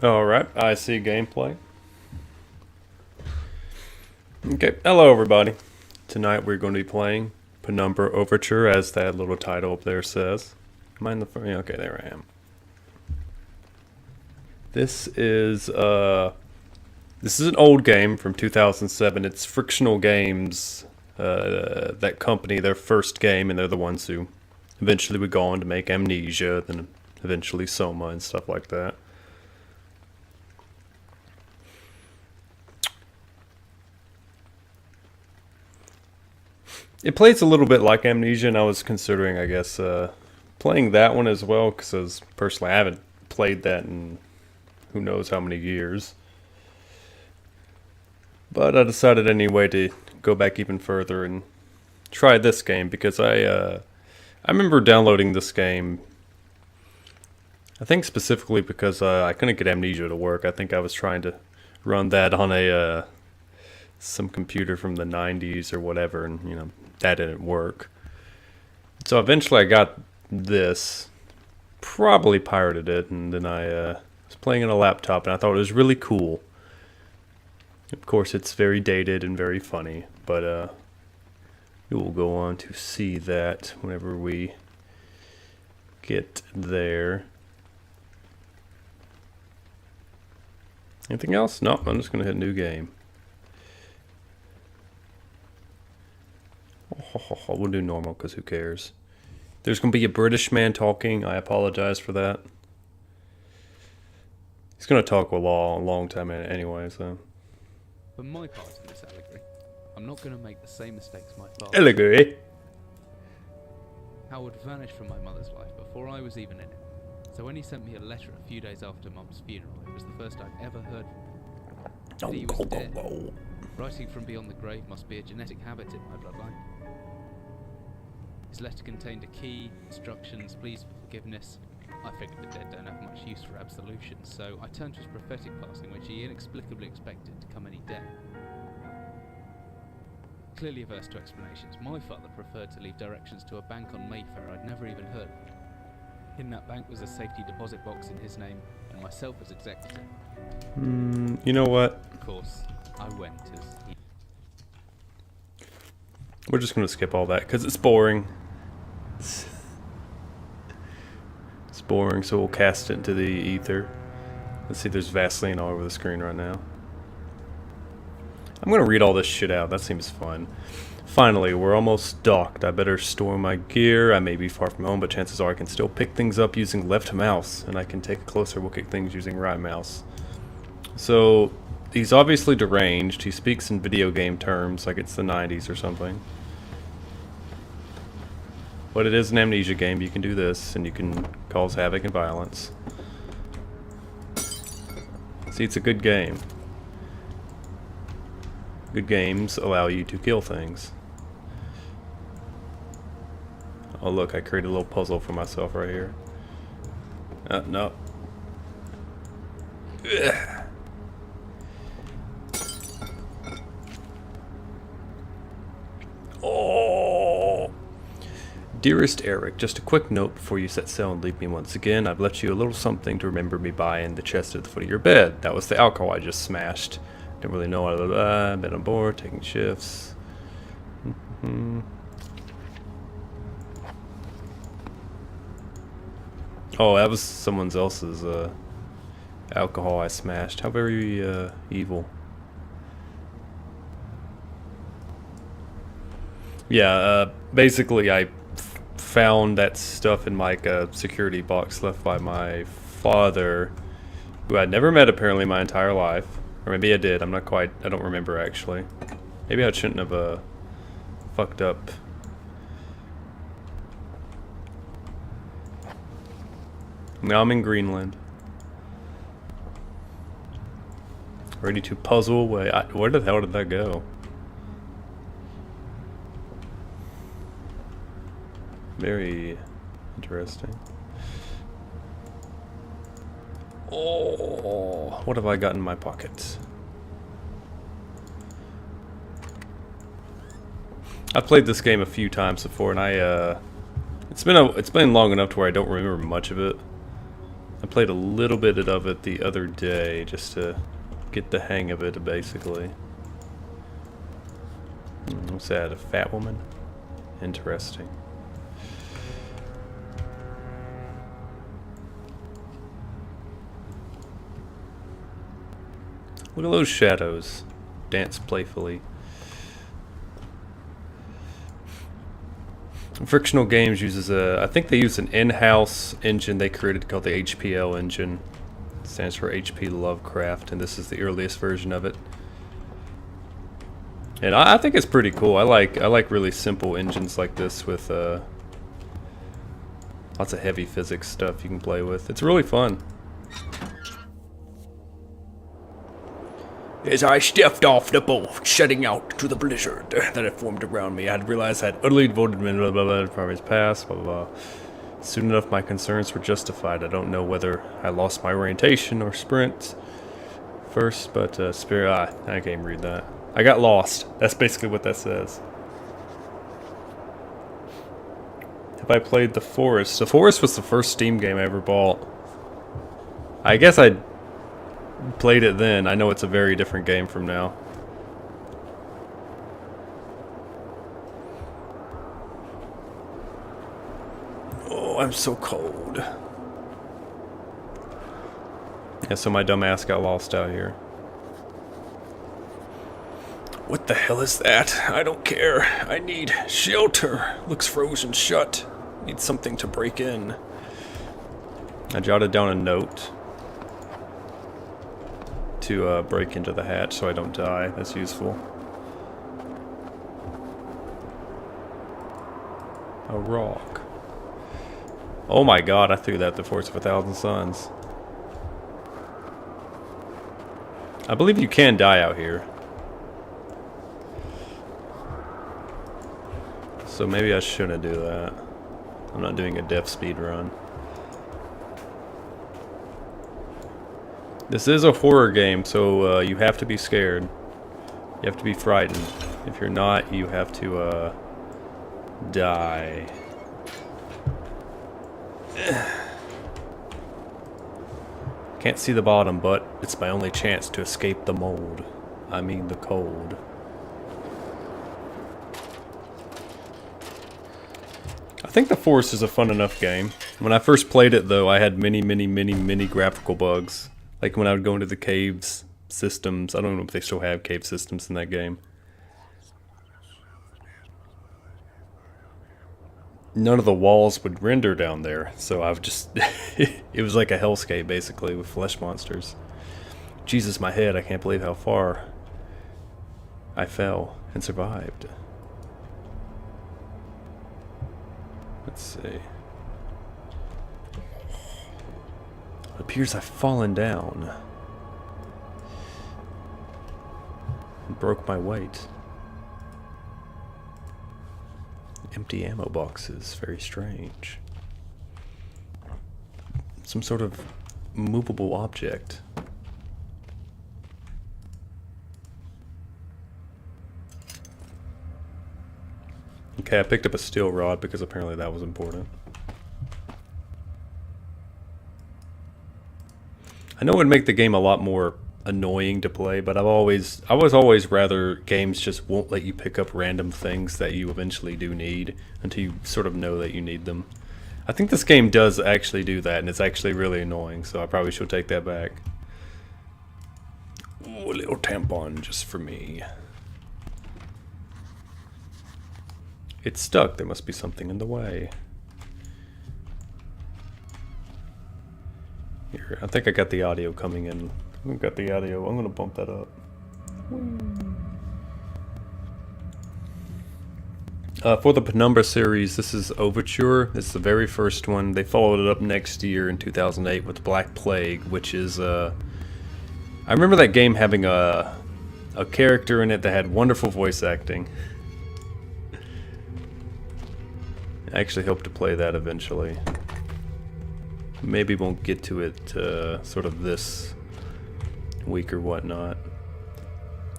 Alright, I see gameplay. Okay, hello everybody. Tonight we're going to be playing Penumbra Overture, as that little title up there says. Am I in the front? Yeah, okay, there I am. This is an old game from 2007. It's Frictional Games, that company, their first game, and they're the ones who eventually would go on to make Amnesia, then eventually SOMA and stuff like that. It plays a little bit like Amnesia, and I was considering, I guess, playing that one as well, because personally I haven't played that in who knows how many years. But I decided anyway to go back even further and try this game, because I remember downloading this game, I think specifically because I couldn't get Amnesia to work. I think I was trying to run that on a some computer from the 90s or whatever, and that didn't work. So eventually I got this, probably pirated it, and then I was playing on a laptop, and I thought it was really cool. Of course, it's very dated and very funny, but we will go on to see that whenever we get there. Anything else? No, I'm just going to hit new game. We'll do normal because who cares? There's going to be a British man talking. I apologize for that. He's going to talk a long time anyway, so. For my part in this allegory, I'm not going to make the same mistakes my father. Allegory? Howard vanished from my mother's life before I was even in it. So when he sent me a letter a few days after Mum's funeral, it was the first I'd ever heard from him. He was dead. Writing from beyond the grave must be a genetic habit in my bloodline. His letter contained a key, instructions, pleas for forgiveness. I figured the dead don't have much use for absolution, so I turned to his prophetic passing, which he inexplicably expected to come any day. Clearly averse to explanations, my father preferred to leave directions to a bank on Mayfair I'd never even heard of. In that bank was a safety deposit box in his name, and myself as executor. You know what? Of course, I went as he... We're just going to skip all that because it's boring. It's boring, so we'll cast it into the ether. Let's see, there's Vaseline all over the screen right now. I'm going to read all this shit out. That seems fun. Finally, we're almost docked. I better store my gear. I may be far from home, but chances are I can still pick things up using left mouse, and I can take a closer look at things using right mouse. So, he's obviously deranged. He speaks in video game terms, like it's the 90s or something. But it is an Amnesia game. You can do this, and you can cause havoc and violence. See, it's a good game. Good games allow you to kill things. Oh look, I created a little puzzle for myself right here. No. Ugh. Oh. Dearest Eric, just a quick note before you set sail and leave me once again. I've left you a little something to remember me by in the chest at the foot of your bed. That was the alcohol I just smashed. Didn't really know what I've been on board, taking shifts. Oh, that was someone else's alcohol I smashed. How very evil. Yeah, basically I found that stuff in like a security box left by my father, who I'd never met apparently my entire life. Or maybe I did, I don't remember actually. Maybe I shouldn't have fucked up. Now I'm in Greenland. Ready to puzzle away. Where the hell did that go? Very interesting. Oh, what have I got in my pocket? I've played this game a few times before, and it's been long enough to where I don't remember much of it. played a little bit of it the other day just to get the hang of it, basically. What's that, a fat woman? Interesting. Look at those shadows. Dance playfully. Frictional Games uses I think they use an in-house engine they created called the HPL engine. It stands for HP Lovecraft, and this is the earliest version of it. And I think it's pretty cool. I like really simple engines like this with lots of heavy physics stuff you can play with. It's really fun. As I stepped off the boat, shutting out to the blizzard that had formed around me, I had realized I had utterly devoted me blah blah blah from his past, blah blah blah. Soon enough, my concerns were justified. I don't know whether I lost my orientation or sprint first, but spirit. I can't even read that. I got lost. That's basically what that says. Have I played The Forest? The Forest was the first Steam game I ever bought. I guess I played it then. I know it's a very different game from now. Oh, I'm so cold. Yeah, so my dumb ass got lost out here. What the hell is that? I don't care. I need shelter. Looks frozen shut. Need something to break in. I jotted down a note to break into the hatch so I don't die. That's useful. A rock. Oh my god, I threw that at the Force of 1,000 Suns. I believe you can die out here. So maybe I shouldn't do that. I'm not doing a death speed run. This is a horror game, so you have to be scared. You have to be frightened. If you're not, you have to die. Can't see the bottom, but it's my only chance to escape the mold. I mean the cold. I think The Forest is a fun enough game. When I first played it, though, I had many graphical bugs. Like when I would go into the caves systems. I don't know if they still have cave systems in that game. None of the walls would render down there, so I've just... it was like a hellscape, basically, with flesh monsters. Jesus, my head, I can't believe how far I fell and survived. Let's see. It appears I've fallen down. And broke my weight. Empty ammo boxes, very strange. Some sort of movable object. Okay, I picked up a steel rod because apparently that was important. I know it would make the game a lot more annoying to play, but I was always rather games just won't let you pick up random things that you eventually do need until you sort of know that you need them. I think this game does actually do that, and it's actually really annoying, so I probably should take that back. Ooh, a little tampon just for me. It's stuck. There must be something in the way. Here, I think I got the audio coming in. I've got the audio. I'm going to bump that up. For the Penumbra series, this is Overture. This is the very first one. They followed it up next year in 2008 with Black Plague, which is... I remember that game having a character in it that had wonderful voice acting. I actually hope to play that eventually. Maybe won't get to it sort of this week or whatnot.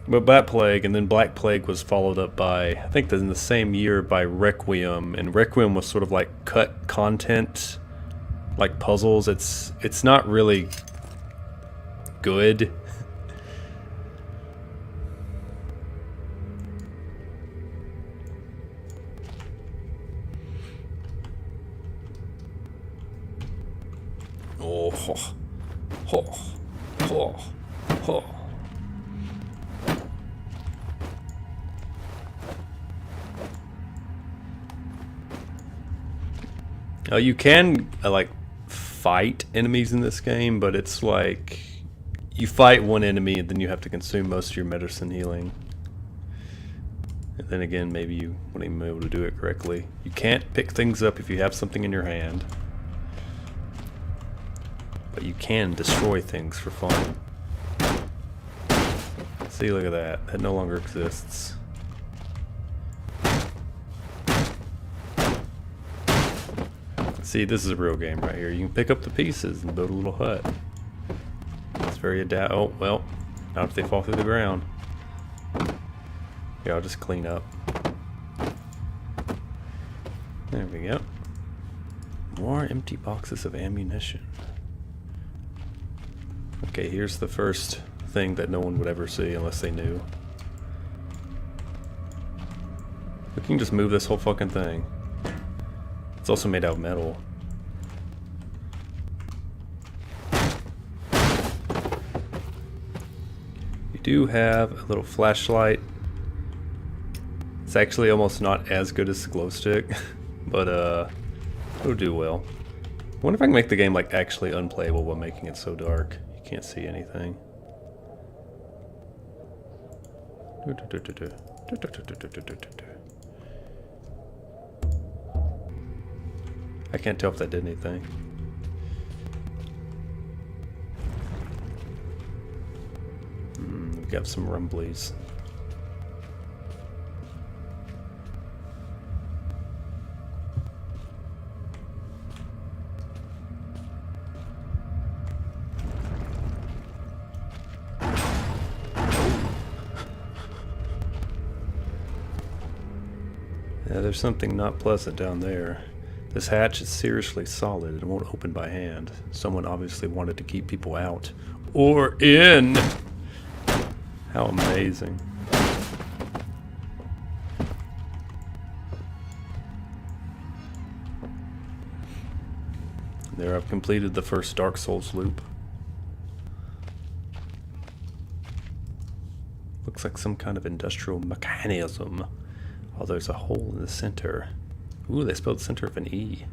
But Black Plague, and then Black Plague was followed up by, I think in the same year, by Requiem. And Requiem was sort of like cut content like puzzles, it's not really good. Oh, oh, oh, oh, oh. You can like fight enemies in this game, but it's like you fight one enemy and then you have to consume most of your medicine healing. And then again, maybe you won't even be able to do it correctly. You can't pick things up if you have something in your hand. But you can destroy things for fun. See, look at that. That no longer exists. See, this is a real game right here. You can pick up the pieces and build a little hut. It's very oh, well, not if they fall through the ground. Yeah, I'll just clean up. There we go. More empty boxes of ammunition. Okay, here's the first thing that no one would ever see unless they knew. We can just move this whole fucking thing. It's also made out of metal. You do have a little flashlight. It's actually almost not as good as the glow stick, but it'll do well. I wonder if I can make the game like actually unplayable while making it so dark. You can't see anything. I can't tell if that did anything. We've got some rumblies. Yeah, there's something not pleasant down there. This hatch is seriously solid and won't open by hand. Someone obviously wanted to keep people out. Or in! How amazing. There, I've completed the first Dark Souls loop. Looks like some kind of industrial mechanism. Oh, there's a hole in the center. Ooh, they spelled center of an E.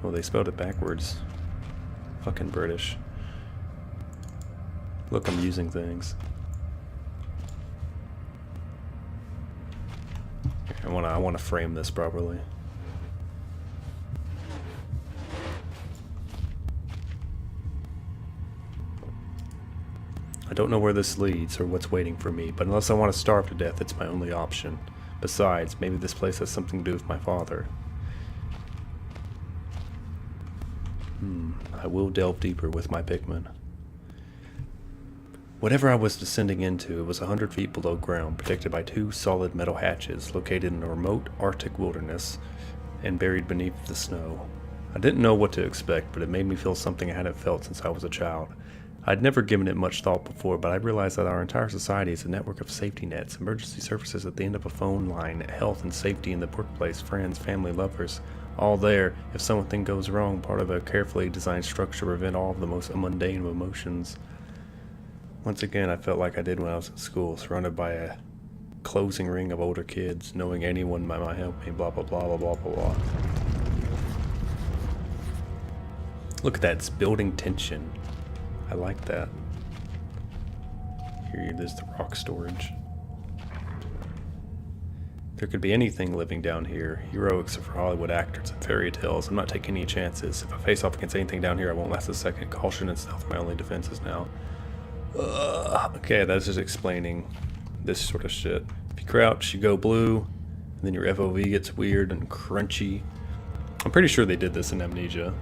Oh, they spelled it backwards. Fucking British. Look, I'm using things. I wanna frame this properly. I don't know where this leads or what's waiting for me, but unless I want to starve to death, it's my only option. Besides, maybe this place has something to do with my father. I will delve deeper with my Pikmin. Whatever I was descending into, it was 100 feet below ground, protected by 2 solid metal hatches, located in a remote Arctic wilderness, and buried beneath the snow. I didn't know what to expect, but it made me feel something I hadn't felt since I was a child. I'd never given it much thought before, but I realized that our entire society is a network of safety nets, emergency services at the end of a phone line, health and safety in the workplace, friends, family, lovers, all there. If something goes wrong, part of a carefully designed structure to prevent all of the most mundane of emotions. Once again, I felt like I did when I was in school, surrounded by a closing ring of older kids, knowing anyone might help me, blah blah blah blah blah blah blah. Look at that, it's building tension. I like that. Here, there's the rock storage. There could be anything living down here. Heroics are for Hollywood actors and fairy tales. I'm not taking any chances. If I face off against anything down here, I won't last a second. Caution and stealth are my only defenses now. Okay, that's just explaining this sort of shit. If you crouch, you go blue, and then your FOV gets weird and crunchy. I'm pretty sure they did this in Amnesia.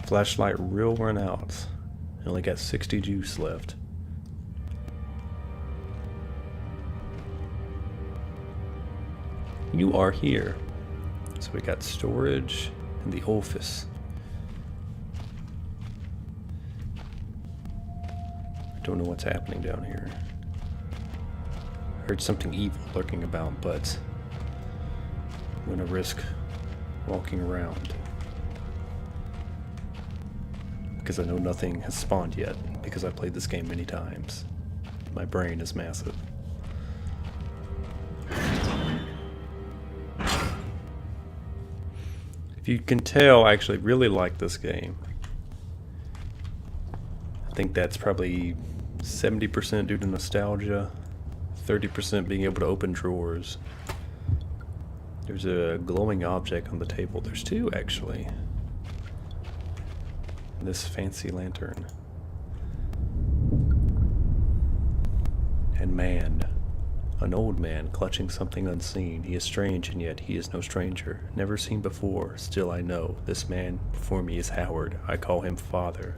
Flashlight real run out. I only got 60 juice left. You are here. So we got storage and the office. I don't know what's happening down here. Heard something evil lurking about, but I'm gonna risk walking around. Because I know nothing has spawned yet, because I played this game many times. My brain is massive. If you can tell, I actually really like this game. I think that's probably 70% due to nostalgia, 30% being able to open drawers. There's a glowing object on the table. There's two, actually. This fancy lantern. And man, an old man clutching something unseen. He is strange, and yet he is no stranger. Never seen before, still I know. This man before me is Howard. I call him Father.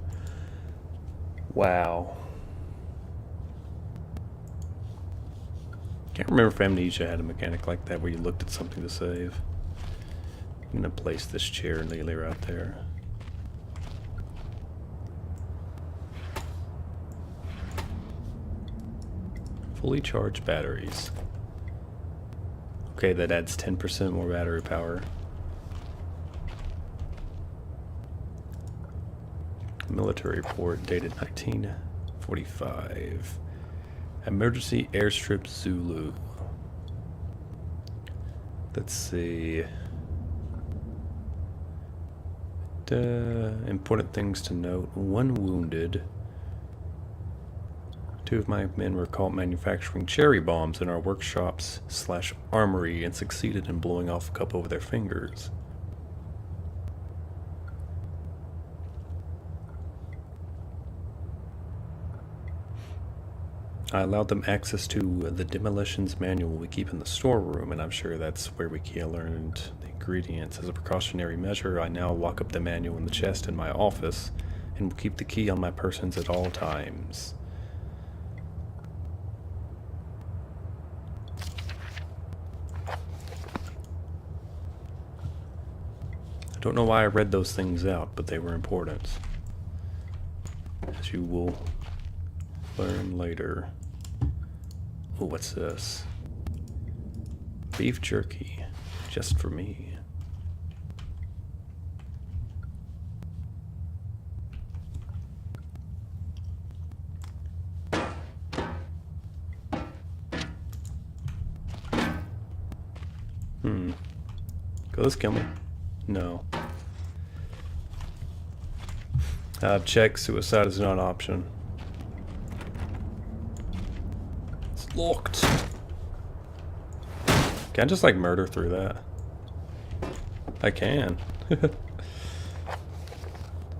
Wow. Can't remember if Amnesia had a mechanic like that where you looked at something to save. I'm gonna place this chair nearly right there. Fully charged batteries. Okay, that adds 10% more battery power. Military report dated 1945. Emergency airstrip Zulu. Let's see. Important things to note. 1 wounded. 2 of my men were caught manufacturing cherry bombs in our workshops / armory and succeeded in blowing off a couple of their fingers. I allowed them access to the demolitions manual we keep in the storeroom, and I'm sure that's where we learned the ingredients. As a precautionary measure, I now lock up the manual in the chest in my office and will keep the key on my persons at all times. I don't know why I read those things out, but they were important. As you will learn later. Oh, what's this? Beef jerky, just for me. Will this kill me? No. I've checked, suicide is not an option. It's locked. Can I just like murder through that? I can.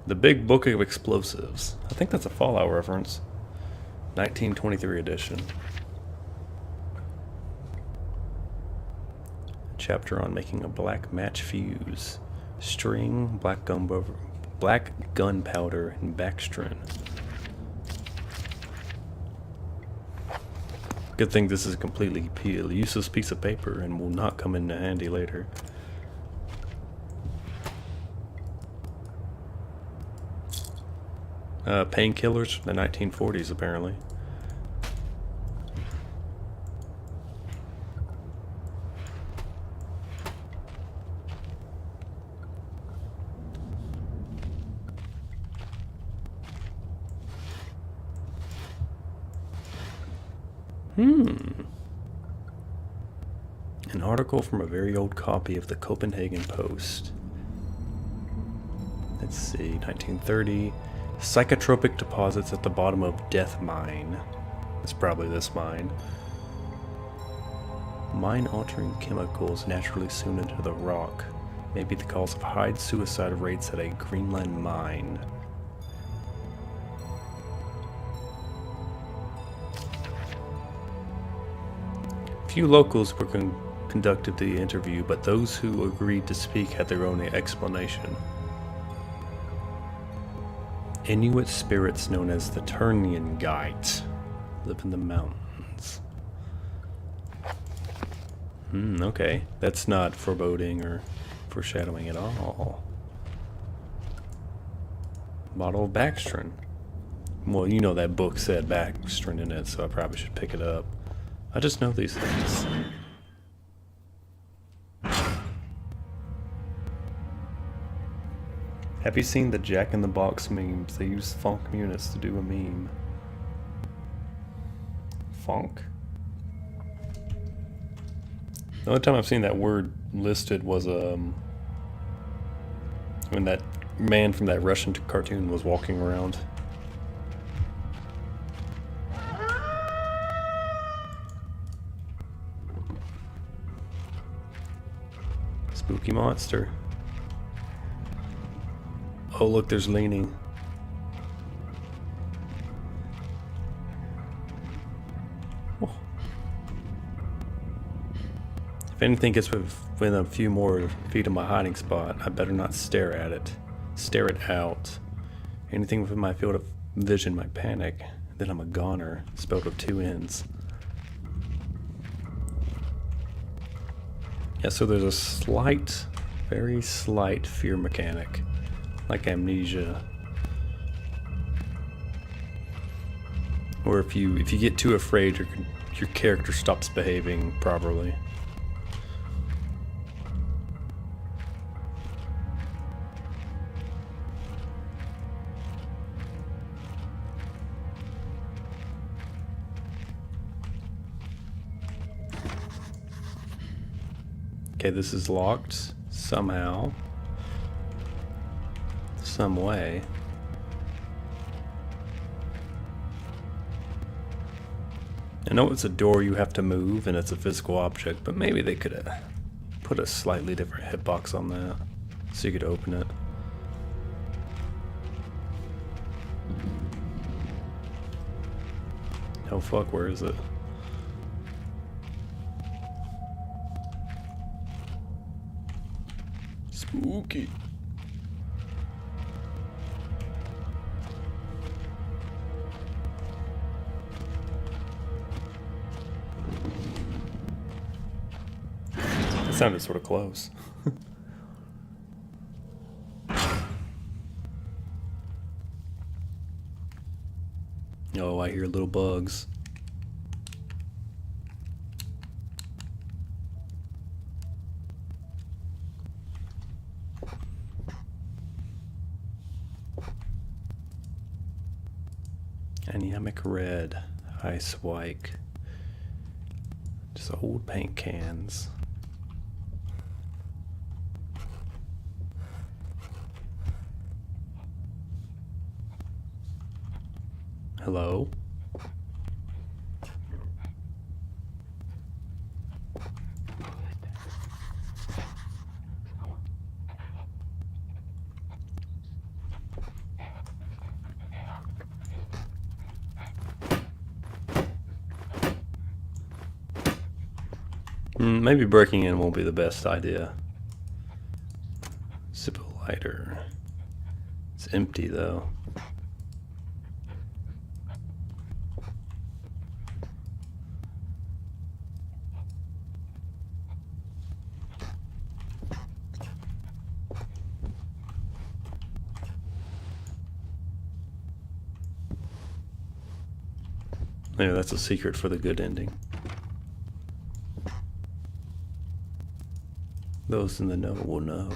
The Big Book of Explosives. I think that's a Fallout reference. 1923 edition. Chapter on making a black match fuse. String, black gunpowder, and Baxtrin. Good thing this is a completely useless piece of paper and will not come in handy later. Painkillers from the 1940s, apparently. An article from a very old copy of the Copenhagen Post. Let's see, 1930. Psychotropic deposits at the bottom of Death Mine. It's probably this mine. Mine-altering chemicals naturally sewn into the rock may be the cause of high suicide rates at a Greenland mine. Few locals were conducted the interview, but those who agreed to speak had their own explanation. Inuit spirits known as the Turningite live in the mountains. Okay. That's not foreboding or foreshadowing at all. Bottle of Baxtrin. Well, you know that book said Baxtrin in it, so I probably should pick it up. I just know these things. Have you seen the Jack in the Box memes? They use funk units to do a meme. Funk? The only time I've seen that word listed was when that man from that Russian cartoon was walking around. Spooky monster. Oh, look, there's leaning. Oh. If anything gets within a few more feet of my hiding spot, I better not stare at it. Stare it out. Anything within my field of vision might panic. Then I'm a goner, spelled with 2 N's. Yeah, so there's a slight, very slight fear mechanic, like Amnesia. Or if you get too afraid, your character stops behaving properly. Okay, this is locked somehow, some way. I know it's a door you have to move and it's a physical object, but maybe they could have put a slightly different hitbox on that so you could open it. Oh fuck, where is it? Spooky. That sounded sort of close. Oh, I hear little bugs. Dynamic red, ice white, just old paint cans. Hello? Maybe breaking in won't be the best idea. Zippo lighter. It's empty though. Maybe that's a secret for the good ending. Those in the know will know.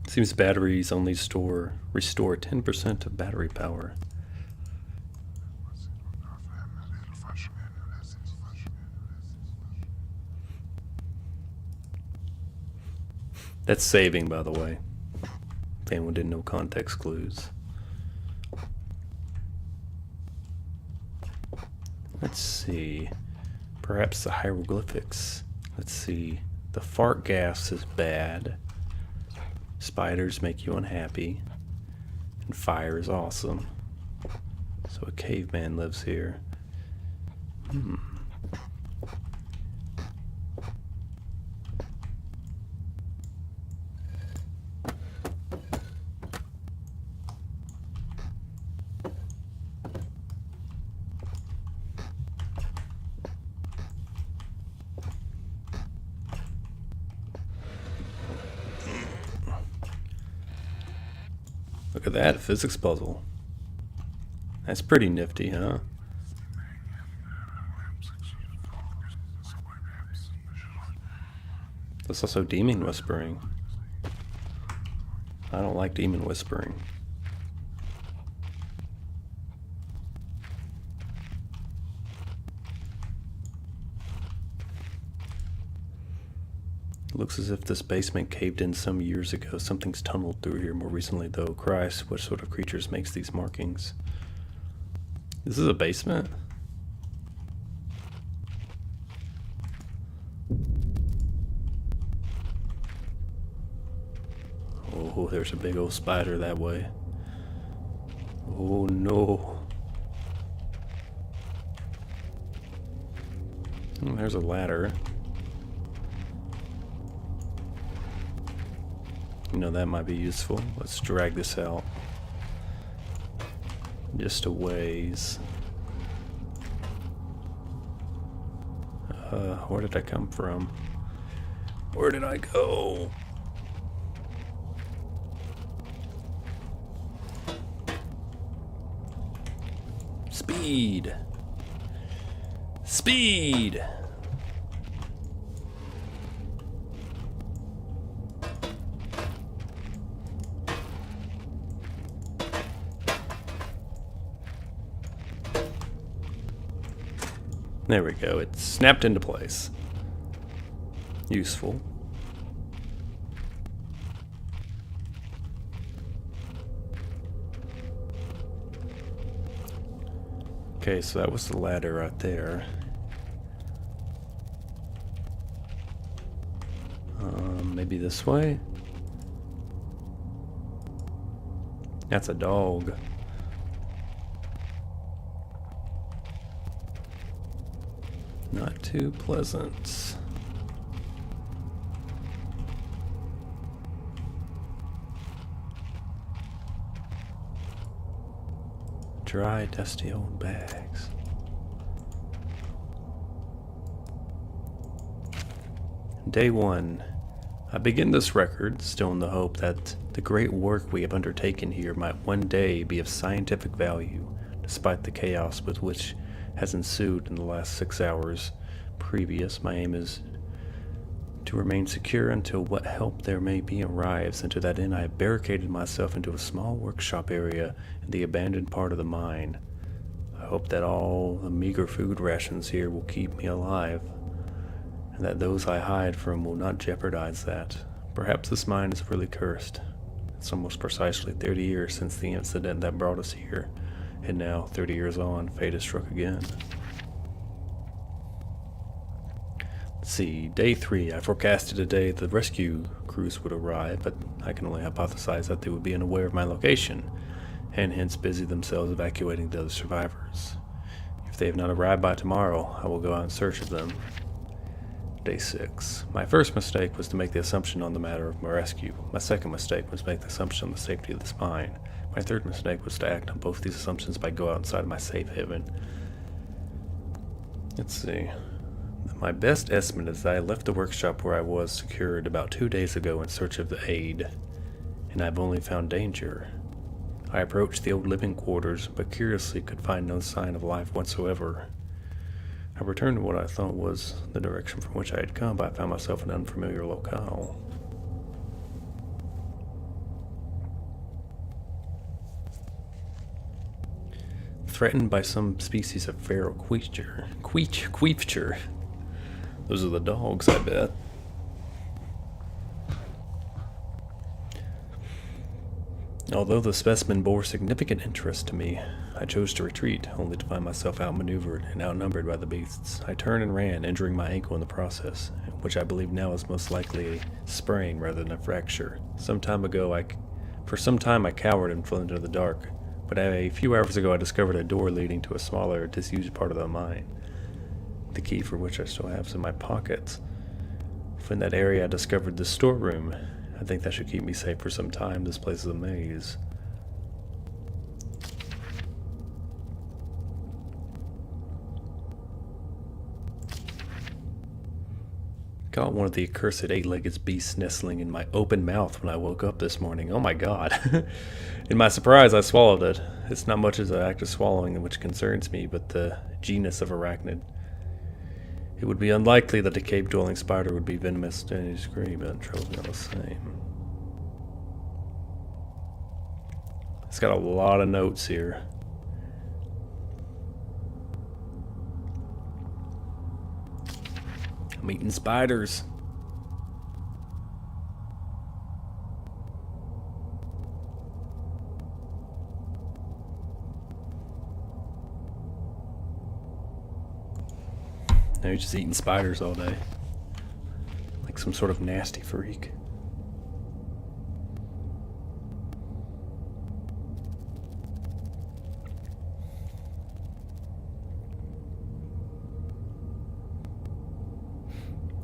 Seems batteries only restore 10% of battery power. That's saving, by the way. If anyone didn't know context clues. Let's see. Perhaps the hieroglyphics. Let's see. The fart gas is bad. Spiders make you unhappy. And fire is awesome. So a caveman lives here. Look at that, a physics puzzle. That's pretty nifty, huh? There's also demon whispering. I don't like demon whispering. Looks as if this basement caved in some years ago. Something's tunneled through here more recently, though. Christ, what sort of creatures makes these markings? This is a basement? Oh, there's a big old spider that way. Oh no. Oh, there's a ladder. You know, that might be useful. Let's drag this out. Just a ways. Where did I come from? Where did I go? Speed! Speed! There we go, it snapped into place. Useful. Okay, so that was the ladder right there. Maybe this way? That's a dog. Not too pleasant. Dry, dusty old bags. Day 1. I begin this record, still in the hope that the great work we have undertaken here might one day be of scientific value, despite the chaos with which has ensued in the last 6 hours previous. My aim is to remain secure until what help there may be arrives, and to that end I have barricaded myself into a small workshop area in the abandoned part of the mine. I hope that all the meager food rations here will keep me alive, and that those I hide from will not jeopardize that. Perhaps this mine is really cursed. It's almost precisely 30 years since the incident that brought us here, and now, 30 years on, fate has struck again. Let's see, day 3. I forecasted a day the rescue crews would arrive, but I can only hypothesize that they would be unaware of my location, and hence busy themselves evacuating the other survivors. If they have not arrived by tomorrow, I will go out in search of them. Day 6. My first mistake was to make the assumption on the matter of my rescue. My second mistake was to make the assumption on the safety of this mine. My third mistake was to act on both these assumptions by go outside of my safe haven. Let's see. My best estimate is that I left the workshop where I was secured about 2 days ago in search of the aid, and I've only found danger. I approached the old living quarters, but curiously could find no sign of life whatsoever. I returned to what I thought was the direction from which I had come, but I found myself in an unfamiliar locale. Threatened by some species of feral creature. Queefture. Those are the dogs, I bet. Although the specimen bore significant interest to me, I chose to retreat, only to find myself outmaneuvered and outnumbered by the beasts. I turned and ran, injuring my ankle in the process, which I believe now is most likely a sprain rather than a fracture. For some time I cowered and fled into the dark, but a few hours ago I discovered a door leading to a smaller, disused part of the mine. the key for which I still have in my pockets. In that area I discovered the storeroom. I think that should keep me safe for some time. This place is a maze. Got one of the accursed eight-legged beasts nestling in my open mouth when I woke up this morning. Oh my god. In my surprise, I swallowed it. It's not much as an act of swallowing which concerns me, but the genus of arachnid. It would be unlikely that a cave-dwelling spider would be venomous to any degree, but trouble me all the same. It's got a lot of notes here. I'm eating spiders. Now you're just eating spiders all day. Like some sort of nasty freak.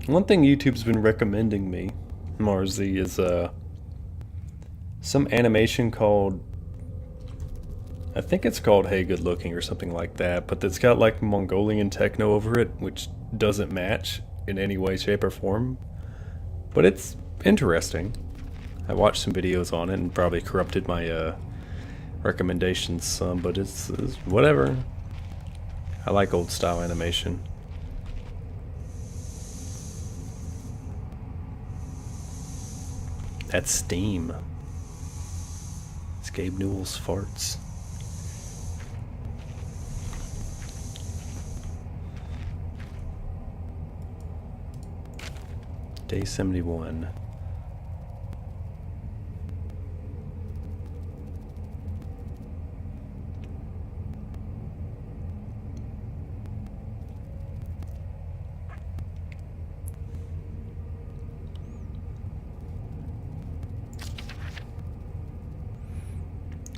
One thing YouTube's been recommending me, Marzi, is some animation called, I think it's called Hey Good Looking or something like that, but it's got like Mongolian techno over it, which doesn't match in any way, shape, or form. But it's interesting. I watched some videos on it and probably corrupted my recommendations some, but it's whatever. I like old style animation. That's steam. It's Gabe Newell's farts. Day 71.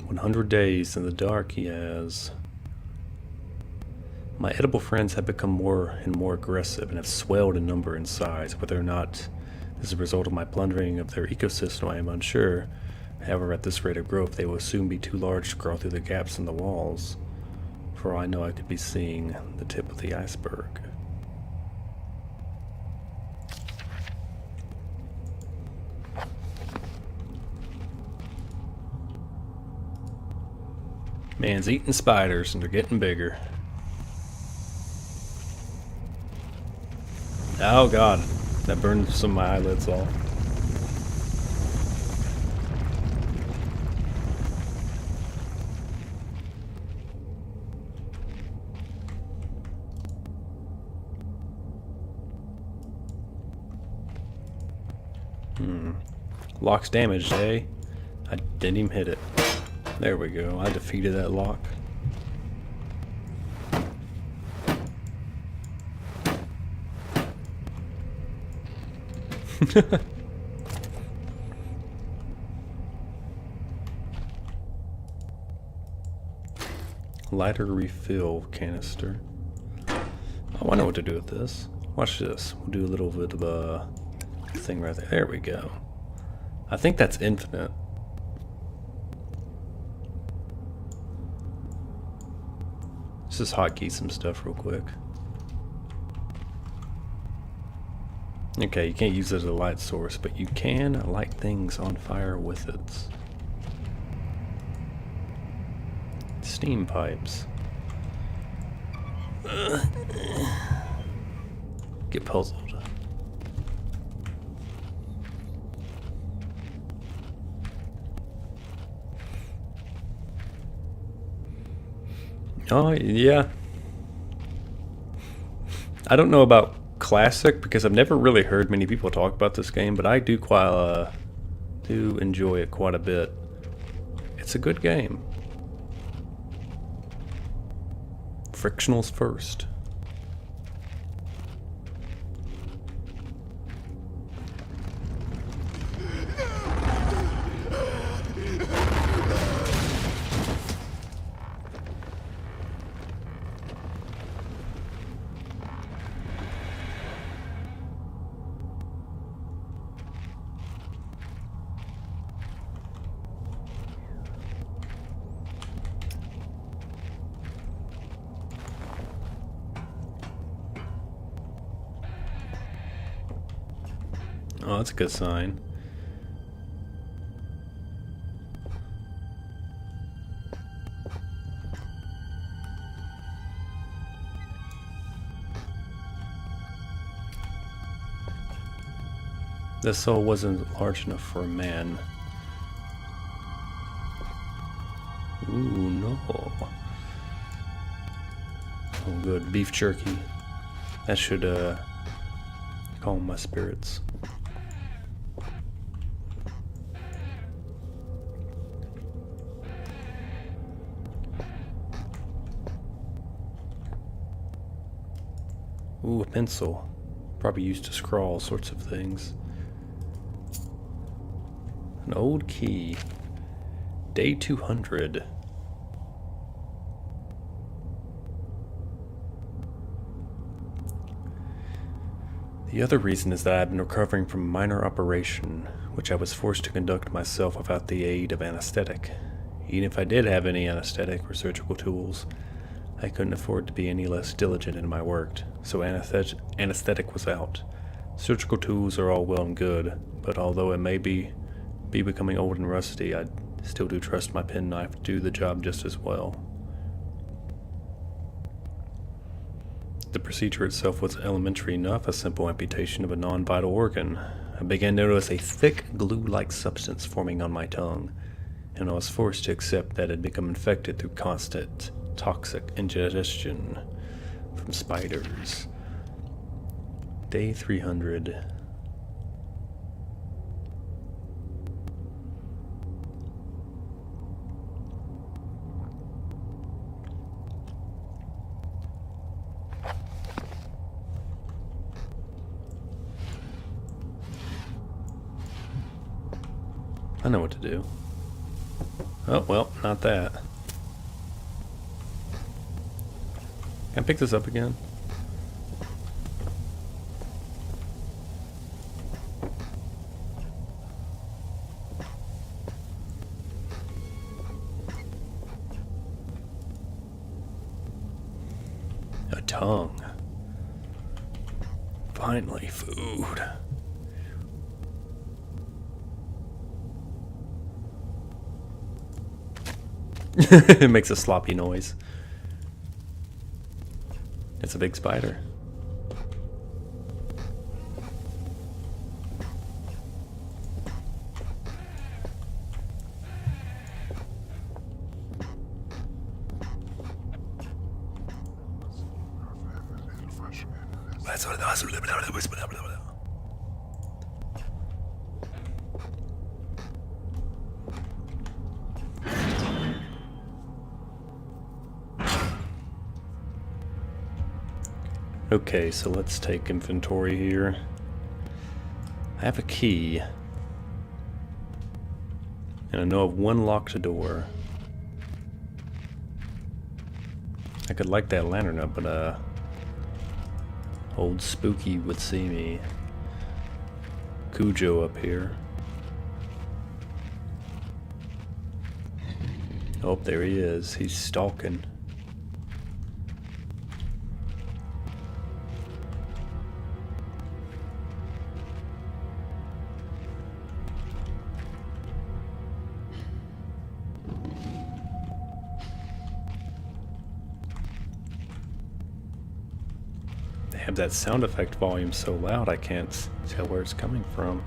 "100 days in the dark," he has. My edible friends have become more and more aggressive and have swelled in number and size. Whether or not this is a result of my plundering of their ecosystem, I am unsure. However, at this rate of growth, they will soon be too large to crawl through the gaps in the walls. For all I know, I could be seeing the tip of the iceberg. Man's eating spiders and they're getting bigger. Oh god, that burned some of my eyelids off. Lock's damaged, eh? I didn't even hit it. There we go, I defeated that lock. Lighter refill canister. Oh, I know what to do with this. Watch this. We'll do a little bit of a thing right there. There we go. I think that's infinite. Let's just hotkey some stuff real quick. Okay, you can't use it as a light source, but you can light things on fire with it. Steam pipes. Get puzzled. Oh, yeah. I don't know about classic because I've never really heard many people talk about this game, but I do enjoy it quite a bit. It's a good game. Frictional's first. Oh, that's a good sign. This soul wasn't large enough for a man. Ooh, no. Oh, good. Beef jerky. That should, calm my spirits. Ooh, a pencil. Probably used to scrawl all sorts of things. An old key. Day 200. The other reason is that I've been recovering from a minor operation, which I was forced to conduct myself without the aid of anesthetic. Even if I did have any anesthetic or surgical tools, I couldn't afford to be any less diligent in my work, so anesthetic was out. Surgical tools are all well and good, but although it may be becoming old and rusty, I still do trust my penknife to do the job just as well. The procedure itself was elementary enough, a simple amputation of a non-vital organ. I began to notice a thick glue-like substance forming on my tongue, and I was forced to accept that it had become infected through constant toxic ingestion from spiders. Day 300. I know what to do. Oh, well, not that. Can I pick this up again? A tongue. Finally, food. It makes a sloppy noise. It's a big spider. Okay, so let's take inventory here. I have a key. And I know of one locked door. I could light that lantern up, but old Spooky would see me. Cujo up here. Oh, there he is. He's stalking. Have that sound effect volume so loud I can't tell where it's coming from.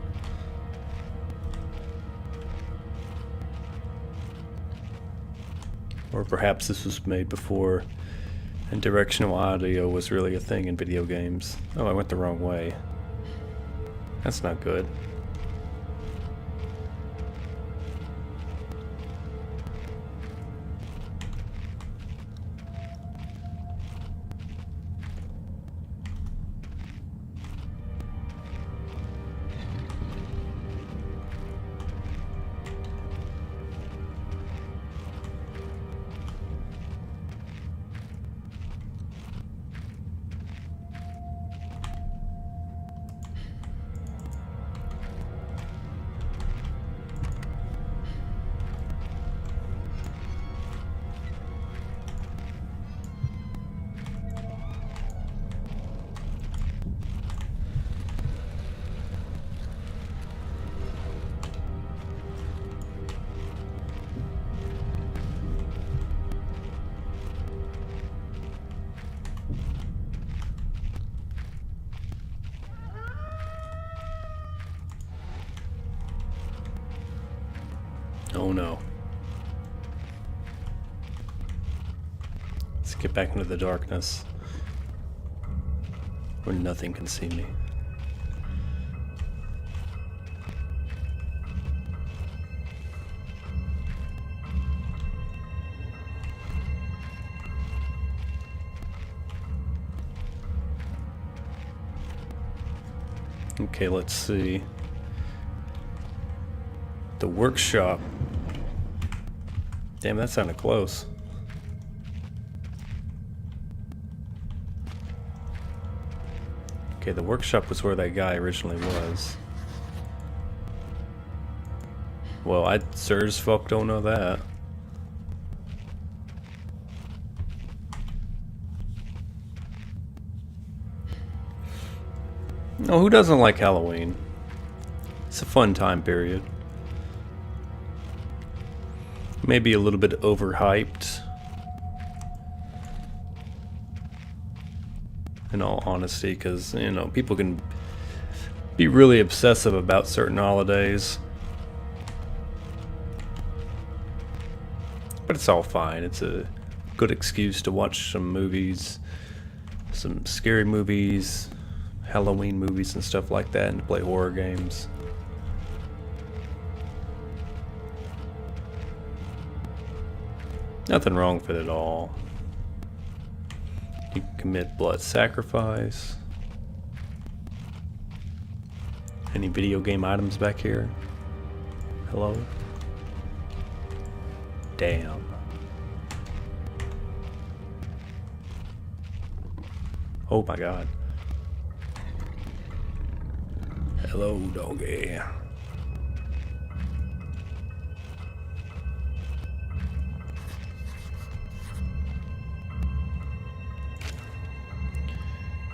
Or perhaps this was made before and directional audio was really a thing in video games. Oh, I went the wrong way. That's not good. Oh no. Let's get back into the darkness where nothing can see me. Okay, let's see. The workshop. Damn, that sounded close. Okay, the workshop was where that guy originally was. Well, I sure as fuck don't know that. No, who doesn't like Halloween? It's a fun time period. Maybe a little bit overhyped. In all honesty, because, you know, people can be really obsessive about certain holidays. But it's all fine. It's a good excuse to watch some movies, some scary movies, Halloween movies and stuff like that, and to play horror games. Nothing wrong with it at all. You can commit blood sacrifice. Any video game items back here? Hello? Damn. Oh my god. Hello, doggy.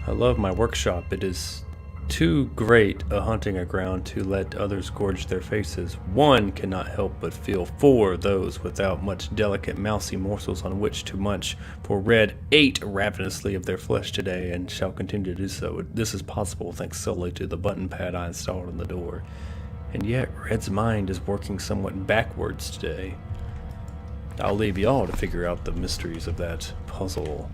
I love my workshop. It is too great a hunting ground to let others gorge their faces. One cannot help but feel for those without much delicate mousy morsels on which to munch, for Red ate ravenously of their flesh today and shall continue to do so. This is possible thanks solely to the button pad I installed on the door. And yet Red's mind is working somewhat backwards today. I'll leave y'all to figure out the mysteries of that puzzle.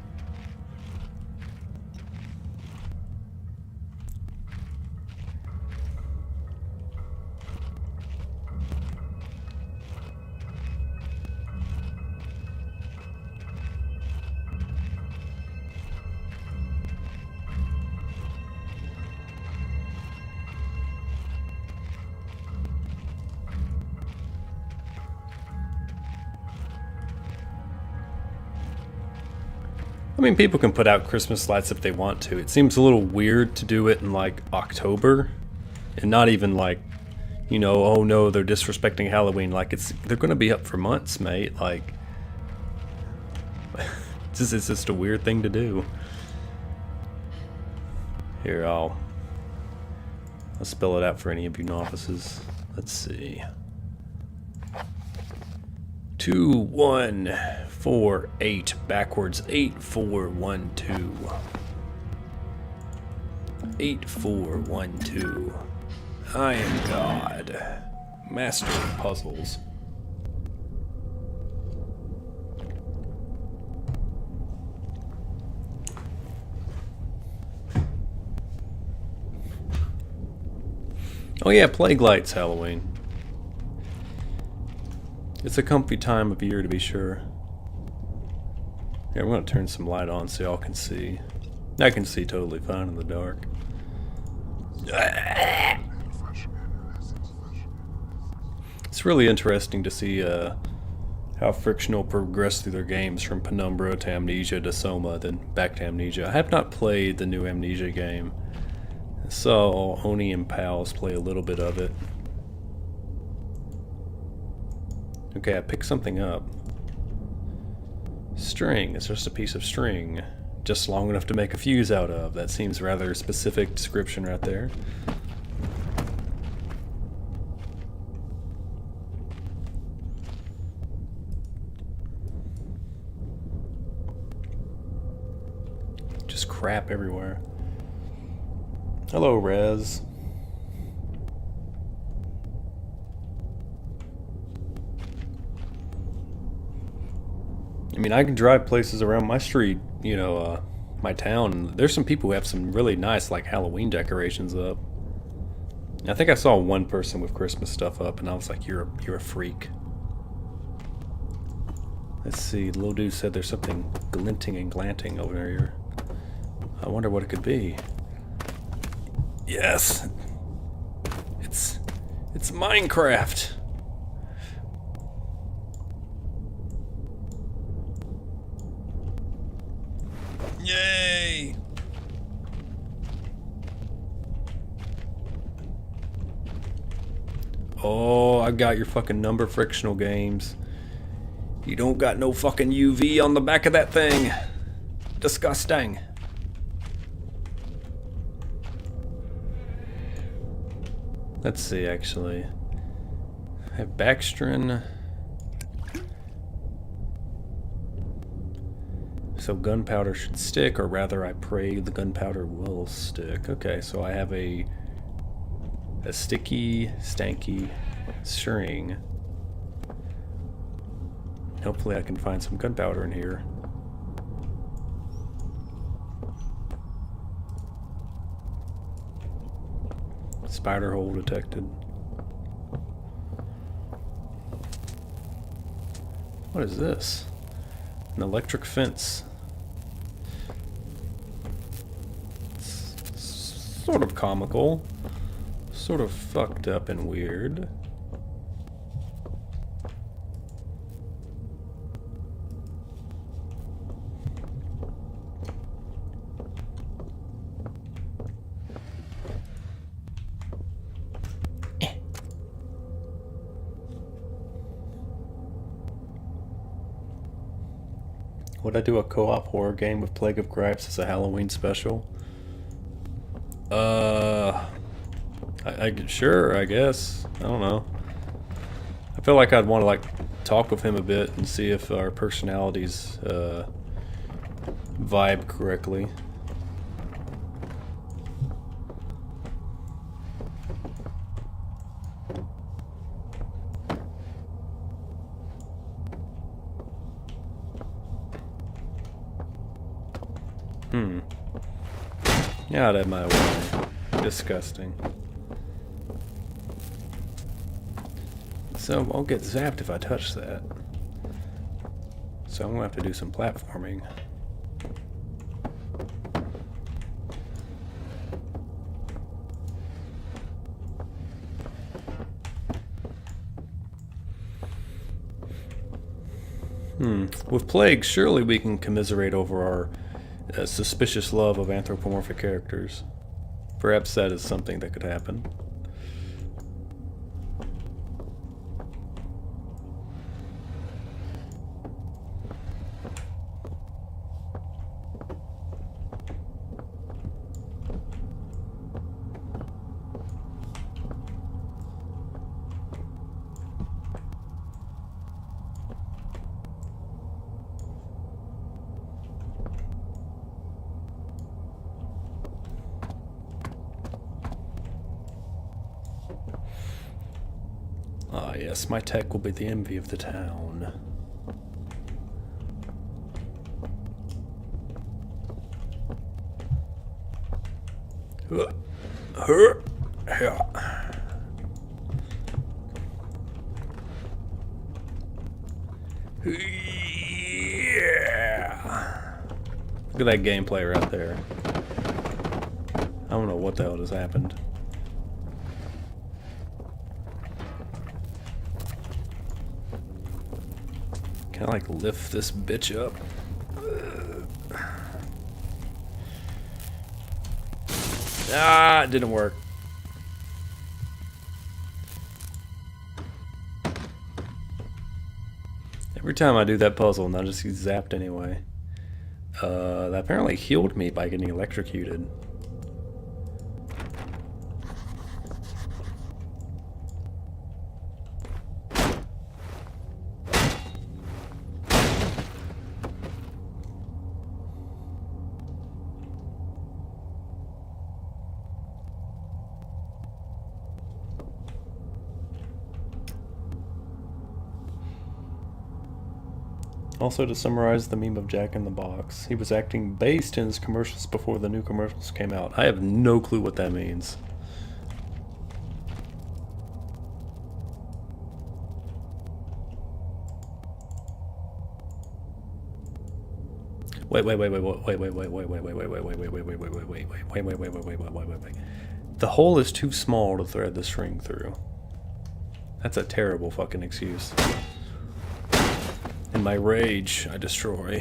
I mean, people can put out Christmas lights if they want to. It seems a little weird to do it in, like, October. And not even, like, you know, oh no, they're disrespecting Halloween. Like, they're gonna be up for months, mate. Like, it's just a weird thing to do. Here, I'll spell it out for any of you novices. Let's see. 2 1 4 8 backwards 8 4 1 2 8 4 1 2. I am God, master of puzzles. Oh yeah, Plague Light's Halloween. It's a comfy time of year to be sure. Yeah, I'm gonna turn some light on so y'all can see. I can see totally fine in the dark. It's really interesting to see how Frictional progressed through their games from Penumbra to Amnesia to SOMA, then back to Amnesia. I have not played the new Amnesia game. I saw Oni and Pals play a little bit of it. Okay, I picked something up. String. It's just a piece of string. Just long enough to make a fuse out of. That seems rather specific description right there. Just crap everywhere. Hello, Rez. mean, I can drive places around my street, you know, my town. And there's some people who have some really nice, like, Halloween decorations up. I think I saw one person with Christmas stuff up, and I was like, you're a freak. Let's see, the little dude said there's something glinting and glanting over here. I wonder what it could be. Yes! It's Minecraft! Yay! Oh, I got your fucking number, Frictional Games. You don't got no fucking UV on the back of that thing. Disgusting. Let's see, actually. I have Baxtrin. So gunpowder should stick, or rather I pray the gunpowder will stick. Okay, so I have a sticky, stanky string. Hopefully I can find some gunpowder in here. Spider hole detected. What is this? An electric fence. It's sort of comical. Sort of fucked up and weird. Would I do a co-op horror game with Plague of Gripes as a Halloween special? Sure, I guess. I don't know. I feel like I'd want to like talk with him a bit and see if our personalities vibe correctly. Get out of my way. Disgusting. So I'll get zapped if I touch that. So I'm gonna have to do some platforming. With Plague, surely we can commiserate over our suspicious love of anthropomorphic characters. Perhaps that is something that could happen. Ah, yes, my tech will be the envy of the town. Look at that gameplay right there. I don't know what the hell just happened. Can I like lift this bitch up? Ah, it didn't work. Every time I do that puzzle, and I just get zapped anyway. That apparently healed me by getting electrocuted. Also, to summarize the meme of Jack in the Box, he was acting based in his commercials before the new commercials came out. I have no clue what that means. Wait. The hole is too small to thread the string through. That's a terrible fucking excuse. In my rage, I destroy.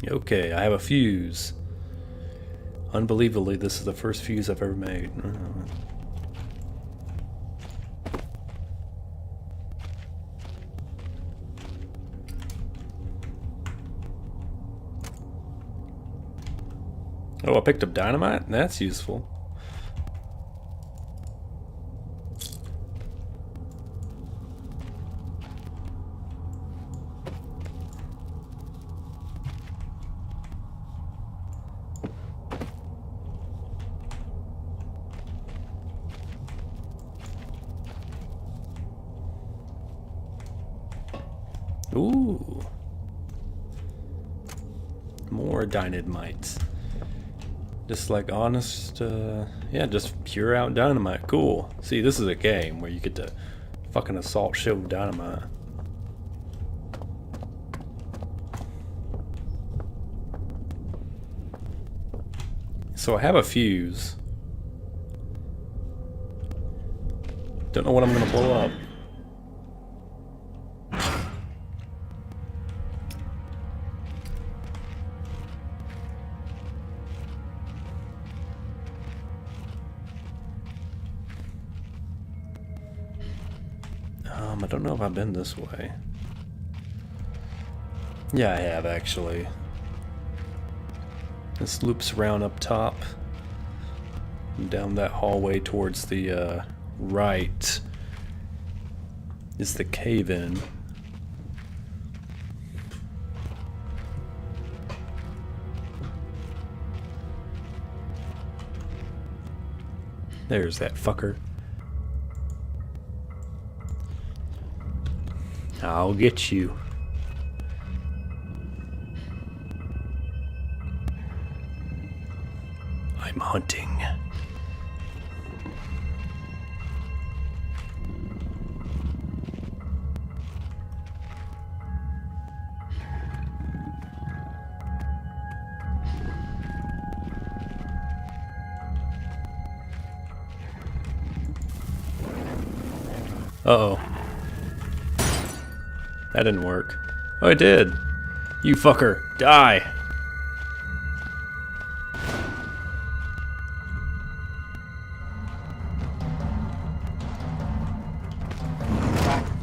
Okay, I have a fuse. Unbelievably, this is the first fuse I've ever made. Oh, I picked up dynamite? That's useful. Ooh. More dynamite. Just like honest, yeah, just pure out dynamite. Cool. See, this is a game where you get to fucking assault shit with dynamite. So I have a fuse. Don't know what I'm gonna blow up. I don't know if I've been this way. Yeah, I have actually. This loops around up top. And down that hallway towards the right is the cave-in. There's that fucker. I'll get you. I'm hunting. Uh-oh. That didn't work. Oh, it did. You fucker. Die.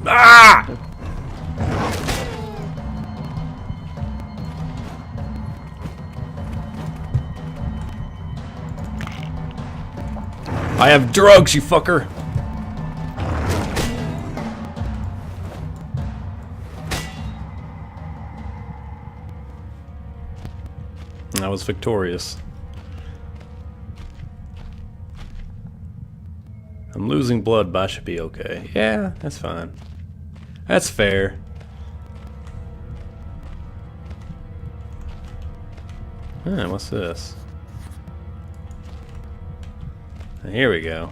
Ah! I have drugs, you fucker. I was victorious. I'm losing blood, but I should be okay. Yeah, that's fine. That's fair. Huh, what's this? Here we go.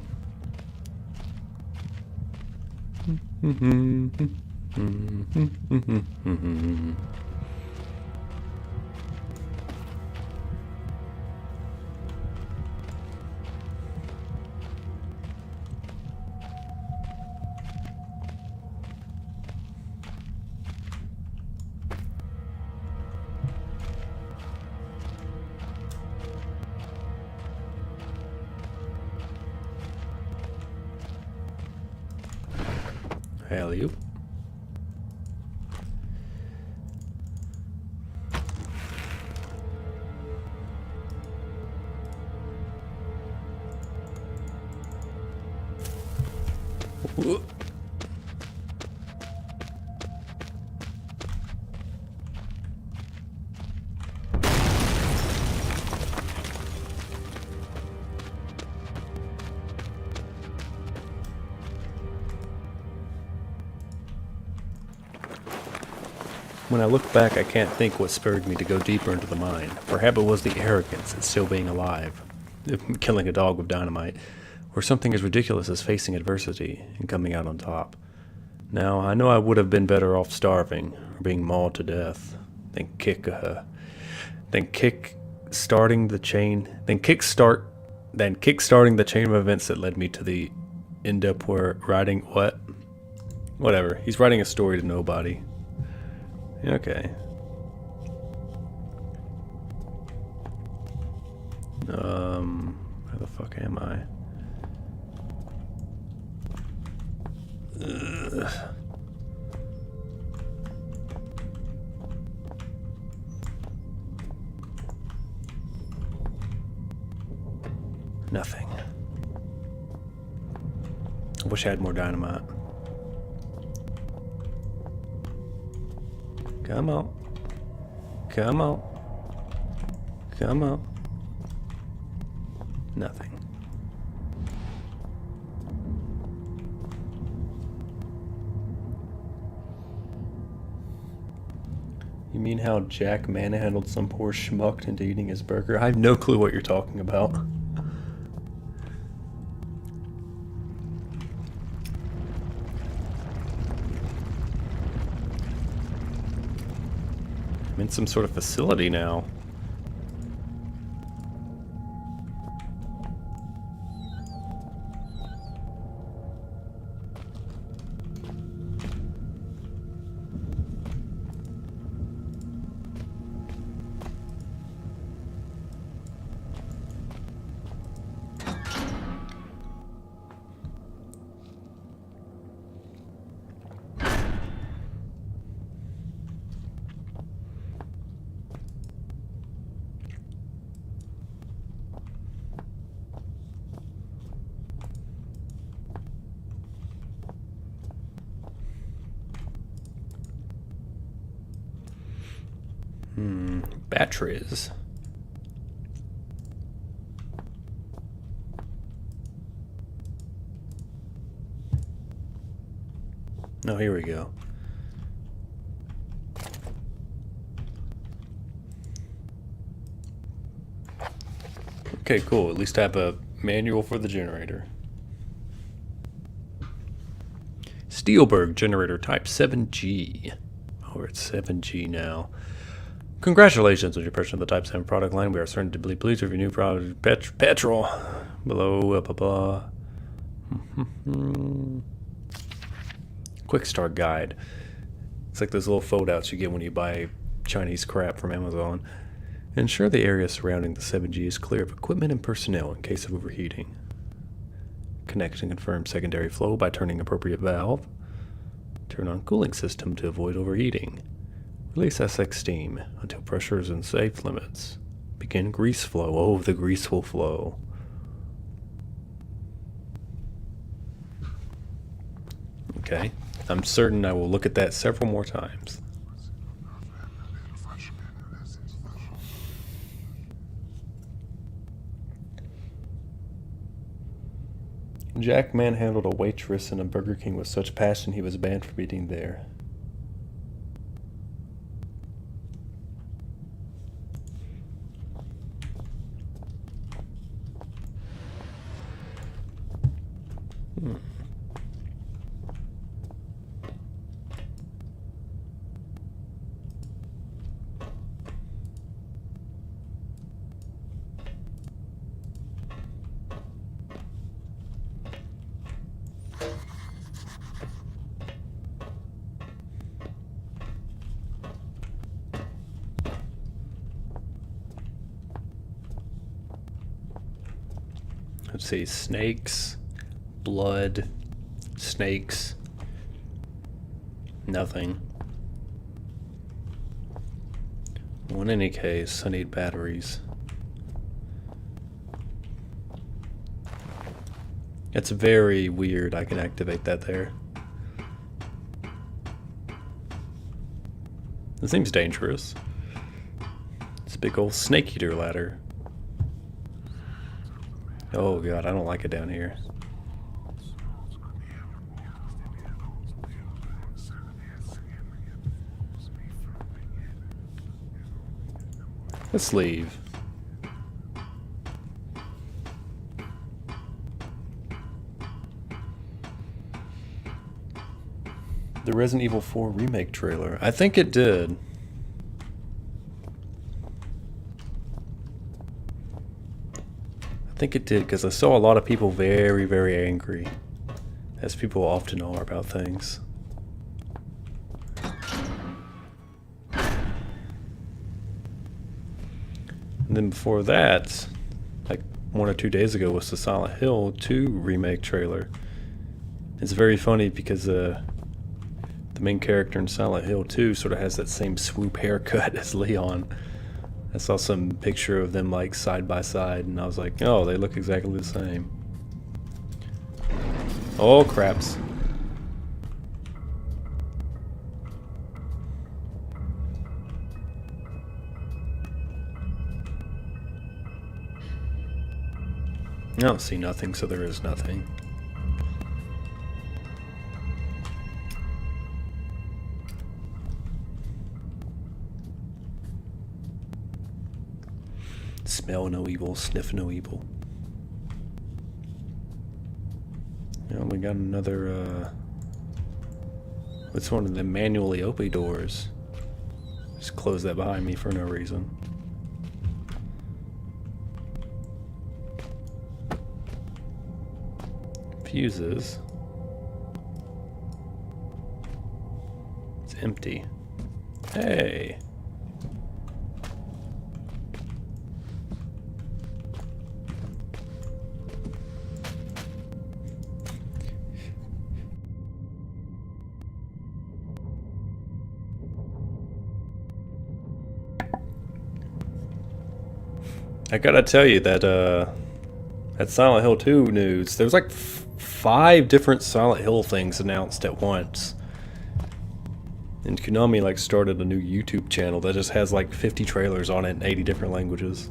Alley-oop. Whoop. When I look back, I can't think what spurred me to go deeper into the mine. Perhaps it was the arrogance at still being alive, killing a dog with dynamite, or something as ridiculous as facing adversity and coming out on top. Now, I know I would have been better off starving or being mauled to death than kickstarting the chain of events that led me to the end up where writing whatever. He's writing a story to nobody. Okay. Where the fuck am I? Ugh. Nothing. I wish I had more dynamite. Come on. Come on. Come on. Nothing. You mean how Jack manhandled some poor schmuck into eating his burger? I have no clue what you're talking about. I'm in some sort of facility now. Batteries. Oh, here we go. Okay, cool. At least I have a manual for the generator. Steelberg generator type 7G. Oh, we're at 7G now. Congratulations on your purchase of the Type 7 product line. We are certain to be pleased with your new product, petrol. Below, blah, blah, blah. Quick start guide. It's like those little foldouts you get when you buy Chinese crap from Amazon. Ensure the area surrounding the 7G is clear of equipment and personnel in case of overheating. Connect and confirm secondary flow by turning appropriate valve. Turn on cooling system to avoid overheating. Release SX steam until pressure is in safe limits. Begin grease flow. Oh, the grease will flow. Okay. I'm certain I will look at that several more times. Jack manhandled a waitress in a Burger King with such passion he was banned from eating there. Let's see, snakes, blood, snakes, nothing. Well, in any case, I need batteries. It's very weird I can activate that there. This seems dangerous. It's a big old snake eater ladder. Oh god, I don't like it down here. Let's leave. The Resident Evil 4 remake trailer. I think it did. I think it did because I saw a lot of people very, very angry, as people often are about things. And then before that, like 1 or 2 days ago, was the Silent Hill 2 remake trailer. It's very funny because the main character in Silent Hill 2 sort of has that same swoop haircut as Leon. I saw some picture of them like side by side and I was like, oh, they look exactly the same. Oh, craps. I don't see nothing, so there is nothing. Smell no evil, sniff no evil. Yeah, we got another, what's one of the manually open doors? Just close that behind me for no reason. Fuses. It's empty. Hey. I gotta tell you that that Silent Hill 2 news, there's like 5 different Silent Hill things announced at once. And Konami like started a new YouTube channel that just has like 50 trailers on it in 80 different languages.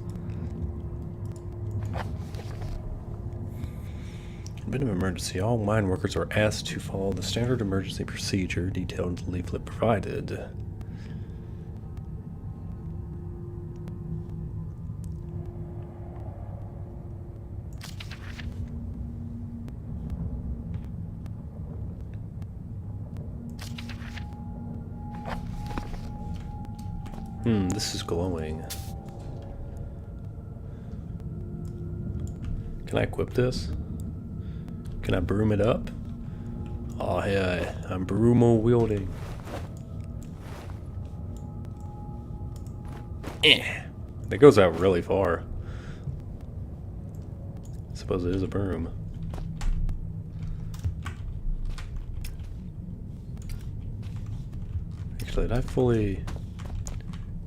In event of emergency, all mine workers are asked to follow the standard emergency procedure detailed in the leaflet provided. This is glowing. Can I equip this? Can I broom it up? Oh yeah, I'm broomo wielding. That goes out really far. I suppose it is a broom. Actually, did I fully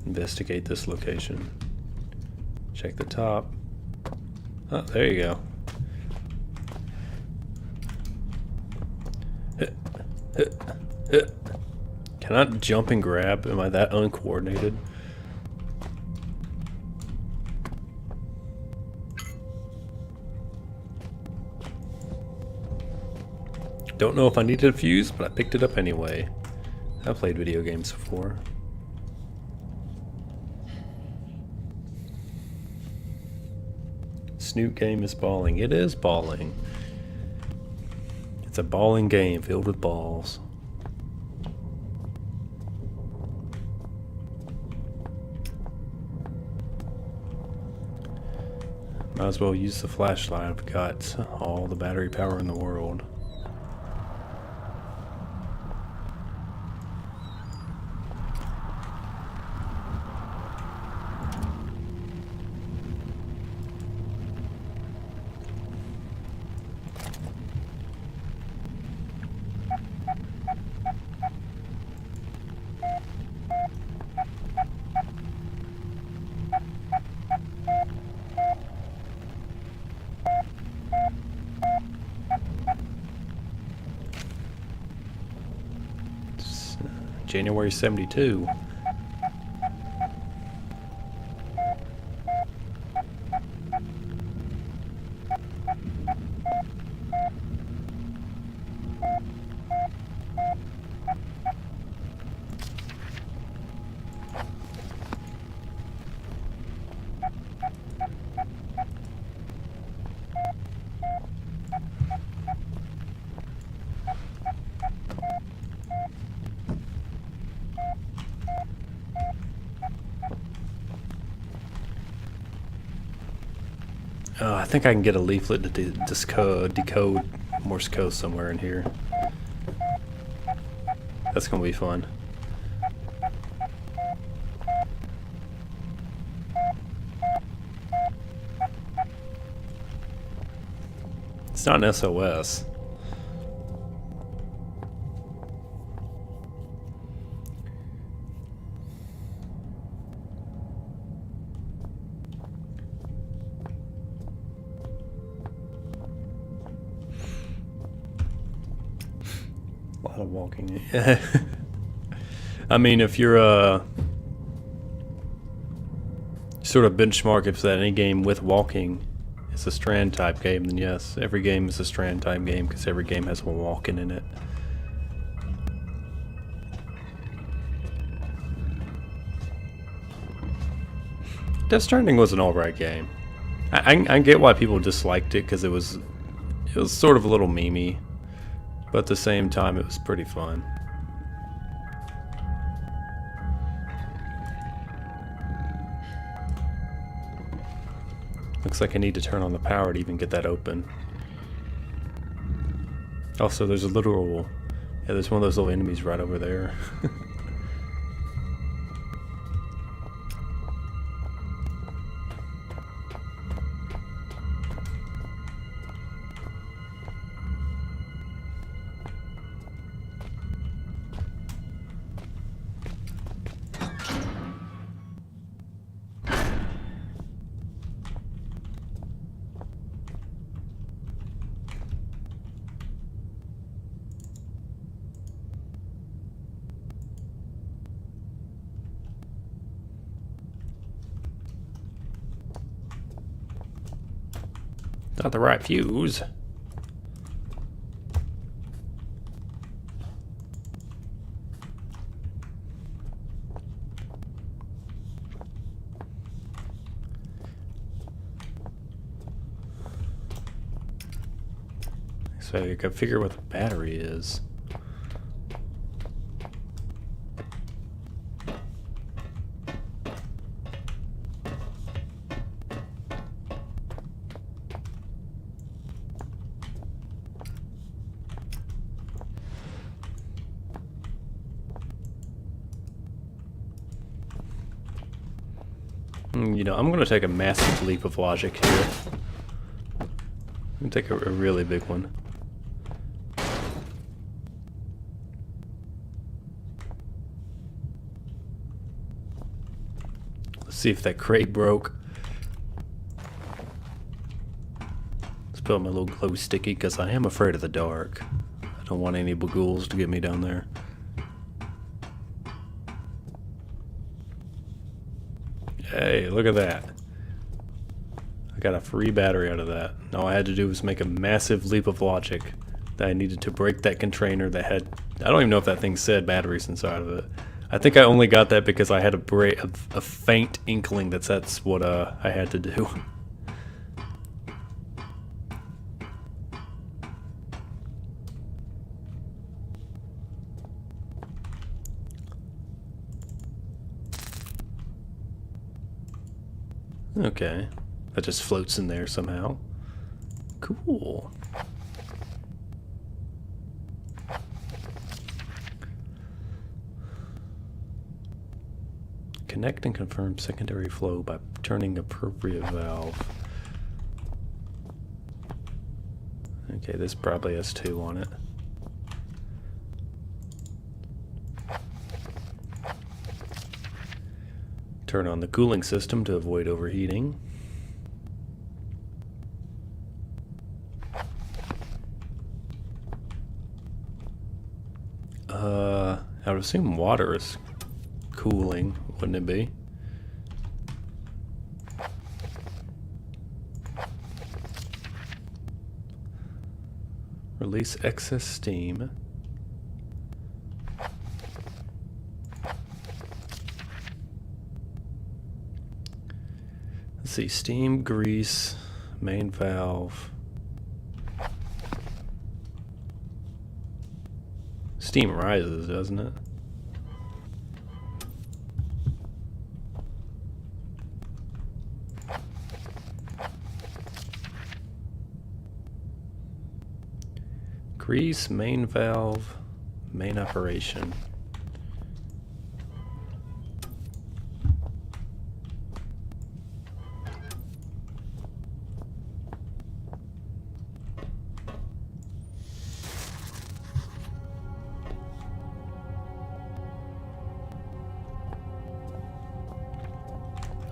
investigate this location? Check the top. Oh, there you go. Can I jump and grab? Am I that uncoordinated? Don't know if I needed a fuse, but I picked it up anyway. I've played video games before. Snoot game is balling. It is balling. It's a balling game filled with balls. Might as well use the flashlight. I've got all the battery power in the world. January 72. I think I can get a leaflet to decode Morse code somewhere in here. That's gonna be fun. It's not an SOS. A lot of walking. I mean, if you're sort of benchmark if that any game with walking is a strand type game, then yes, every game is a strand type game because every game has walking in it. Death Stranding was an alright game. I get why people disliked it because it was sort of a little memey, but at the same time it was pretty fun. Looks like I need to turn on the power to even get that open. Also, there's a literal... Yeah, there's one of those little enemies right over there. Not the right fuse. So you can figure what the battery is. You know, I'm going to take a massive leap of logic here. I'm going to take a really big one. Let's see if that crate broke. Let's put my little glow sticky because I am afraid of the dark. I don't want any ghouls to get me down there. Hey, look at that. I got a free battery out of that. All I had to do was make a massive leap of logic that I needed to break that container that had... I don't even know if that thing said batteries inside of it. I think I only got that because I had a faint inkling that that's what I had to do. Okay, that just floats in there somehow. Cool. Connect and confirm secondary flow by turning appropriate valve. Okay, this probably has 2 on it. Turn on the cooling system to avoid overheating. I would assume water is cooling, wouldn't it be? Release excess steam. Let's see, steam, grease, main valve. Steam rises, doesn't it? Grease, main valve, main operation.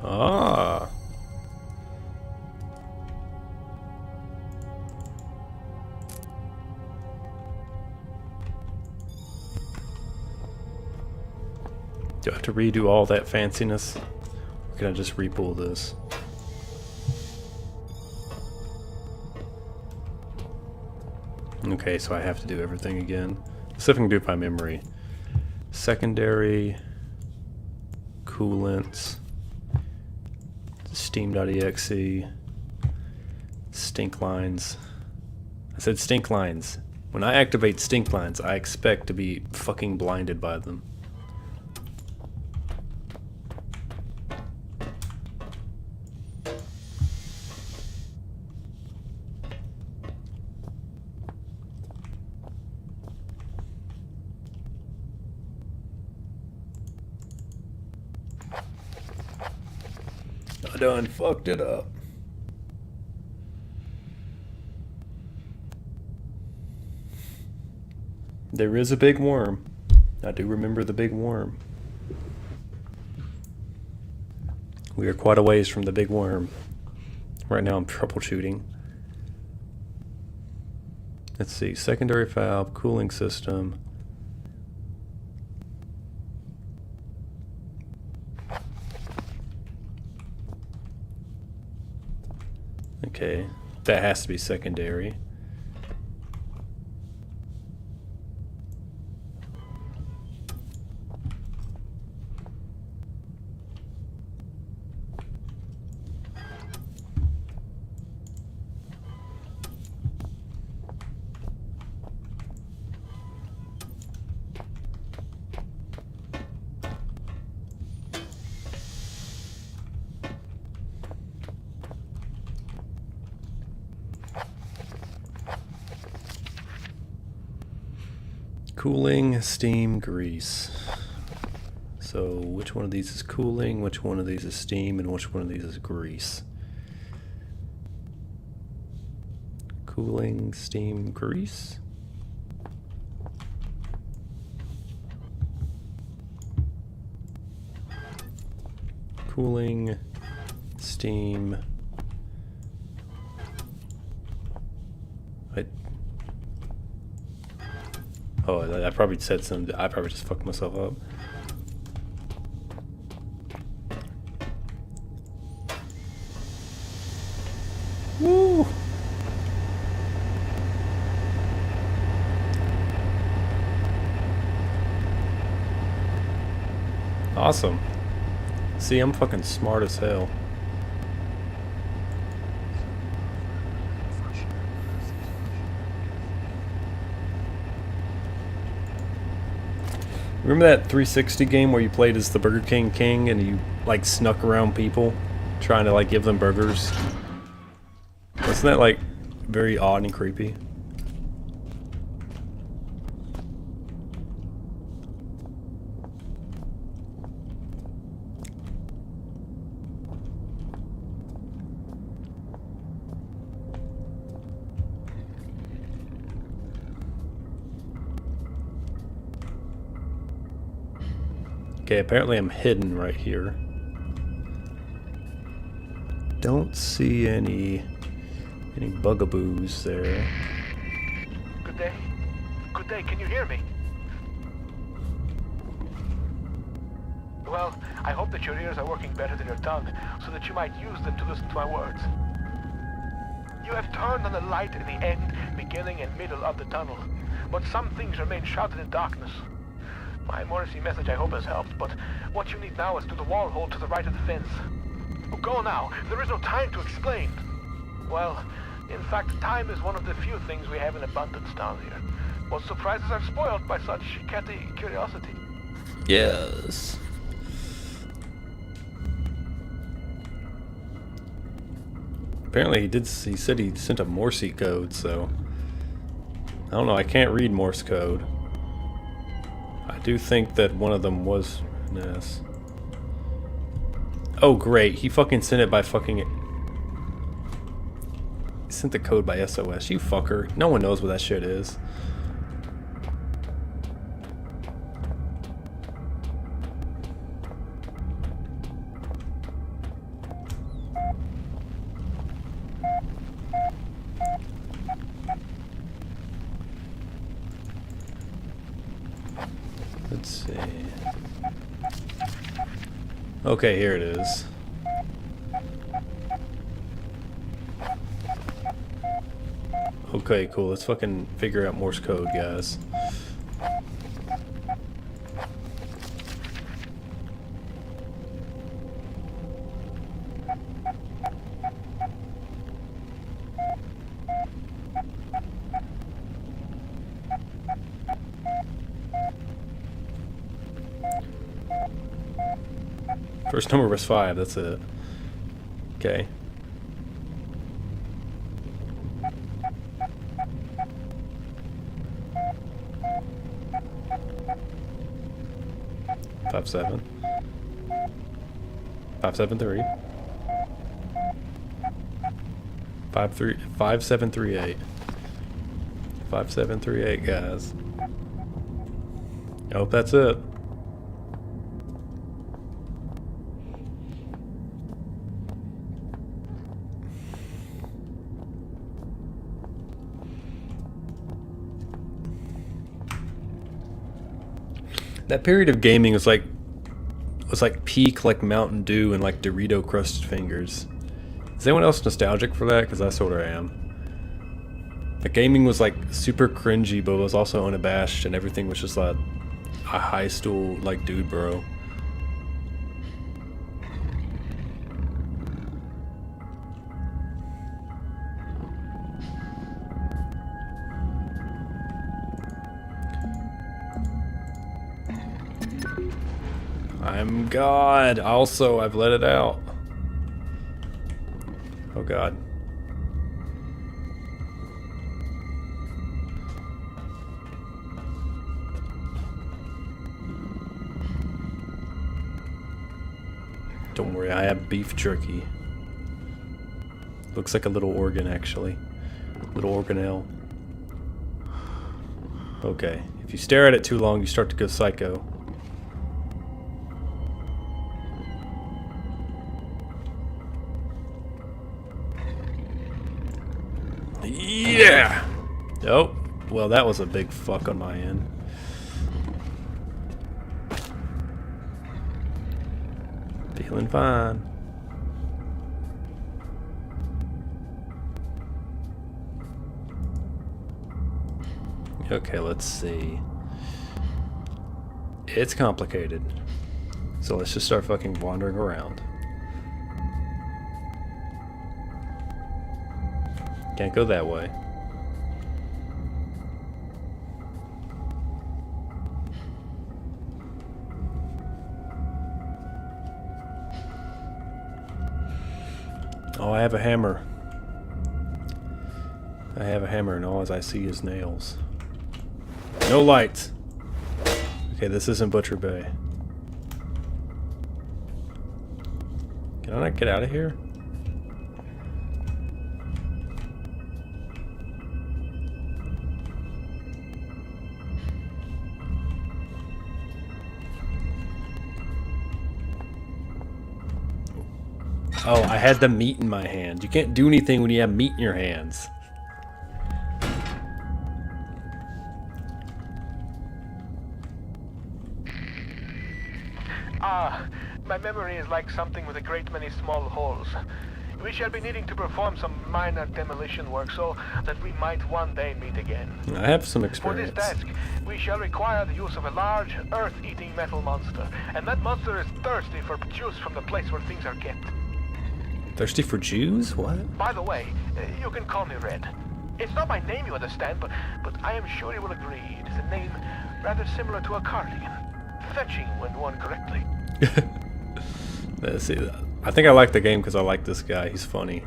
Ah. Do I have to redo all that fanciness? Or can I just repull this? Okay, so I have to do everything again. Let's see if I can do it by memory. Secondary, coolants, steam.exe, stink lines. I said stink lines. When I activate stink lines, I expect to be fucking blinded by them. I done fucked it up. There is a big worm. I do remember the big worm. We are quite a ways from the big worm. Right now I'm troubleshooting. Let's see, secondary valve, cooling system. Okay, that has to be secondary. Cooling, steam, grease. So which one of these is cooling, which one of these is steam, and which one of these is grease? Cooling, steam, grease? Cooling, steam. Oh, I probably said something. I probably just fucked myself up. Woo! Awesome. See, I'm fucking smart as hell. Remember that 360 game where you played as the Burger King King and you like snuck around people trying to like give them burgers? Wasn't that like very odd and creepy? Okay, apparently I'm hidden right here. Don't see any bugaboos there. Good day. Good day, can you hear me? Well, I hope that your ears are working better than your tongue, so that you might use them to listen to my words. You have turned on the light in the end, beginning and middle of the tunnel, but some things remain shrouded in darkness. My Morrissey message I hope has helped, but what you need now is to the wall hole to the right of the fence. Oh, go now, there is no time to explain. Well, in fact, time is one of the few things we have in abundance down here. What surprises are spoiled by such catty curiosity. Yes. Apparently he said he sent a Morse code, so I don't know, I can't read Morse code. I do think that one of them was an S. Oh great, he fucking sent it by fucking... He sent the code by SOS, you fucker. No one knows what that shit is. Let's see. Okay, here it is. Okay, cool. Let's fucking figure out Morse code, guys. First number was 5, that's it. Okay. Five, 7. 5, 7, 3. 5, 3. 5, 7, 3, 8. 5, 7, 3, 8, guys. I hope that's it. That period of gaming was like peak like Mountain Dew and like Dorito crusted fingers. Is anyone else nostalgic for that? Because I sort of am. The gaming was like super cringy, but it was also unabashed, and everything was just like a high stool like dude, bro. I'm God. Also, I've let it out. Oh God. Don't worry, I have beef jerky. Looks like a little organ, actually. Little organelle. Okay. If you stare at it too long, you start to go psycho. Yeah! Oh, well, that was a big fuck on my end. Feeling fine. Okay, let's see. It's complicated. So let's just start fucking wandering around. Can't go that way. Oh, I have a hammer. I have a hammer and all I see is nails. No lights! Okay, this isn't Butcher Bay. Can I not get out of here? Oh, I had the meat in my hand. You can't do anything when you have meat in your hands. My memory is like something with a great many small holes. We shall be needing to perform some minor demolition work so that we might one day meet again. I have some For experience. this task, we shall require the use of a large, earth-eating metal monster, and that monster is thirsty for juice from the place where things are kept. Thirsty for Jews? What? By the way, you can call me Red. It's not my name, you understand, but I am sure you will agree it is a name rather similar to a cardigan. Fetching when worn correctly. Let's see. I think I like the game because I like this guy. He's funny.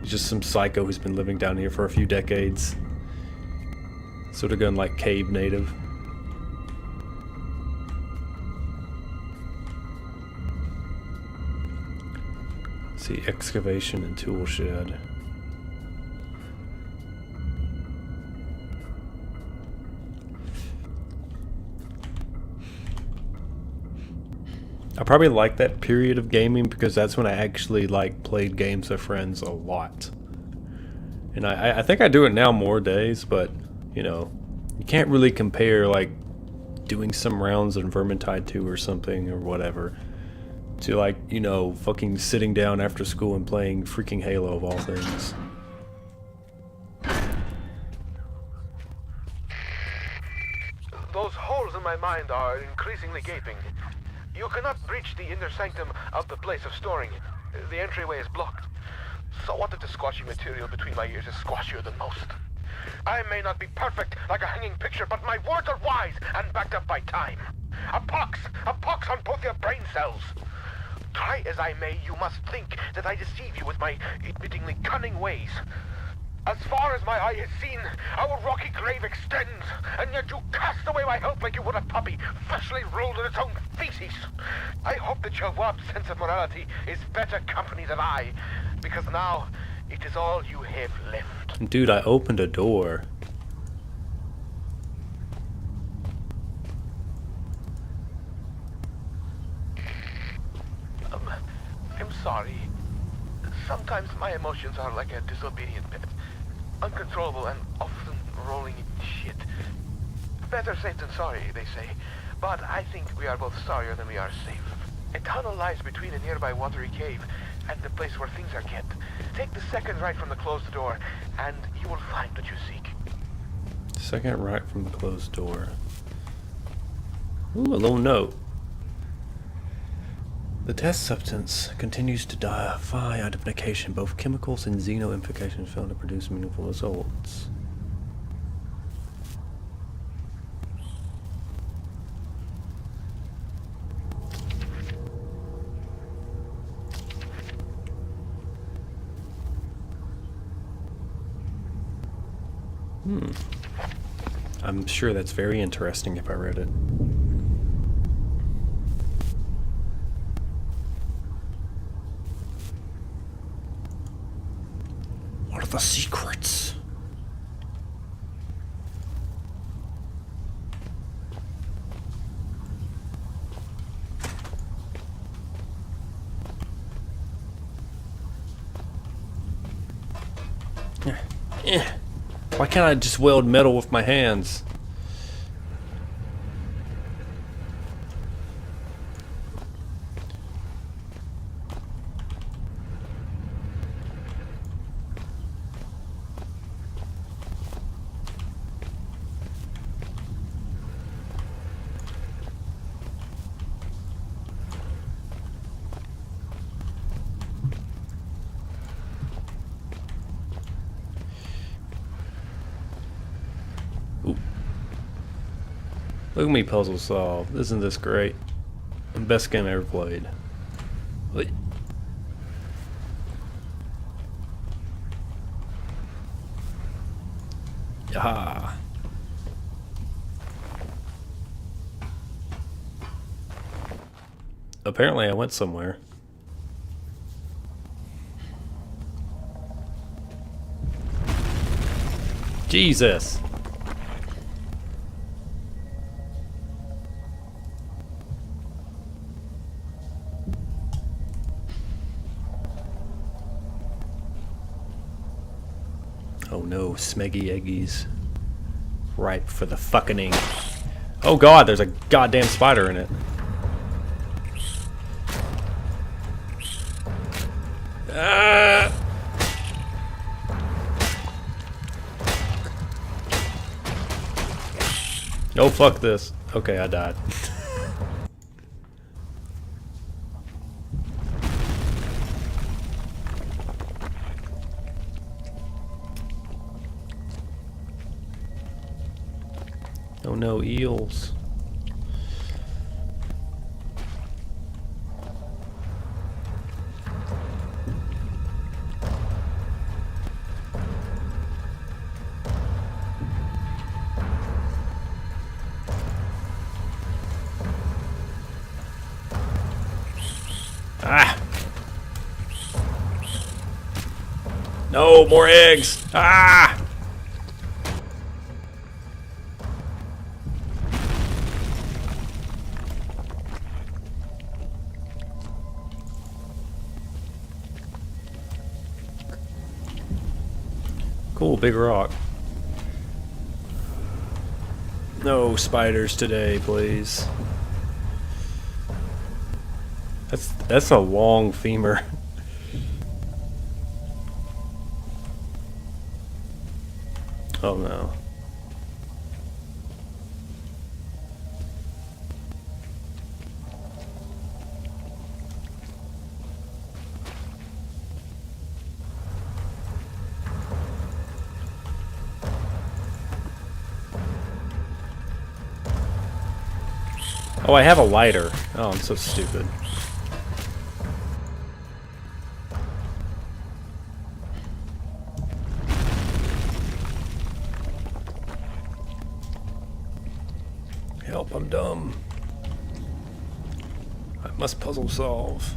He's just some psycho who's been living down here for a few decades. Sort of going like cave native. See, excavation and tool shed. I probably like that period of gaming because that's when I actually like played games with friends a lot. And I think I do it now more days, but you know, you can't really compare like doing some rounds in Vermintide 2 or something or whatever to like, you know, fucking sitting down after school and playing freaking Halo of all things. Those holes in my mind are increasingly gaping. You cannot breach the inner sanctum of the place of storing. The entryway is blocked. So what if the squashy material between my ears is squashier than most? I may not be perfect like a hanging picture, but my words are wise and backed up by time. A pox on both your brain cells. Try as I may, you must think that I deceive you with my admittingly cunning ways. As far as my eye has seen, our rocky grave extends, and yet you cast away my hope like you would a puppy freshly rolled in its own feces. I hope that your warped sense of morality is better company than I, because now it is all you have left. Dude, I opened a door. I'm sorry. Sometimes my emotions are like a disobedient pet. Uncontrollable and often rolling in shit. Better safe than sorry, they say. But I think we are both sorrier than we are safe. A tunnel lies between a nearby watery cave and the place where things are kept. Take the second right from the closed door, and you will find what you seek. Second right from the closed door. Ooh, a little note. The test substance continues to defy identification. Both chemicals and xenoinfications fail to produce meaningful results. I'm sure that's very interesting if I read it. What are the secrets? Why can't I just weld metal with my hands? Look at me puzzle solve. Isn't this great? The best game I ever played. Wait. Yaha. Apparently I went somewhere. Jesus. Oh no, smeggy eggies. Ripe for the fucking. Oh god, there's a goddamn spider in it. Ah! Oh fuck this. Okay, I died. Oh no, eels. No, more eggs! Ah! Cool, big rock. No spiders today, please. That's a long femur. Oh no. Oh, I have a lighter. Oh, I'm so stupid. Help, I'm dumb. I must puzzle solve.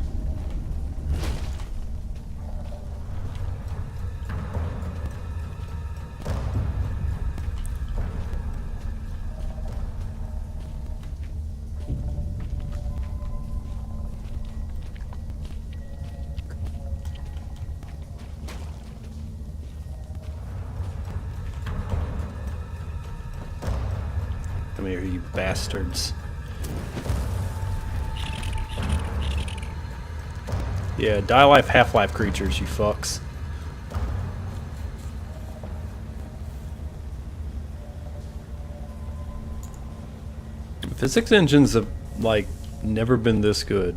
Come here, you bastards. Yeah, die life, half-life creatures, you fucks. Physics engines have, like, never been this good.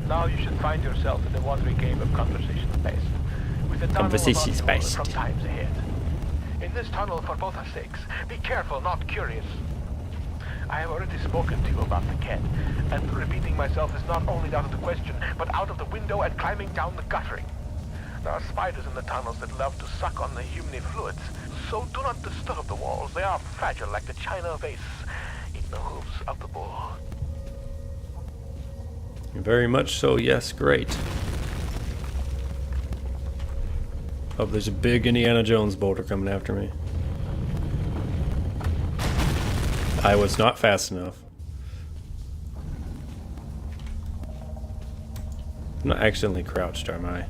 Now you should find yourself in the watery game of conversation space, with a tunnel Conversation above you space. from times ahead. In this tunnel, for both our sakes, be careful, not curious. I have already spoken to you about the cat, and repeating myself is not only out of the question, but out of the window and climbing down the guttering. There are spiders in the tunnels that love to suck on the humany fluids, so do not disturb the walls. They are fragile like the china vase in the hooves of the bull. Very much so, yes, great. Oh, there's a big Indiana Jones boulder coming after me. I was not fast enough. I'm not accidentally crouched, am I?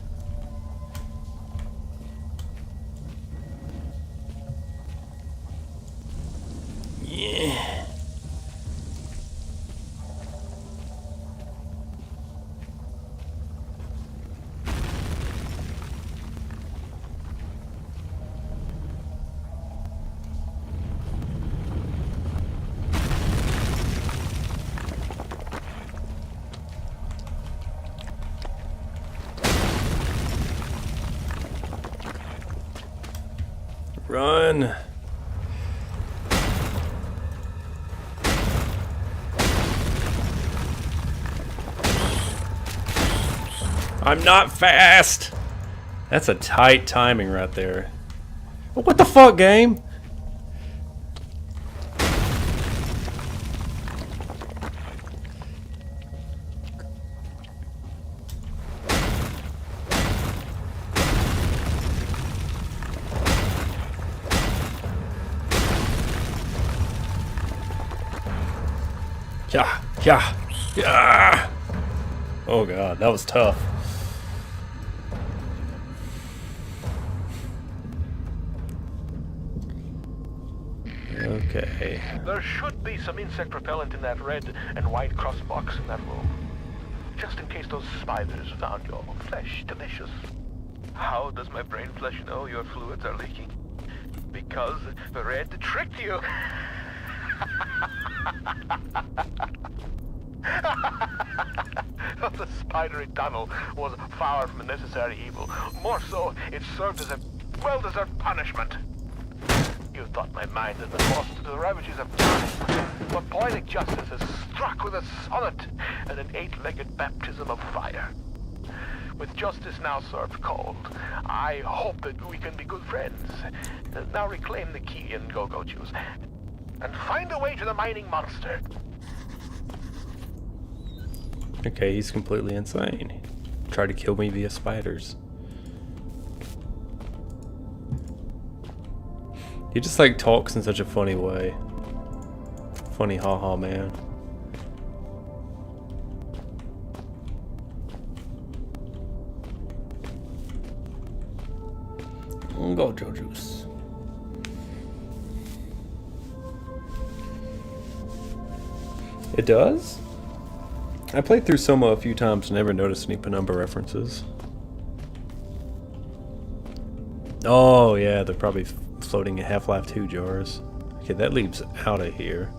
Yeah. Run. I'm not fast. That's a tight timing right there. What the fuck, game? Yeah, yeah, yeah. Oh god, that was tough. Okay. There should be some insect repellent in that red and white cross box in that room. Just in case those spiders found your flesh delicious. How does my brain flesh know your fluids are leaking? Because the red tricked you. The spidery tunnel was far from a necessary evil. More so, it served as a well-deserved punishment. You thought my mind had been lost to the ravages of time, but poetic justice has struck with a sonnet and an eight-legged baptism of fire. With justice now served cold, I hope that we can be good friends. Now reclaim the key and go-go juice, and find a way to the mining monster. Okay, he's completely insane. Tried to kill me via spiders. He just like talks in such a funny way. Funny haha man. Gojo juice. It does? I played through SOMA a few times and never noticed any Penumbra references. Oh yeah, they're probably floating in Half-Life 2 jars. Okay, that leaves out of here.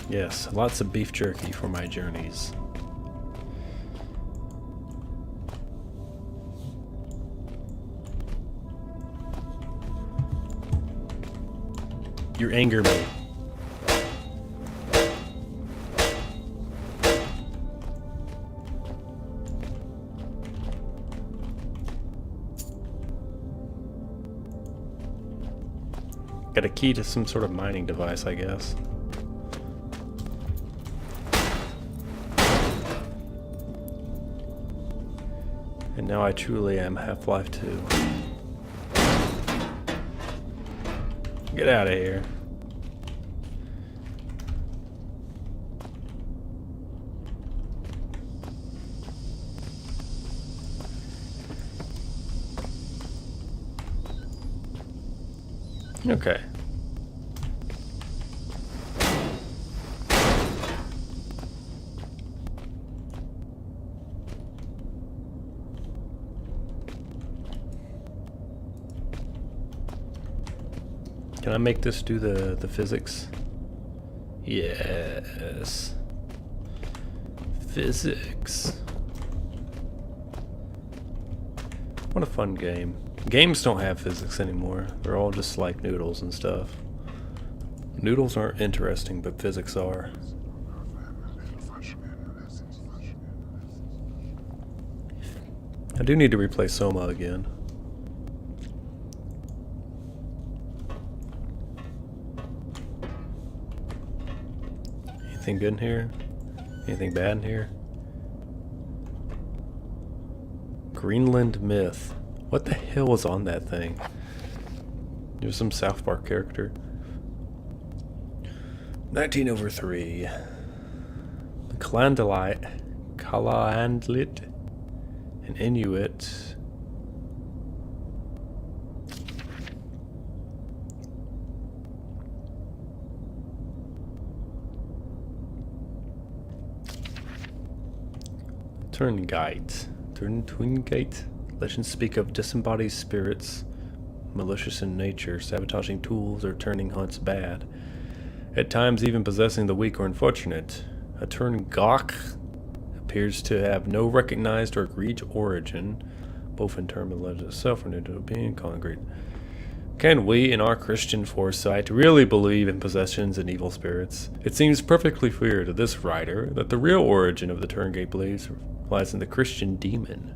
Yes, lots of beef jerky for my journeys. You anger me. Got a key to some sort of mining device, I guess. And now I truly am Half-Life 2. Get out of here. Okay. Can I make this do the physics? Yes. Physics. What a fun game. Games don't have physics anymore. They're all just like noodles and stuff. Noodles aren't interesting, but physics are. I do need to replay SOMA again. Anything good in here? Anything bad in here? Greenland Myth. What the hell was on that thing? There's some South Park character. 1903. Kalandalite, an Inuit. Twingate. Legends speak of disembodied spirits, malicious in nature, sabotaging tools, or turning hunts bad. At times even possessing the weak or unfortunate. A Turngok appears to have no recognized or agreed origin, both in terms of legend itself and into being concrete. Can we, in our Christian foresight, really believe in possessions and evil spirits? It seems perfectly clear to this writer that the real origin of the Turngate beliefs lies in the Christian demon.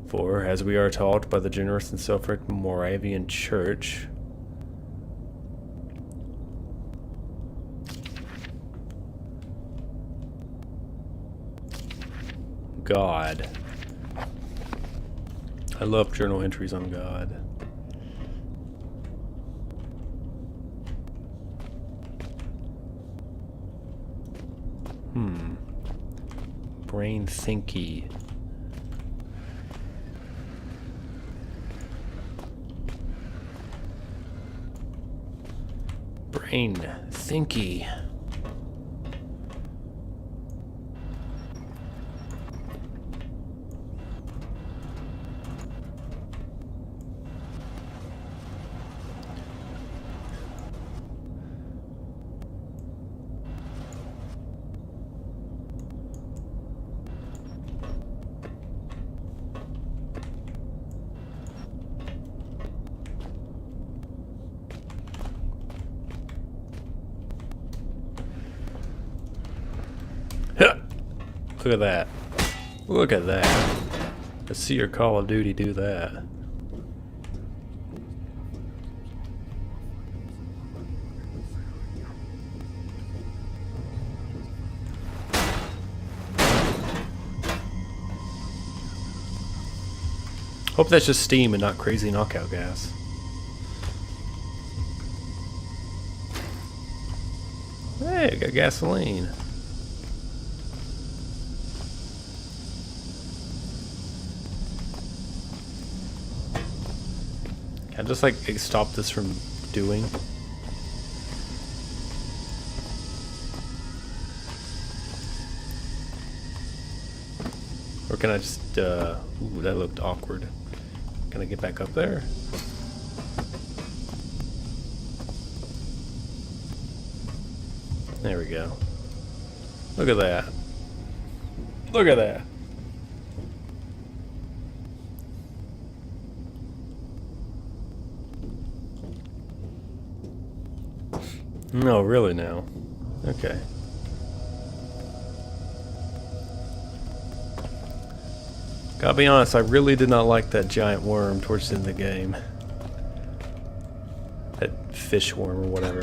For, as we are taught by the generous and self-righteous Moravian Church, God. I love journal entries on God. Brain thinky. Brain thinky. Look at that. Look at that. Let's see your Call of Duty do that. Hope that's just steam and not crazy knockout gas. Hey, I got gasoline. Can I just like stop this from doing? Or can I just, ooh, that looked awkward. Can I get back up there? There we go. Look at that. Look at that. No, really now. Okay. Gotta be honest, I really did not like that giant worm towards the end of the game. That fish worm or whatever.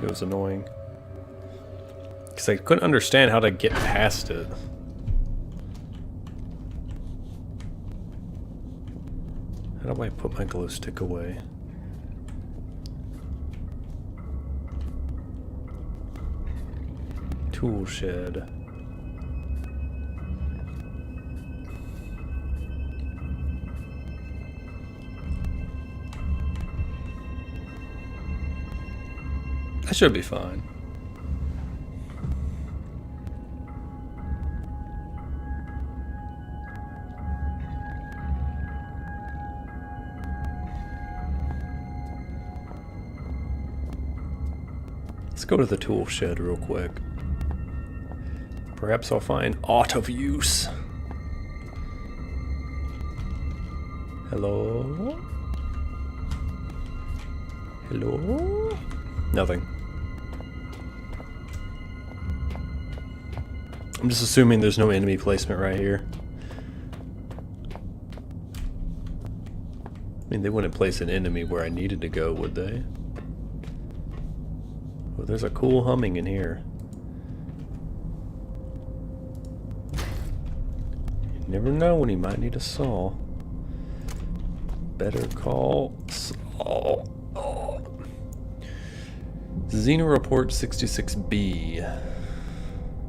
It was annoying. Because I couldn't understand how to get past it. How do I put my glow stick away? Tool shed. That should be fine. Let's go to the tool shed real quick. Perhaps I'll find aught of use. Hello? Hello? Nothing. I'm just assuming there's no enemy placement right here. I mean, they wouldn't place an enemy where I needed to go, would they? Oh, there's a cool humming in here. You never know when you might need a saw. Better call Saul. Oh. Xena Report 66B.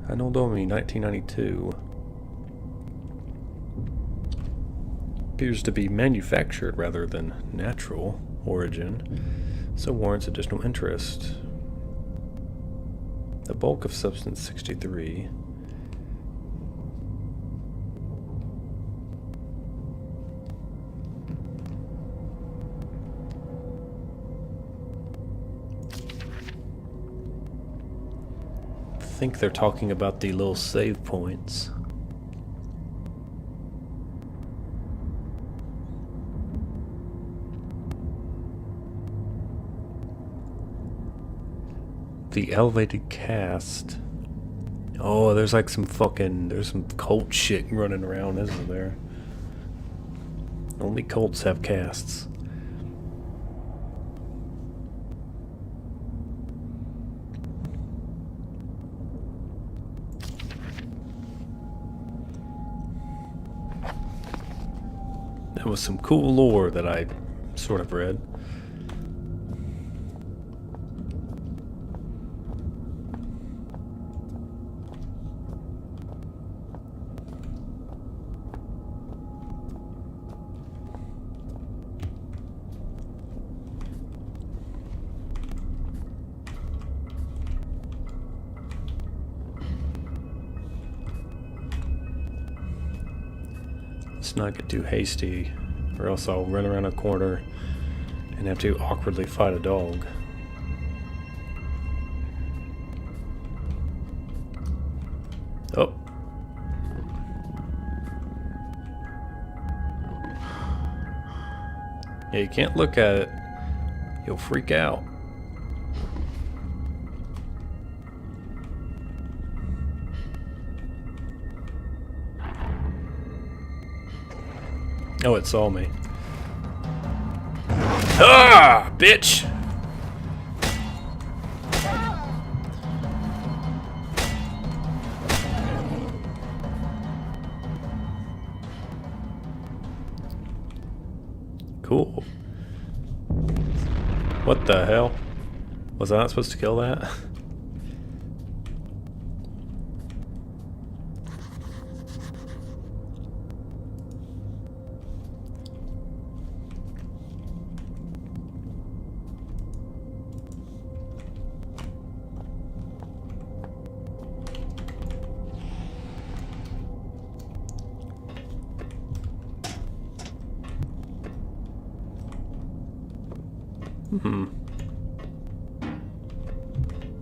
Anno Domini 1992. Appears to be manufactured rather than natural origin, so warrants additional interest. The bulk of substance 63. I think they're talking about the little save points. The elevated cast. Oh, there's like some cult shit running around, isn't there? Only cults have casts. That was some cool lore that I sort of read. Let's not get too hasty, or else I'll run around a corner and have to awkwardly fight a dog. Oh. Yeah, you can't look at it. You'll freak out. Oh, it saw me. Ah, bitch! Cool. What the hell? Was I not supposed to kill that?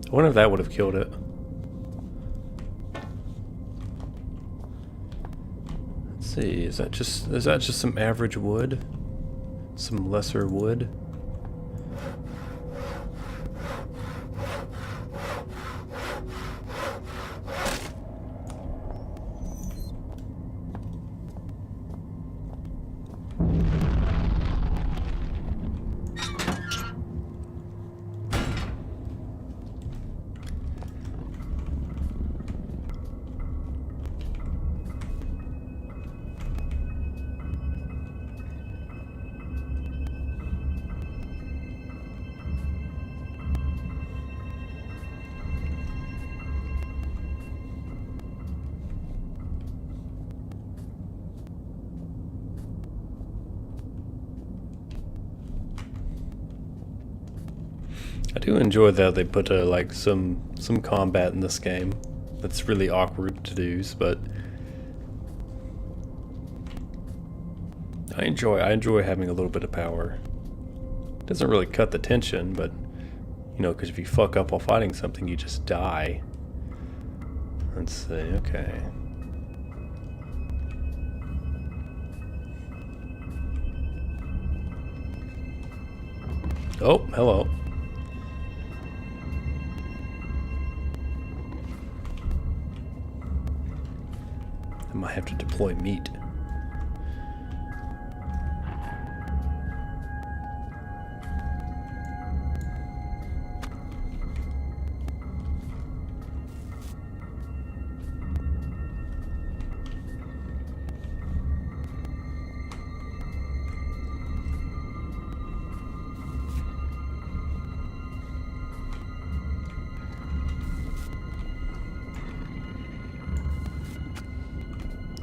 I wonder if that would have killed it. Let's see, is that just some average wood? Some lesser wood? I do enjoy that they put like some combat in this game. That's really awkward to do, but I enjoy having a little bit of power. Doesn't really cut the tension, but you know, because if you fuck up while fighting something, you just die. Let's see. Okay. Oh, hello. I might have to deploy meat.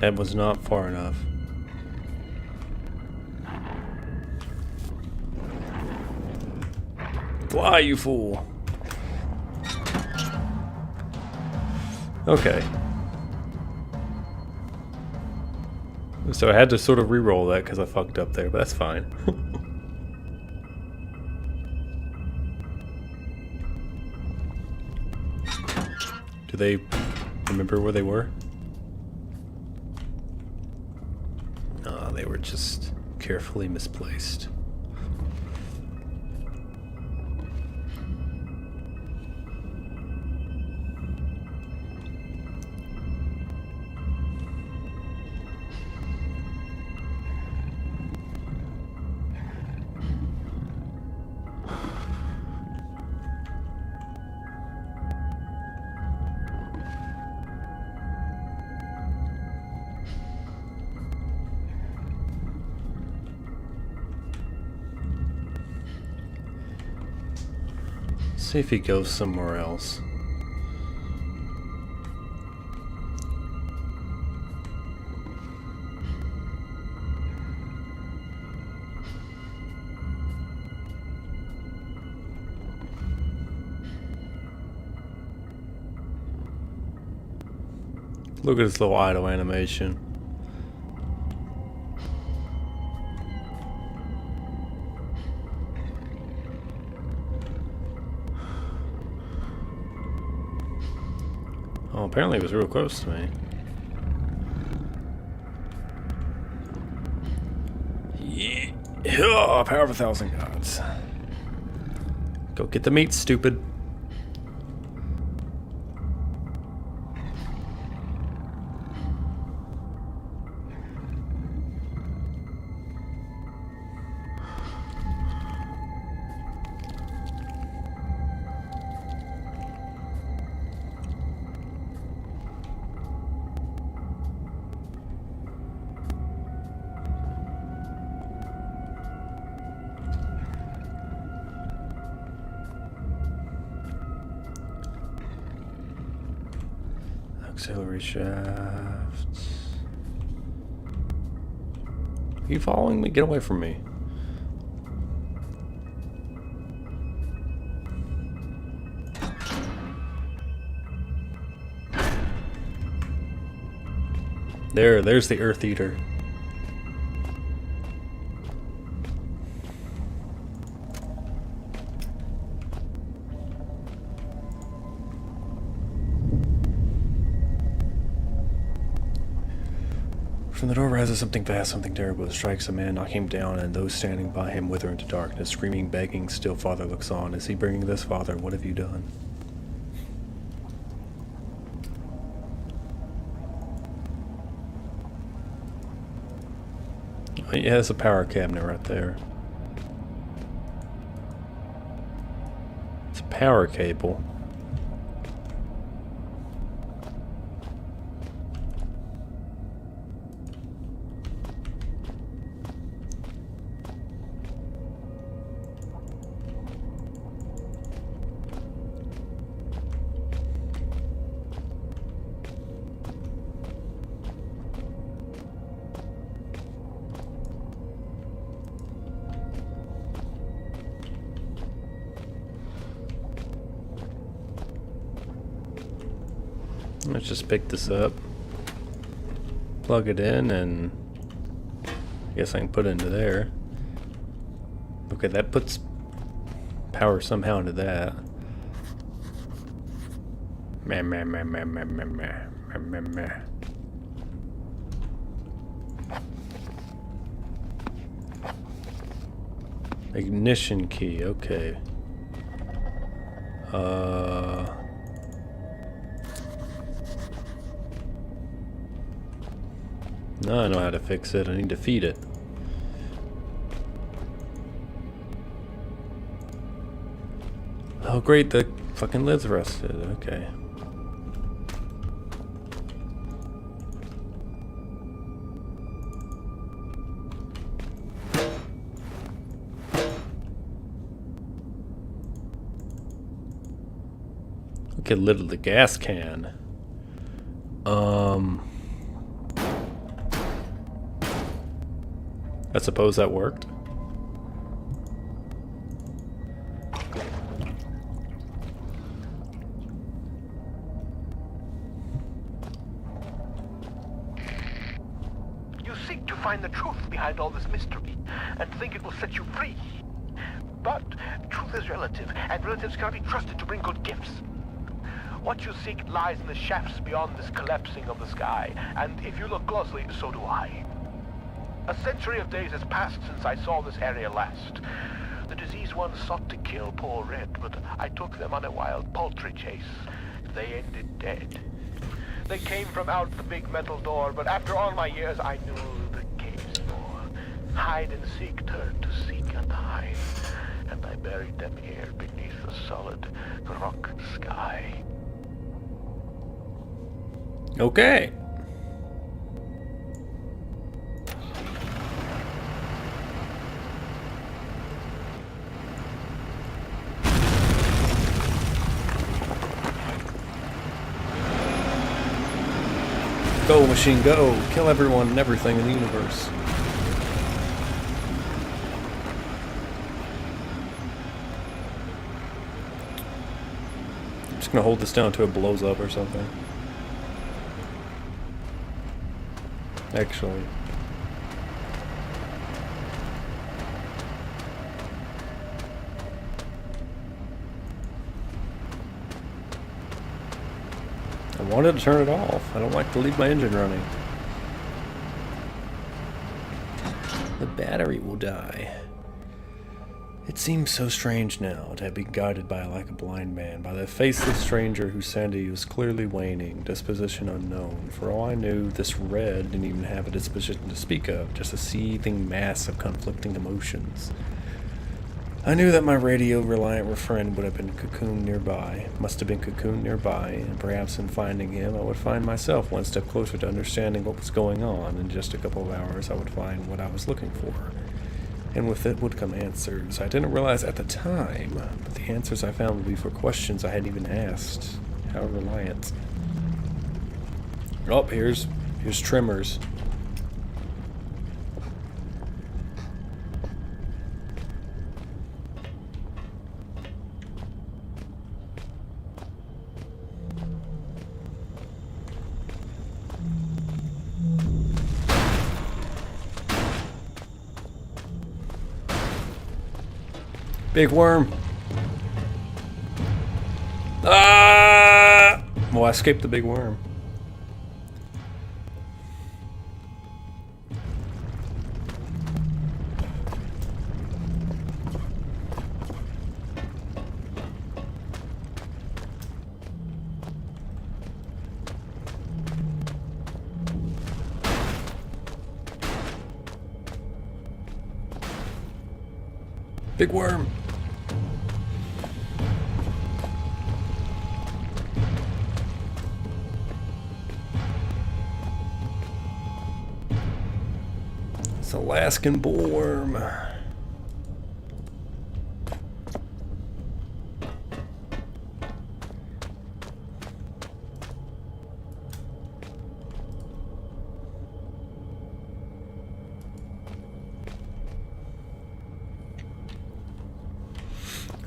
That was not far enough. Why, you fool? Okay. So I had to sort of re-roll that because I fucked up there, but that's fine. Do they remember where they were? They were just carefully misplaced. See if he goes somewhere else. Look at this little idle animation. Oh, apparently it was real close to me. Yeah. Oh, power of 1,000 gods. Go get the meat, stupid. Auxiliary shafts. Are you following me? Get away from me. There's the Earth Eater. From the door rises something vast, something terrible. It strikes a man, knocking him down, and those standing by him wither into darkness, screaming, begging. Still Father looks on. Is he bringing this, Father? What have you done? Oh, yeah, there's a power cabinet right there. It's a power cable. Let's just pick this up, plug it in, and I guess I can put it into there. Okay, that puts power somehow into that. Meh, meh, meh, meh, meh, meh, meh, meh, meh. Ignition key, okay. Now I know how to fix it. I need to feed it. Oh great, the fucking lid's rusted. Okay. Look at lid of the gas can. I suppose that worked. You seek to find the truth behind all this mystery and think it will set you free. But truth is relative, and relatives cannot be trusted to bring good gifts. What you seek lies in the shafts beyond this collapsing of the sky, and if you look closely, so do I. A century of days has passed since I saw this area last. The diseased ones sought to kill poor Red, but I took them on a wild poultry chase. They ended dead. They came from out the big metal door, but after all my years I knew the cave's door. Hide and seek turned to seek and hide, and I buried them here beneath the solid rock sky. Okay. Go, machine, go! Kill everyone and everything in the universe. I'm just gonna hold this down until it blows up or something. Actually. I wanted to turn it off. I don't like to leave my engine running. The battery will die. It seems so strange now to be guided by like a blind man, by the faceless stranger whose sanity was clearly waning, disposition unknown. For all I knew, this Red didn't even have a disposition to speak of, just a seething mass of conflicting emotions. I knew that my radio-reliant friend would have been cocooned nearby, must have been cocooned nearby, and perhaps in finding him I would find myself one step closer to understanding what was going on. In just a couple of hours I would find what I was looking for. And with it would come answers I didn't realize at the time, but the answers I found would be for questions I hadn't even asked. How reliant. Oh, here's trimmers. Big worm. Ah! Well, I escaped the big worm. Big worm. It's Alaskan bullworm.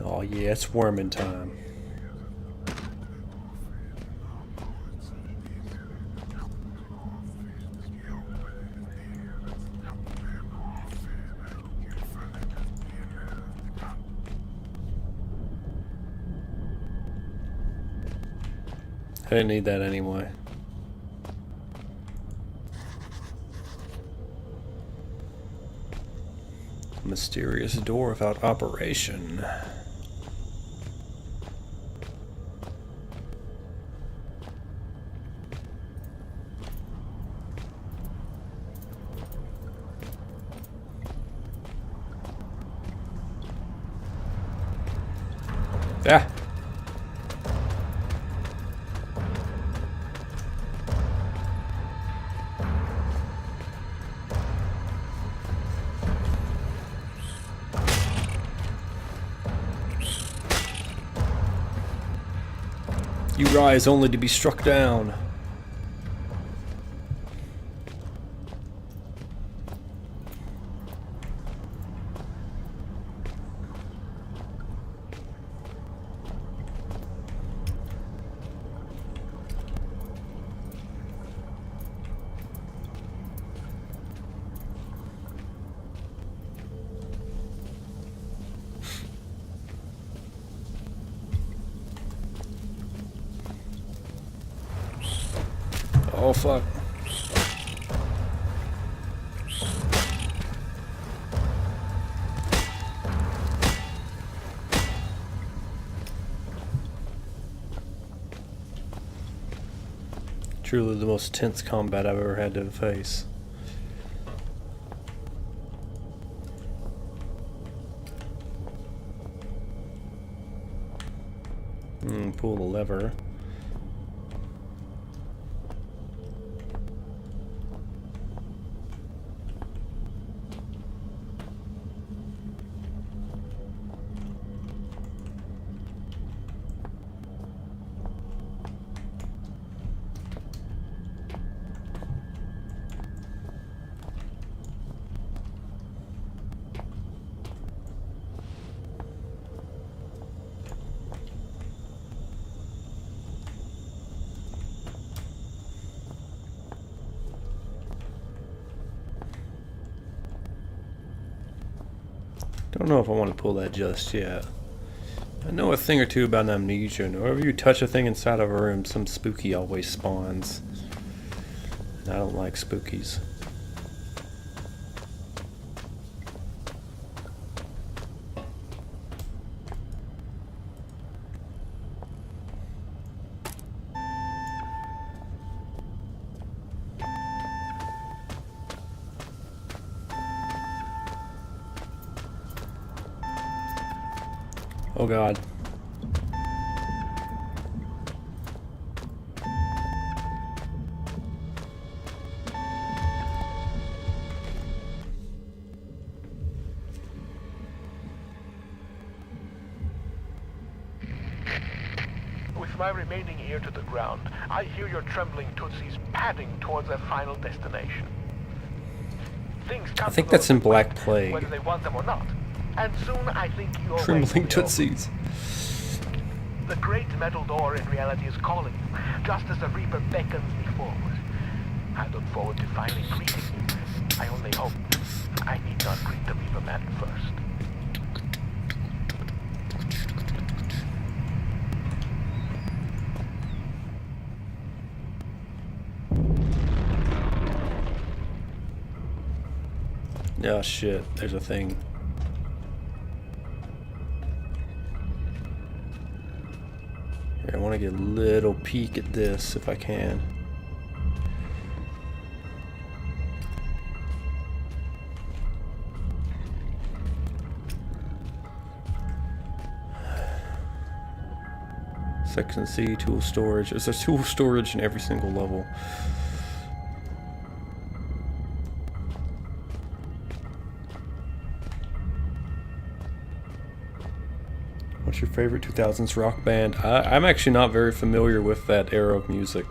Oh yeah, it's worming time. I didn't need that anyway. Mysterious door without operation. Ah! You rise only to be struck down. Oh fuck. Truly the most tense combat I've ever had to face. Pull the lever. Don't know if I want to pull that just yet. I know a thing or two about Amnesia, and whenever you touch a thing inside of a room, some spooky always spawns. And I don't like spookies. Oh god. We my remaining ear to the ground, I hear your trembling tootsies padding towards their final destination. Things come I think to that's those in Black who wait, Plague. whether they want them or not. And soon I think your way will Trembling be over. tootsies. The great metal door in reality is calling you, just as the Reaper beckons me forward. I look forward to finally greeting you. I only hope I need not greet the Reaper man first. Oh shit, there's a thing. Here, I want to get a little peek at this if I can. Section C, tool storage. There's a tool storage in every single level. What's your favorite 2000s rock band? I'm actually not very familiar with that era of music.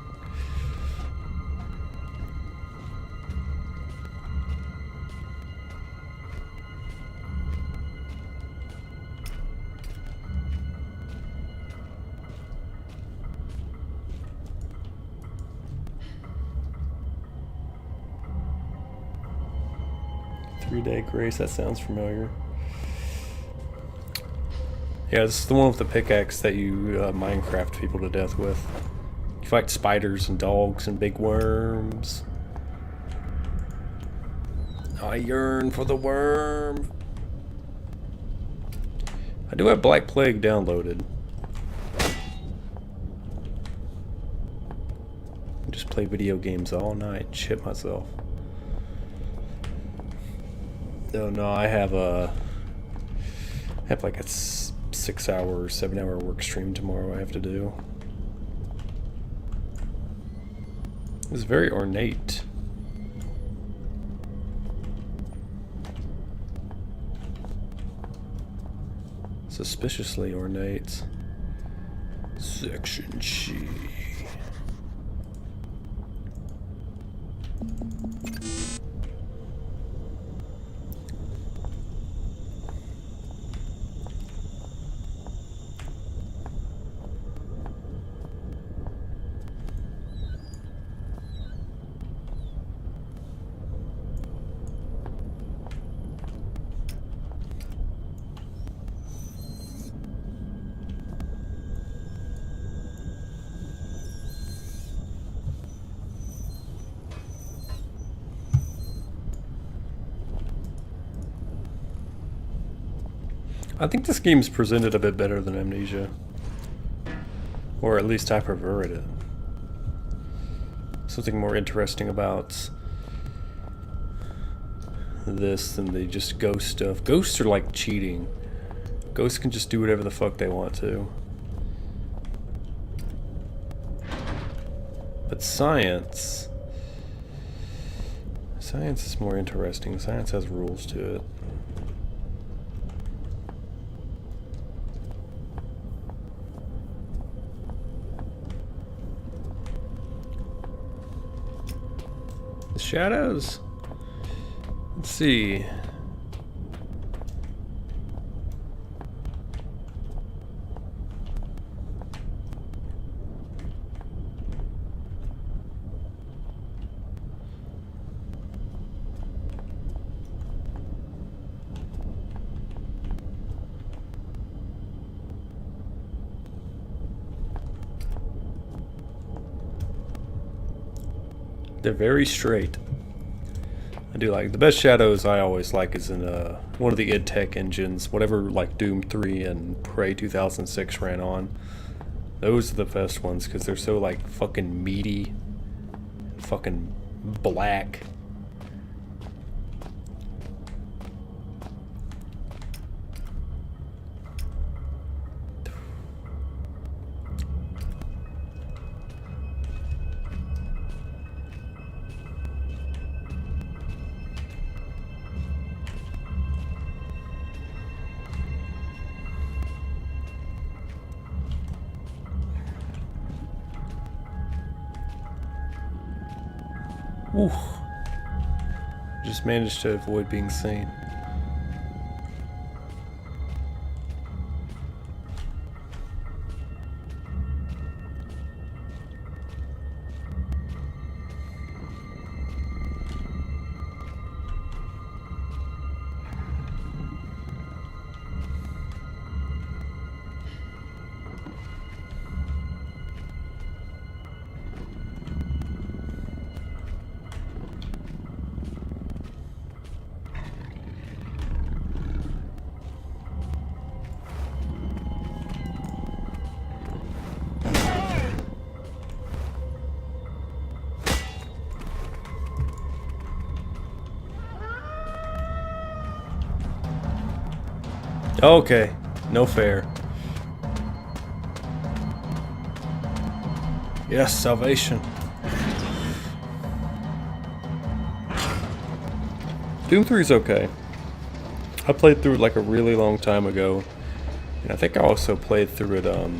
Three-Day Grace, that sounds familiar. Yeah, this is the one with the pickaxe that you Minecraft people to death with. You fight spiders and dogs and big worms. I yearn for the worm. I do have Black Plague downloaded. I just play video games all night and shit myself. No, I have like a 6-hour, 7-hour work stream tomorrow I have to do. It's very ornate. Suspiciously ornate. Section G. I think this game's presented a bit better than Amnesia. Or at least I prefer it. Something more interesting about this than the just ghost stuff. Ghosts are like cheating. Ghosts can just do whatever the fuck they want to. But science is more interesting. Science has rules to it. The shadows. Let's see. They're very straight. I do like the best shadows. I always like is in one of the id Tech engines, whatever like Doom 3 and Prey 2006 ran on. Those are the best ones because they're so like fucking meaty, fucking black. Whew. Just managed to avoid being seen. Okay, no fair. Yes, salvation. Doom 3 is okay. I played through it like a really long time ago, and I think I also played through it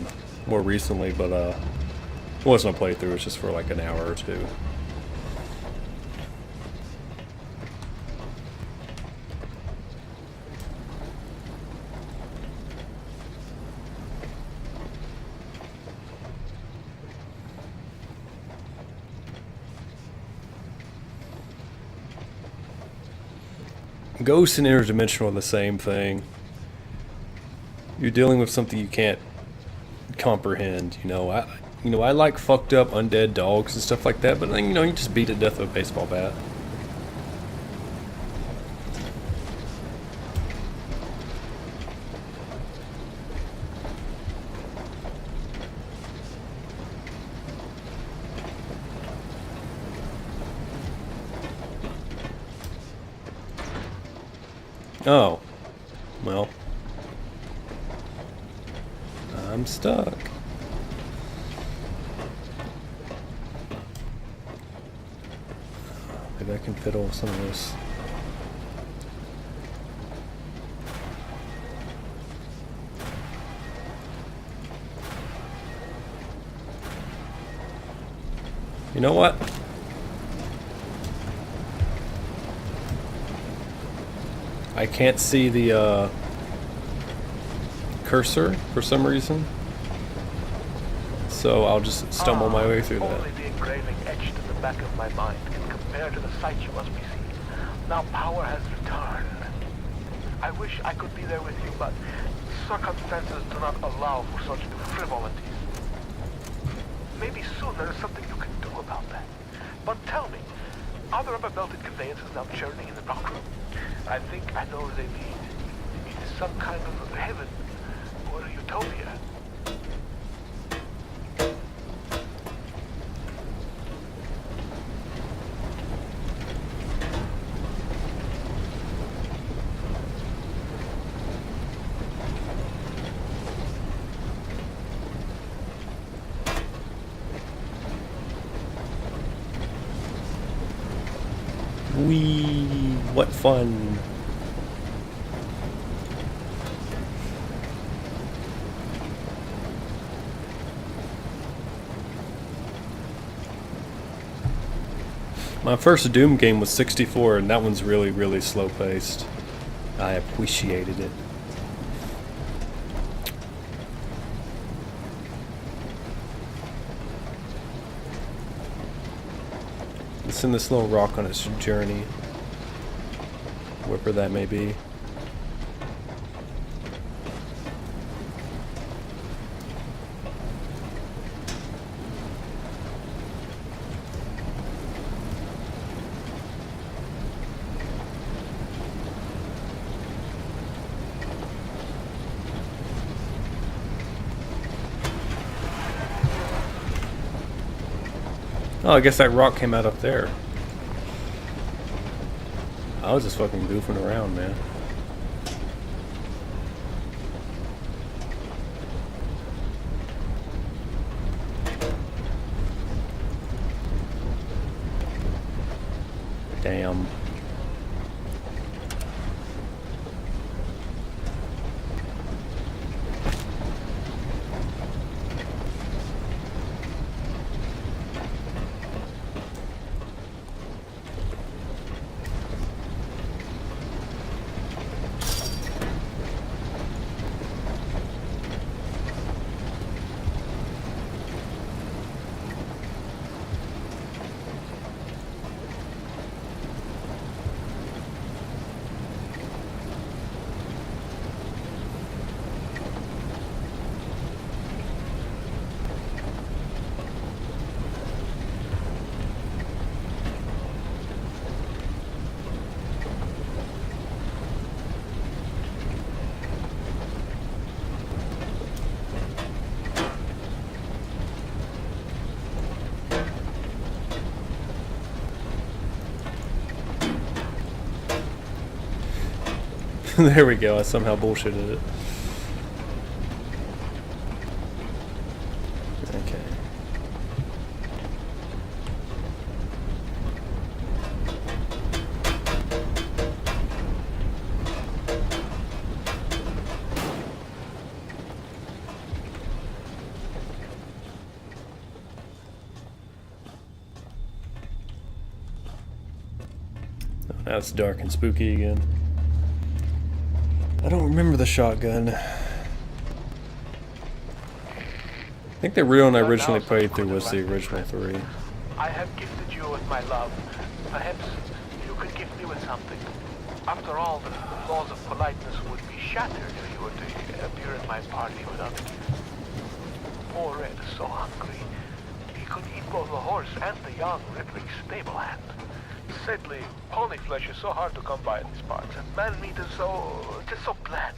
more recently, but it wasn't a playthrough, it was just for like an hour or two. Ghost and interdimensional are the same thing. You're dealing with something you can't comprehend. I like fucked up undead dogs and stuff like that, but then you just beat to death with a baseball bat. Oh, well, I'm stuck. Maybe I can fiddle with some of this. You know what? I can't see the cursor for some reason, so I'll just stumble my way through that. Only the engraving etched in the back of my mind can compare to the sight you must be seeing. Now power has returned. I wish I could be there with you, but circumstances do not allow for such frivolities. Maybe soon there is something you can do about that. But tell me, are there ever belted conveyances now churning in the rock room? I think I know what they mean. It is some kind of heaven or a utopia. Whee! What fun! My first Doom game was 64, and that one's really, really slow paced. I appreciated it. Let's send this little rock on its journey, wherever that may be. Oh, I guess that rock came out up there. I was just fucking goofing around, man. Damn. There we go, I somehow bullshitted it. Okay. Now it's dark and spooky again. I don't remember the shotgun. I think the real one I originally played through was the original 3. I have gifted you with my love. Perhaps you could gift me with something. After all, the laws of politeness would be shattered if you were to appear in my party without a gift. Poor Red is so hungry. He could eat both the horse and the young rippling stable hand. Sadly, pony flesh is so hard to come by in these parts, and man meat is just so bland.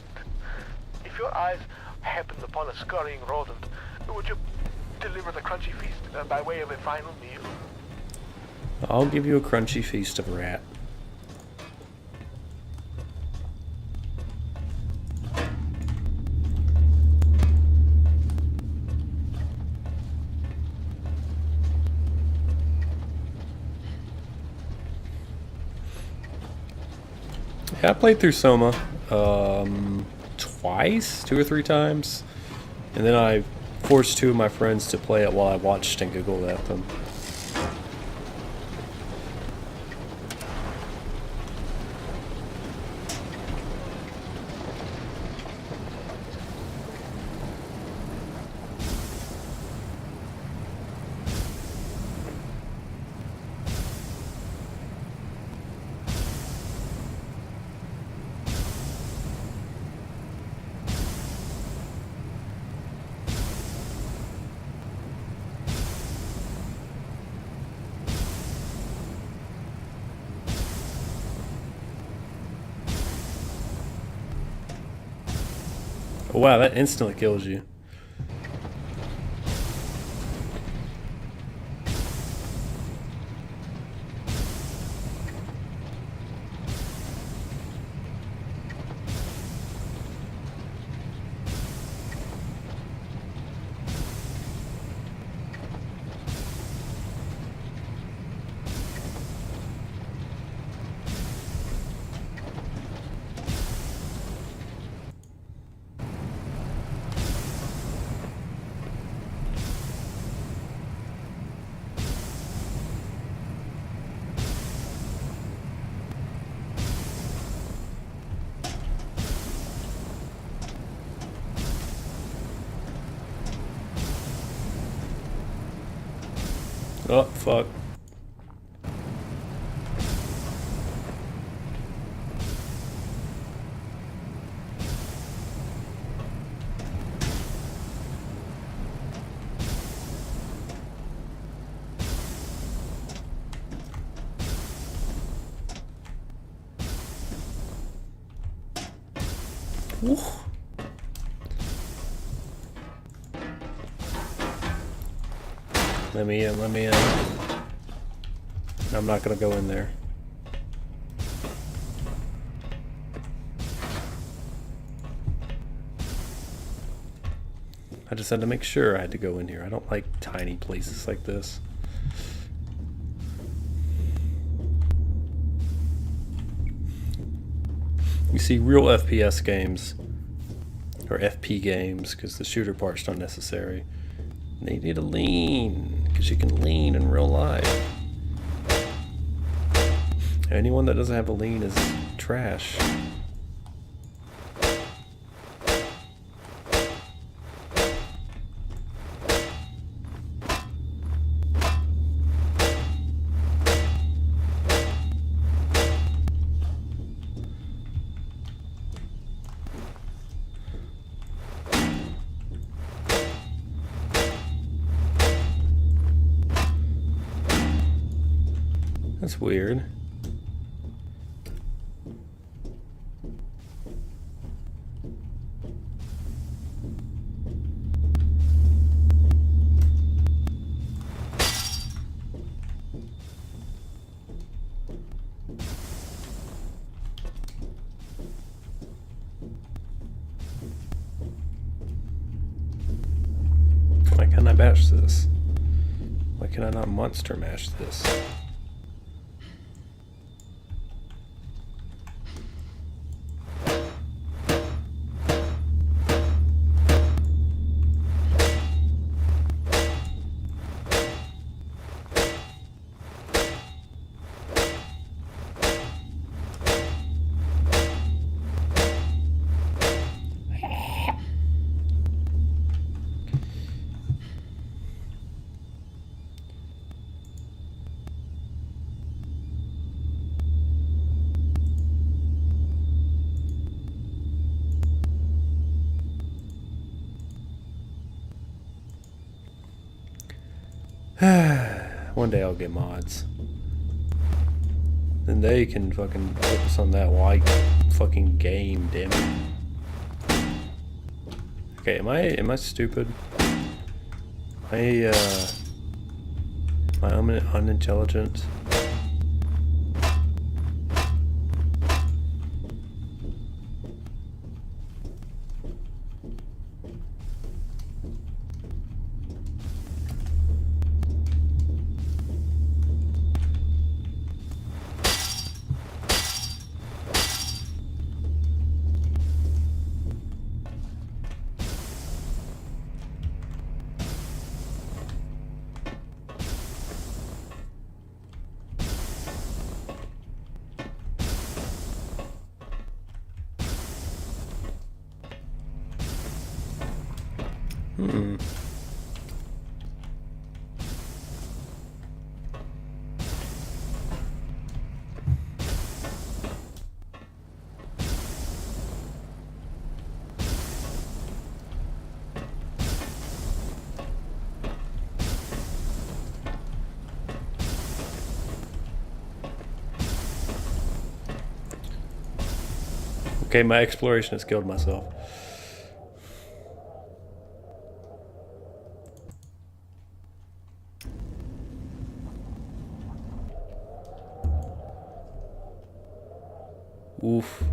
If your eyes happened upon a scurrying rodent, would you deliver the crunchy feast by way of a final meal? I'll give you a crunchy feast of rat. Yeah, I played through SOMA twice, 2 or 3 times, and then I forced 2 of my friends to play it while I watched and giggled at them. Oh, wow, that instantly kills you. Oh, fuck. Woo. Let me in, let me in. I'm not gonna go in there. I just had to make sure I had to go in here. I don't like tiny places like this. You see, real FPS games, or FP games, because the shooter part's not necessary, they need to lean, because you can lean in real life. Anyone that doesn't have a lean is trash. That's weird. mash this? Why can I not monster mash this? One day I'll get mods. Then they can fucking focus on that white fucking game, damn it. Okay, am I stupid? Am I unintelligent? Okay, my exploration has killed myself. Oof.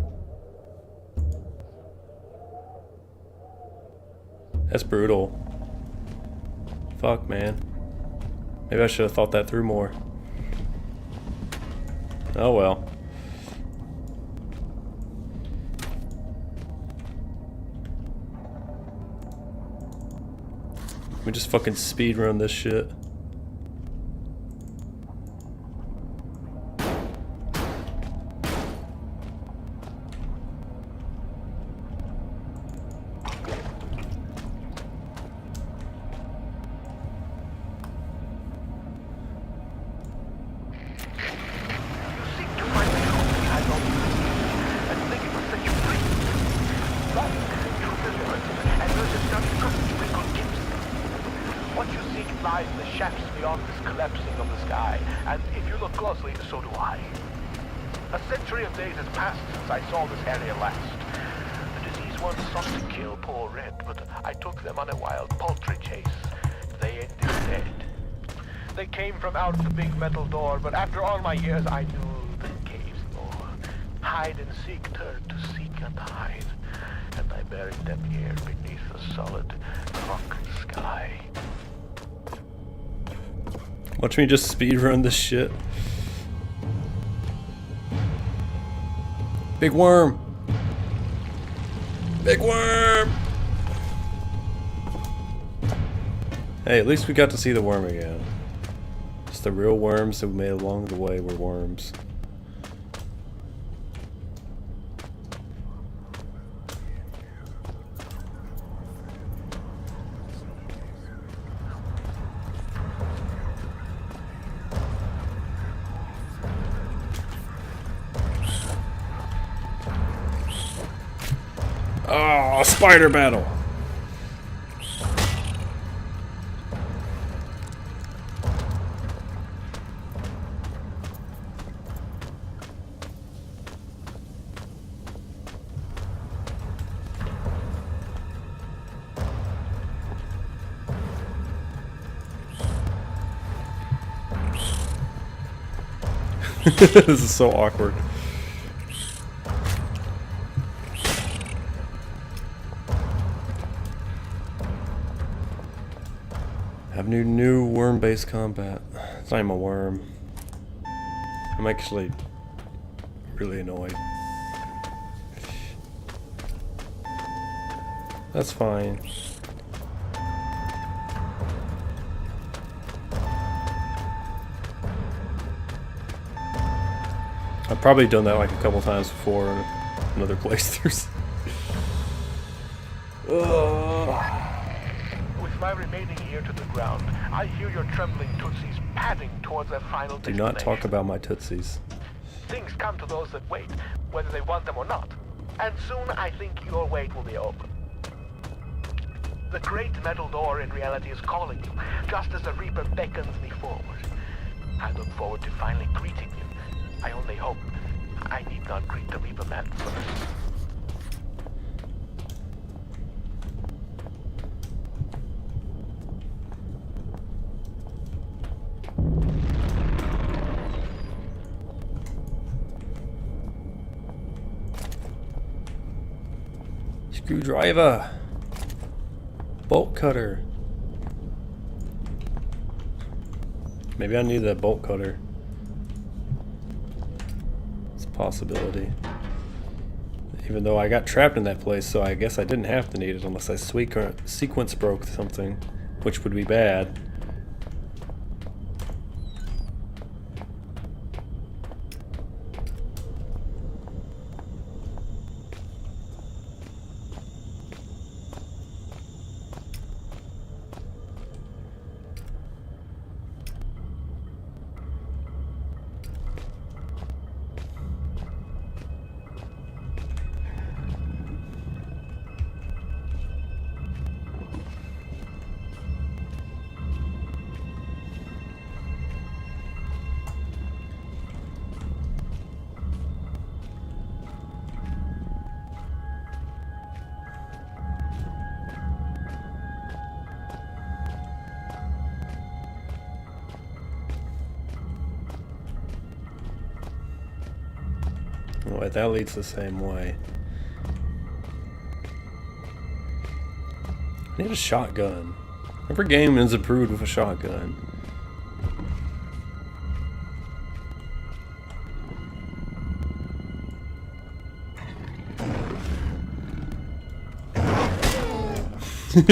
That's brutal. Fuck, man. Maybe I should have thought that through more. Oh well. Let me just fucking speedrun this shit. What you seek lies in the shafts beyond this collapsing of the sky, and if you look closely, so do I. A century of days has passed since I saw this area last. The disease ones sought to kill poor Red, but I took them on a wild poultry chase. They ended dead. They came from out the big metal door, but after all my years, I knew the cave's lore. Hide and seek turned to seek and hide, and I buried them here beneath the solid rock sky. Watch me just speedrun this shit. Big worm! Big worm! Hey, at least we got to see the worm again. Just the real worms that we made along the way were worms. Oh, spider battle! This is so awkward. Have new worm-based combat. It's not even a worm. I'm actually really annoyed. That's fine. I've probably done that like a couple times before in other playthroughs. With my remaining ear to the ground, I hear your trembling Tootsies padding towards their final Do not talk destination. about my tootsies. Things come to those that wait, whether they want them or not. And soon I think your wait will be over. The great metal door in reality is calling you, just as the Reaper beckons me forward. I look forward to finally greeting you. I only hope I need not greet the Reaper man first. Screwdriver. Bolt cutter. Maybe I need that bolt cutter. It's a possibility. Even though I got trapped in that place, so I guess I didn't have to need it unless I sequence broke something, which would be bad. Oh, wait, that leads the same way. I need a shotgun. Every game is improved with a shotgun.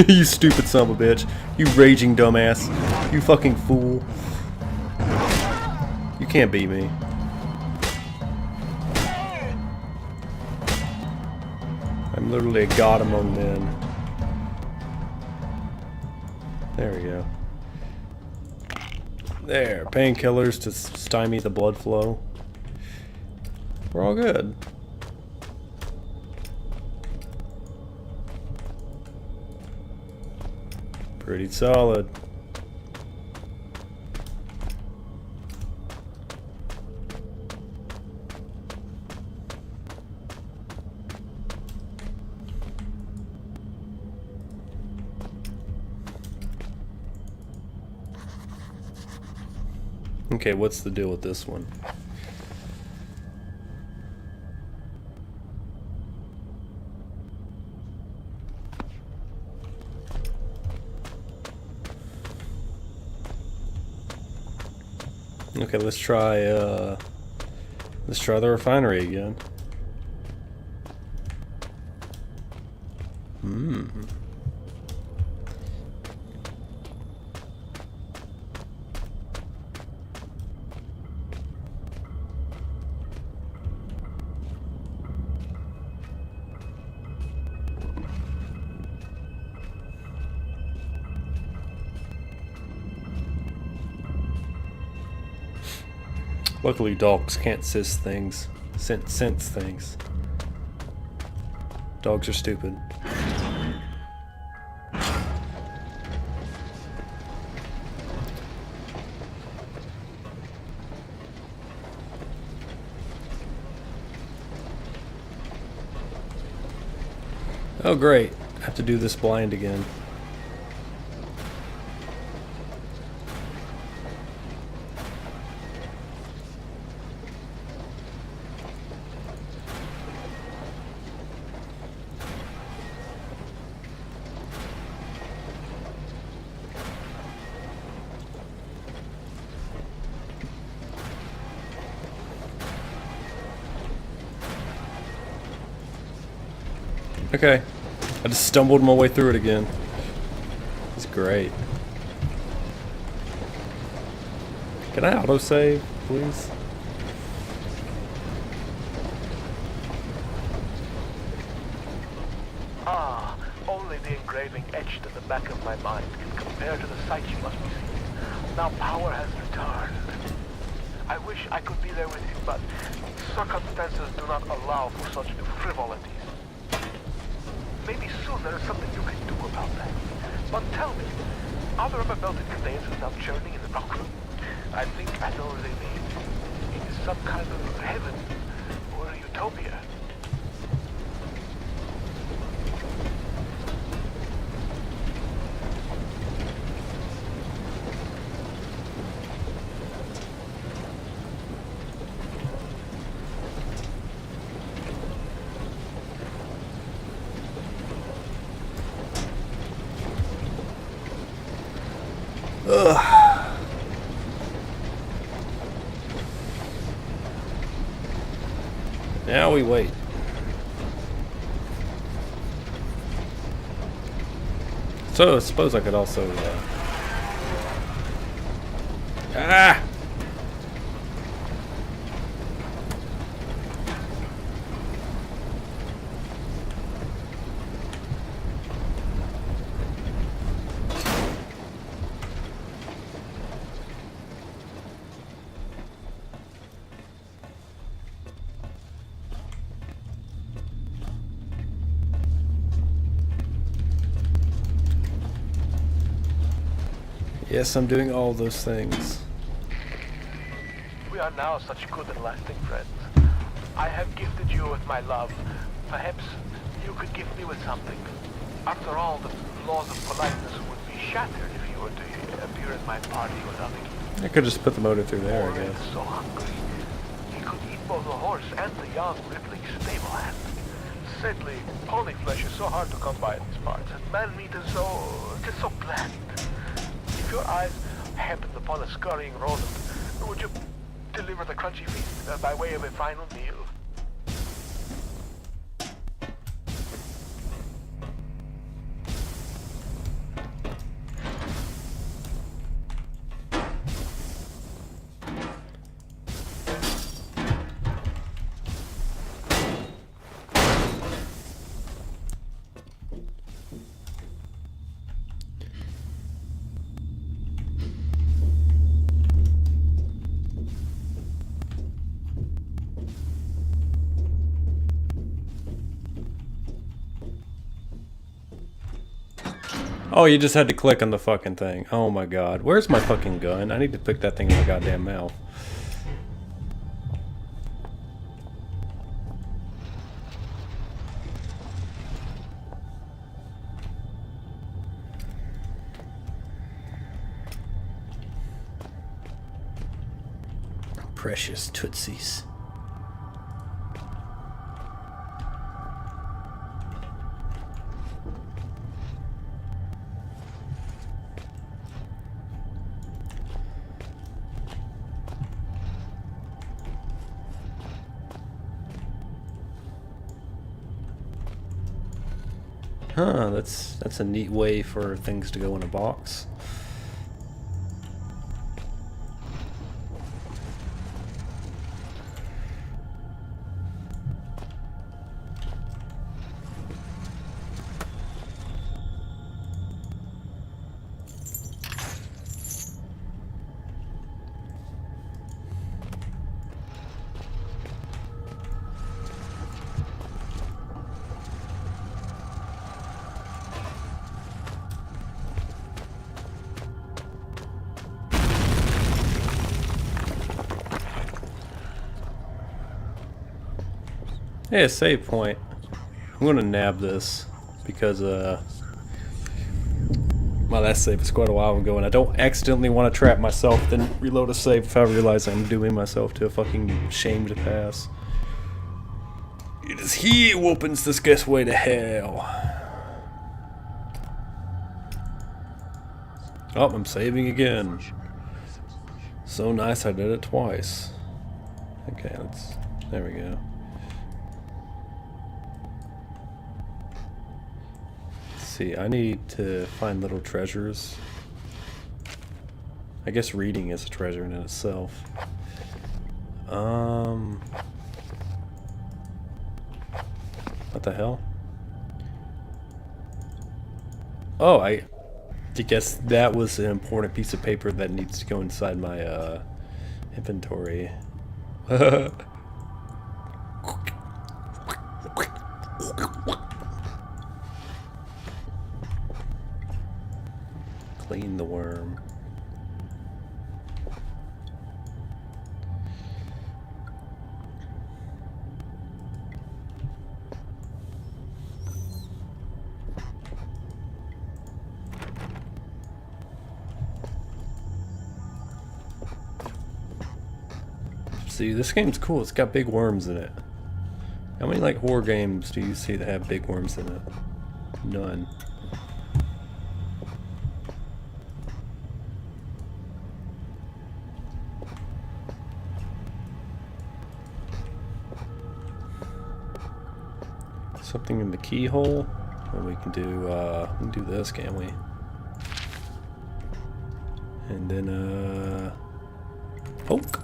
You stupid son of a bitch. You raging dumbass. You fucking fool. You can't beat me. I'm literally a god among men. There we go. There, painkillers to stymie the blood flow. We're all good. Pretty solid. Okay, what's the deal with this one? Okay, let's try the refinery again. Luckily, dogs can't sense things. Sense things. Dogs are stupid. Oh great, I have to do this blind again. Okay. I just stumbled my way through it again. It's great. Can I autosave, please? Ah, only the engraving etched in the back of my mind can compare to the sight you must be seeing. Now power has returned. I wish I could be there with you, but circumstances do not allow for such frivolities. Maybe soon there is something you can do about that. But tell me, are there ever melted condenses now churning in the rock room? I think I know what they mean. It is some kind of heaven or a utopia. Now we wait. So I suppose I could also ah! Yes, I'm doing all those things. We are now such good and lasting friends. I have gifted you with my love. Perhaps you could gift me with something. After all, the laws of politeness would be shattered if you were to appear at my party without a I could just put the motor through there, I Warren guess. is so hungry. He could eat both the horse and the young rippling stable hand. Sadly, pony flesh is so hard to come by in these parts, and man meat is so bland. If your eyes happened upon a scurrying rodent, would you deliver the crunchy feast by way of a final meal? Oh, you just had to click on the fucking thing. Oh my god. Where's my fucking gun? I need to pick that thing in my goddamn mouth. Precious tootsies. Huh, that's a neat way for things to go in a box. Hey, a save point. I'm gonna nab this because my last save was quite a while ago, and I don't accidentally want to trap myself, then reload a save if I realize I'm doing myself to a fucking shamed pass. It is he who opens this gateway to hell. Oh, I'm saving again. So nice I did it twice. Okay, there we go. see, I need to find little treasures. I guess reading is a treasure in itself. What the hell? Oh, I guess that was an important piece of paper that needs to go inside my inventory. Clean the worm. See, this game's cool. It's got big worms in it. How many like horror games do you see that have big worms in it? None. Something in the keyhole? Well, we can do this, can't we? And then poke.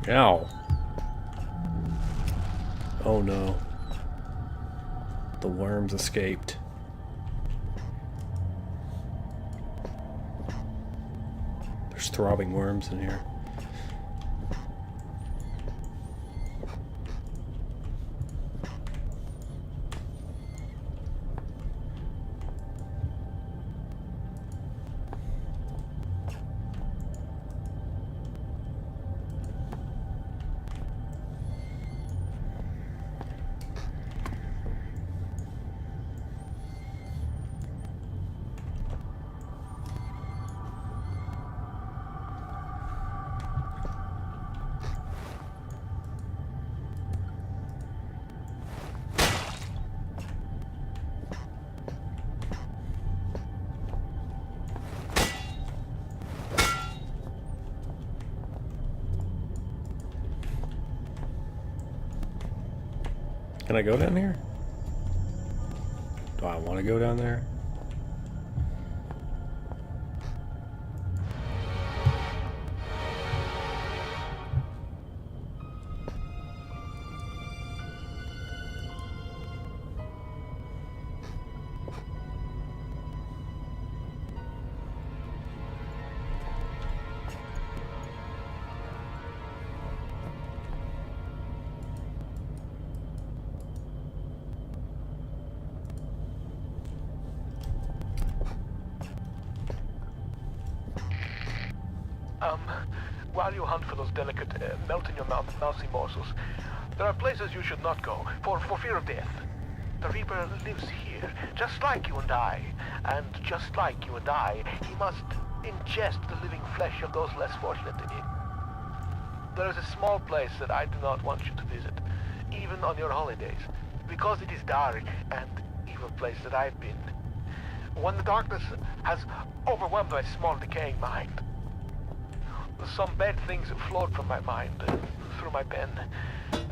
Ow. Oh no. The worms escaped. There's throbbing worms in here. Can I go down here? Do I want to go down there? While you hunt for those delicate, melt-in-your-mouth mousy morsels, there are places you should not go, for fear of death. The Reaper lives here, just like you and I. And just like you and I, he must ingest the living flesh of those less fortunate than him. There is a small place that I do not want you to visit, even on your holidays, because it is dark and evil place that I've been. When the darkness has overwhelmed my small decaying mind, some bad things flowed from my mind through my pen.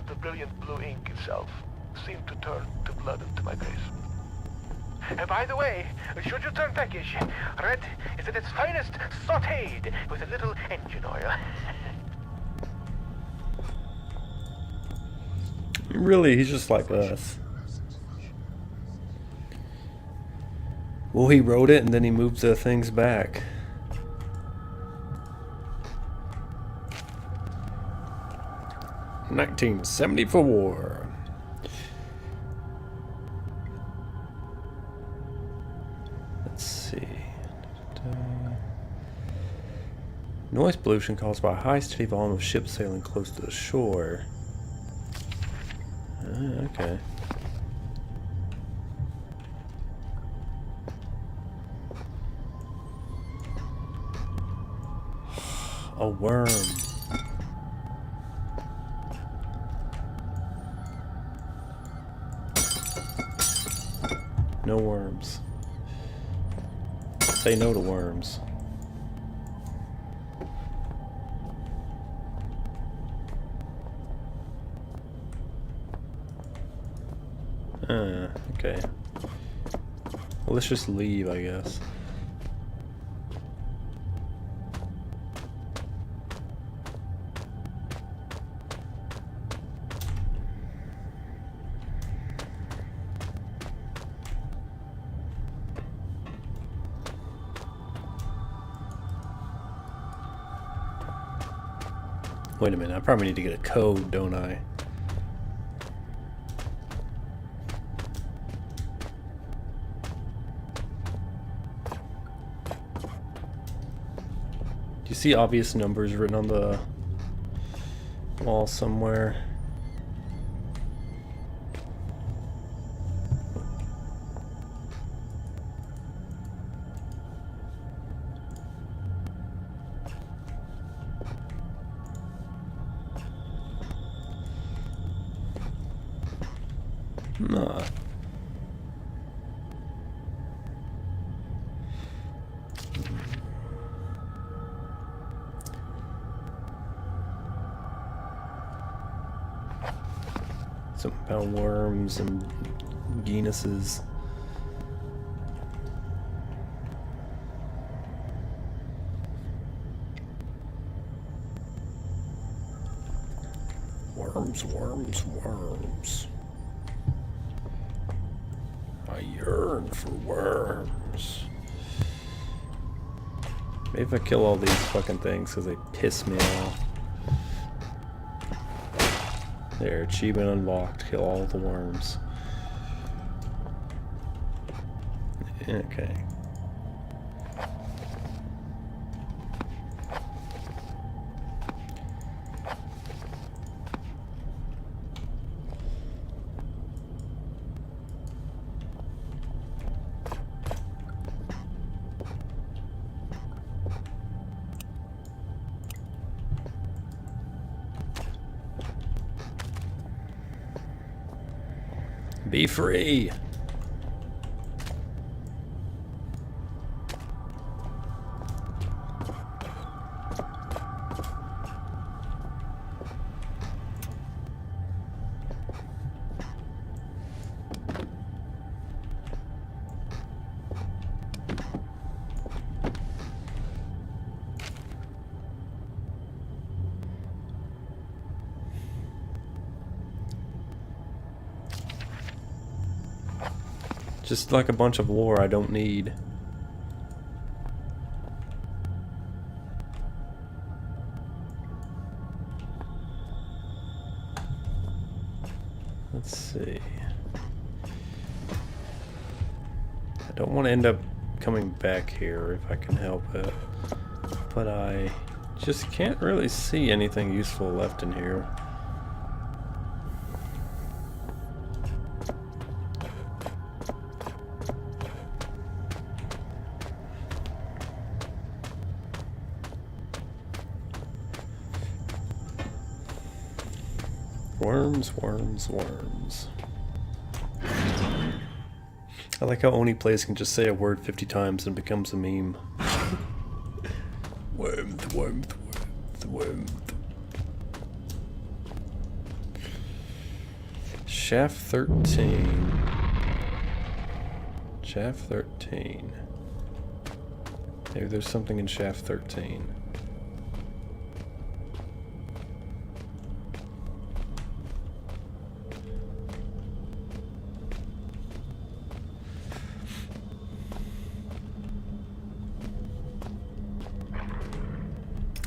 The brilliant blue ink itself seemed to turn to blood into my face. And by the way, should you turn peckish, red is at its finest sautéed with a little engine oil. Really, he's just like us. Well, he wrote it and then he moved the things back. $1974. Let's see. Noise pollution caused by a high steady volume of ships sailing close to the shore. Okay. A worm. No worms. Say no to worms. Okay. Well, let's just leave, I guess. Wait a minute, I probably need to get a code, don't I? Do you see obvious numbers written on the wall somewhere? Nah. Something about worms and genuses. Worms, worms, worms. I yearn for worms. Maybe if I kill all these fucking things because they piss me off. There, achievement unlocked. Kill all the worms. Okay. Be free! Just like a bunch of lore I don't need. Let's see. I don't want to end up coming back here if I can help it. But I just can't really see anything useful left in here. Worms, worms, worms. I like how Oni Plays can just say a word 50 times and it becomes a meme. Worms, worms, worms, worms. Shaft 13. Shaft 13. Maybe there's something in Shaft 13.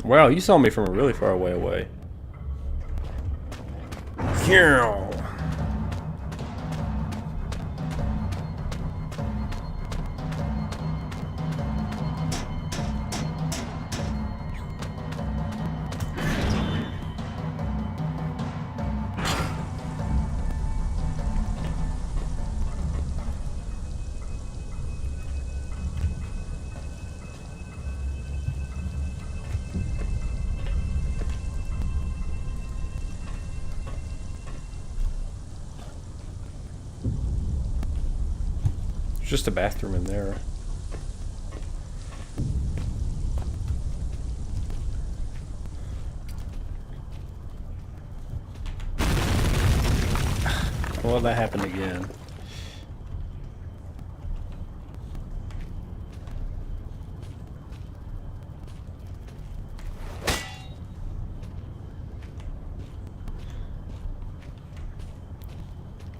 Wow, you saw me from a really far away. Yeah. just a bathroom in there. Well, that happened again.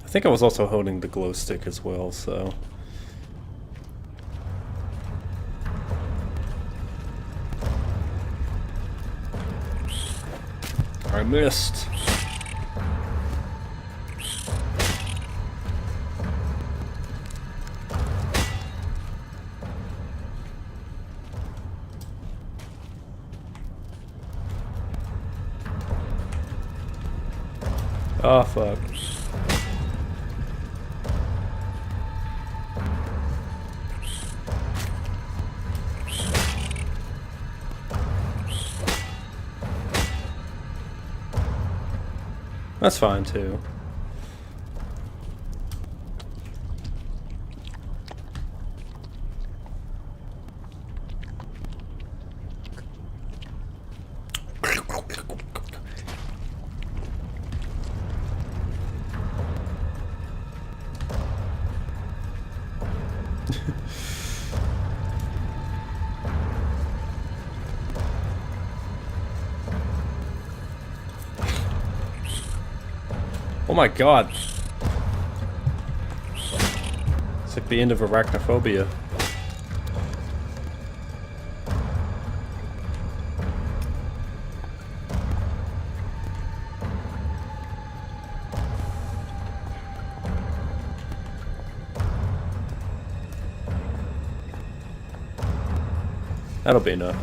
I think I was also holding the glow stick as well, so... I missed. Oh, fuck. That's fine, too. Oh my god. It's like the end of arachnophobia. That'll be enough.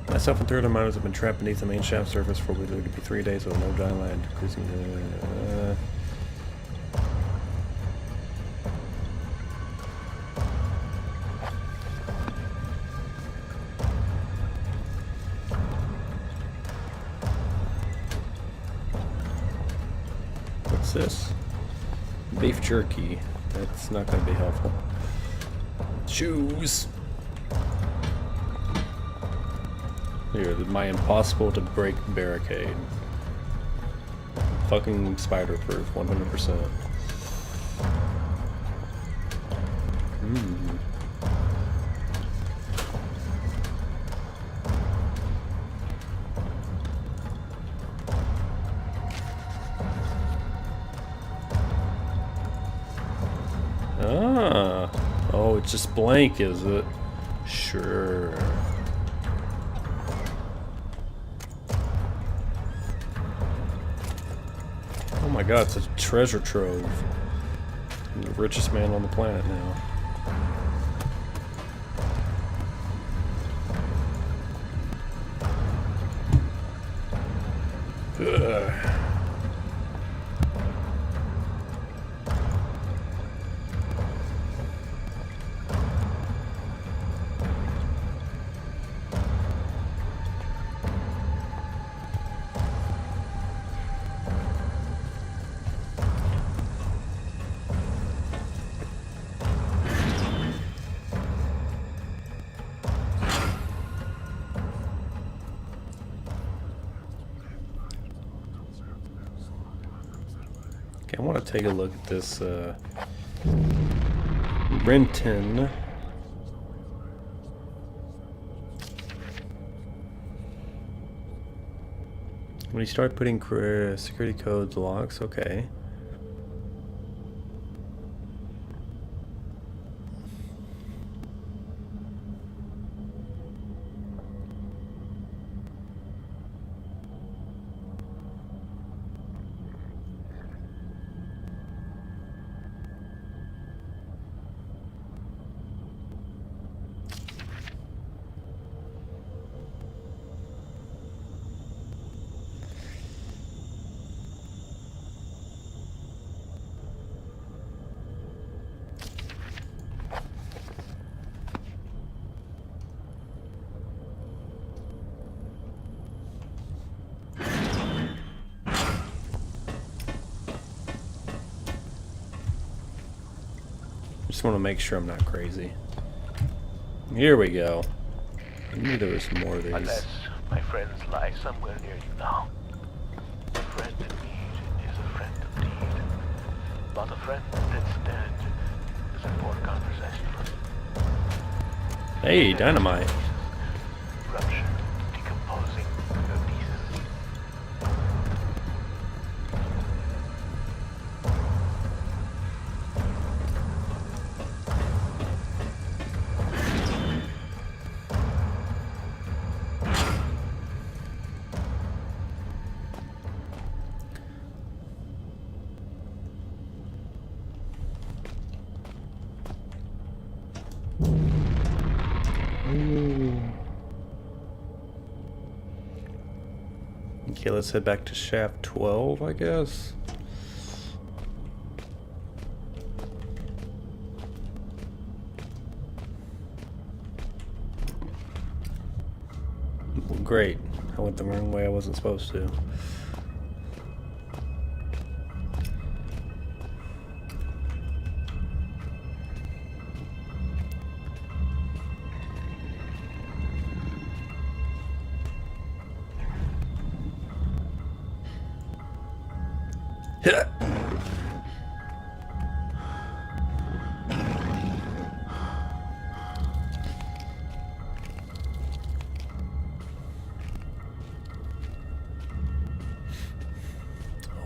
Myself and three other miners have been trapped beneath the main shaft surface for what would be 3 days with no daylight, cruising. What's this? Beef jerky. That's not going to be helpful. Shoes. Here, my impossible to break barricade. Fucking spider proof, 100%. Ah. Oh, it's just blank, is it? Sure. Oh my god, it's a treasure trove. I'm the richest man on the planet now. Ugh. Okay, I want to take a look at this Renton. When you start putting security codes, locks, okay. Just want to make sure I'm not crazy. Here we go. I knew there was more of these. Unless my friends lie somewhere near you now. A friend in need is a friend indeed. But a friend that's dead is a poor conversation. Hey, dynamite. Rupture, decomposing your pieces. Okay, let's head back to shaft 12, I guess. Well, great. I went the wrong way I wasn't supposed to.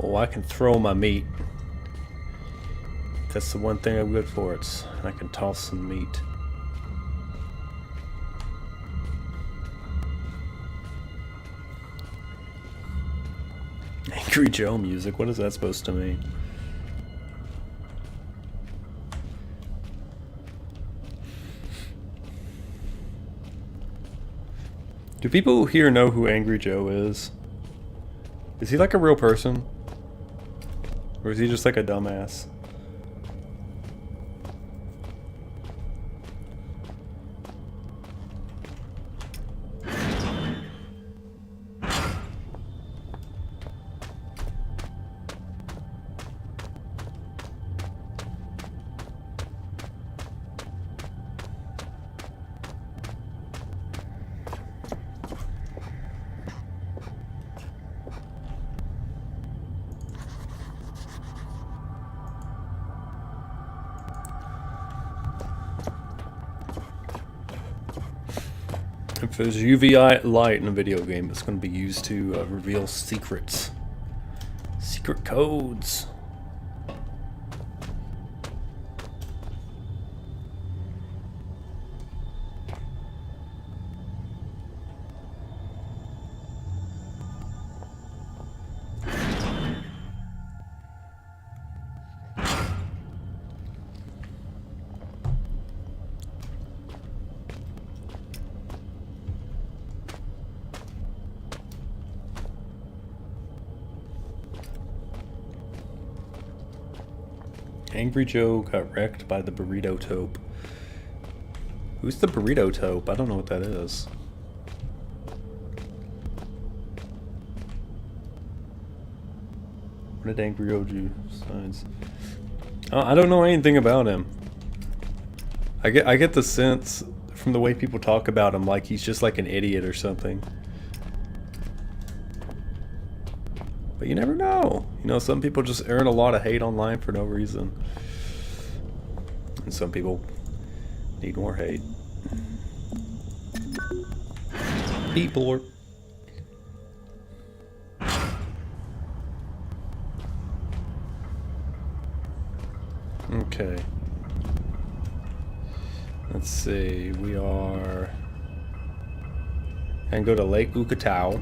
Oh, I can throw my meat. That's the one thing I'm good for. I can toss some meat. Angry Joe music, what is that supposed to mean? Do people here know who Angry Joe is? Is he like a real person? Or is he just like a dumbass? If there's UV light in a video game, it's going to be used to reveal secrets. Secret codes. Angry Joe got wrecked by the burrito taupe. Who's the burrito taupe? I don't know what that is. What did Angry Joe do? Signs. I don't know anything about him. I get the sense from the way people talk about him like he's just like an idiot or something. But you never know. You know, some people just earn a lot of hate online for no reason. And some people need more hate. People are... Okay. Let's see. We are... And go to Lake Ukatao.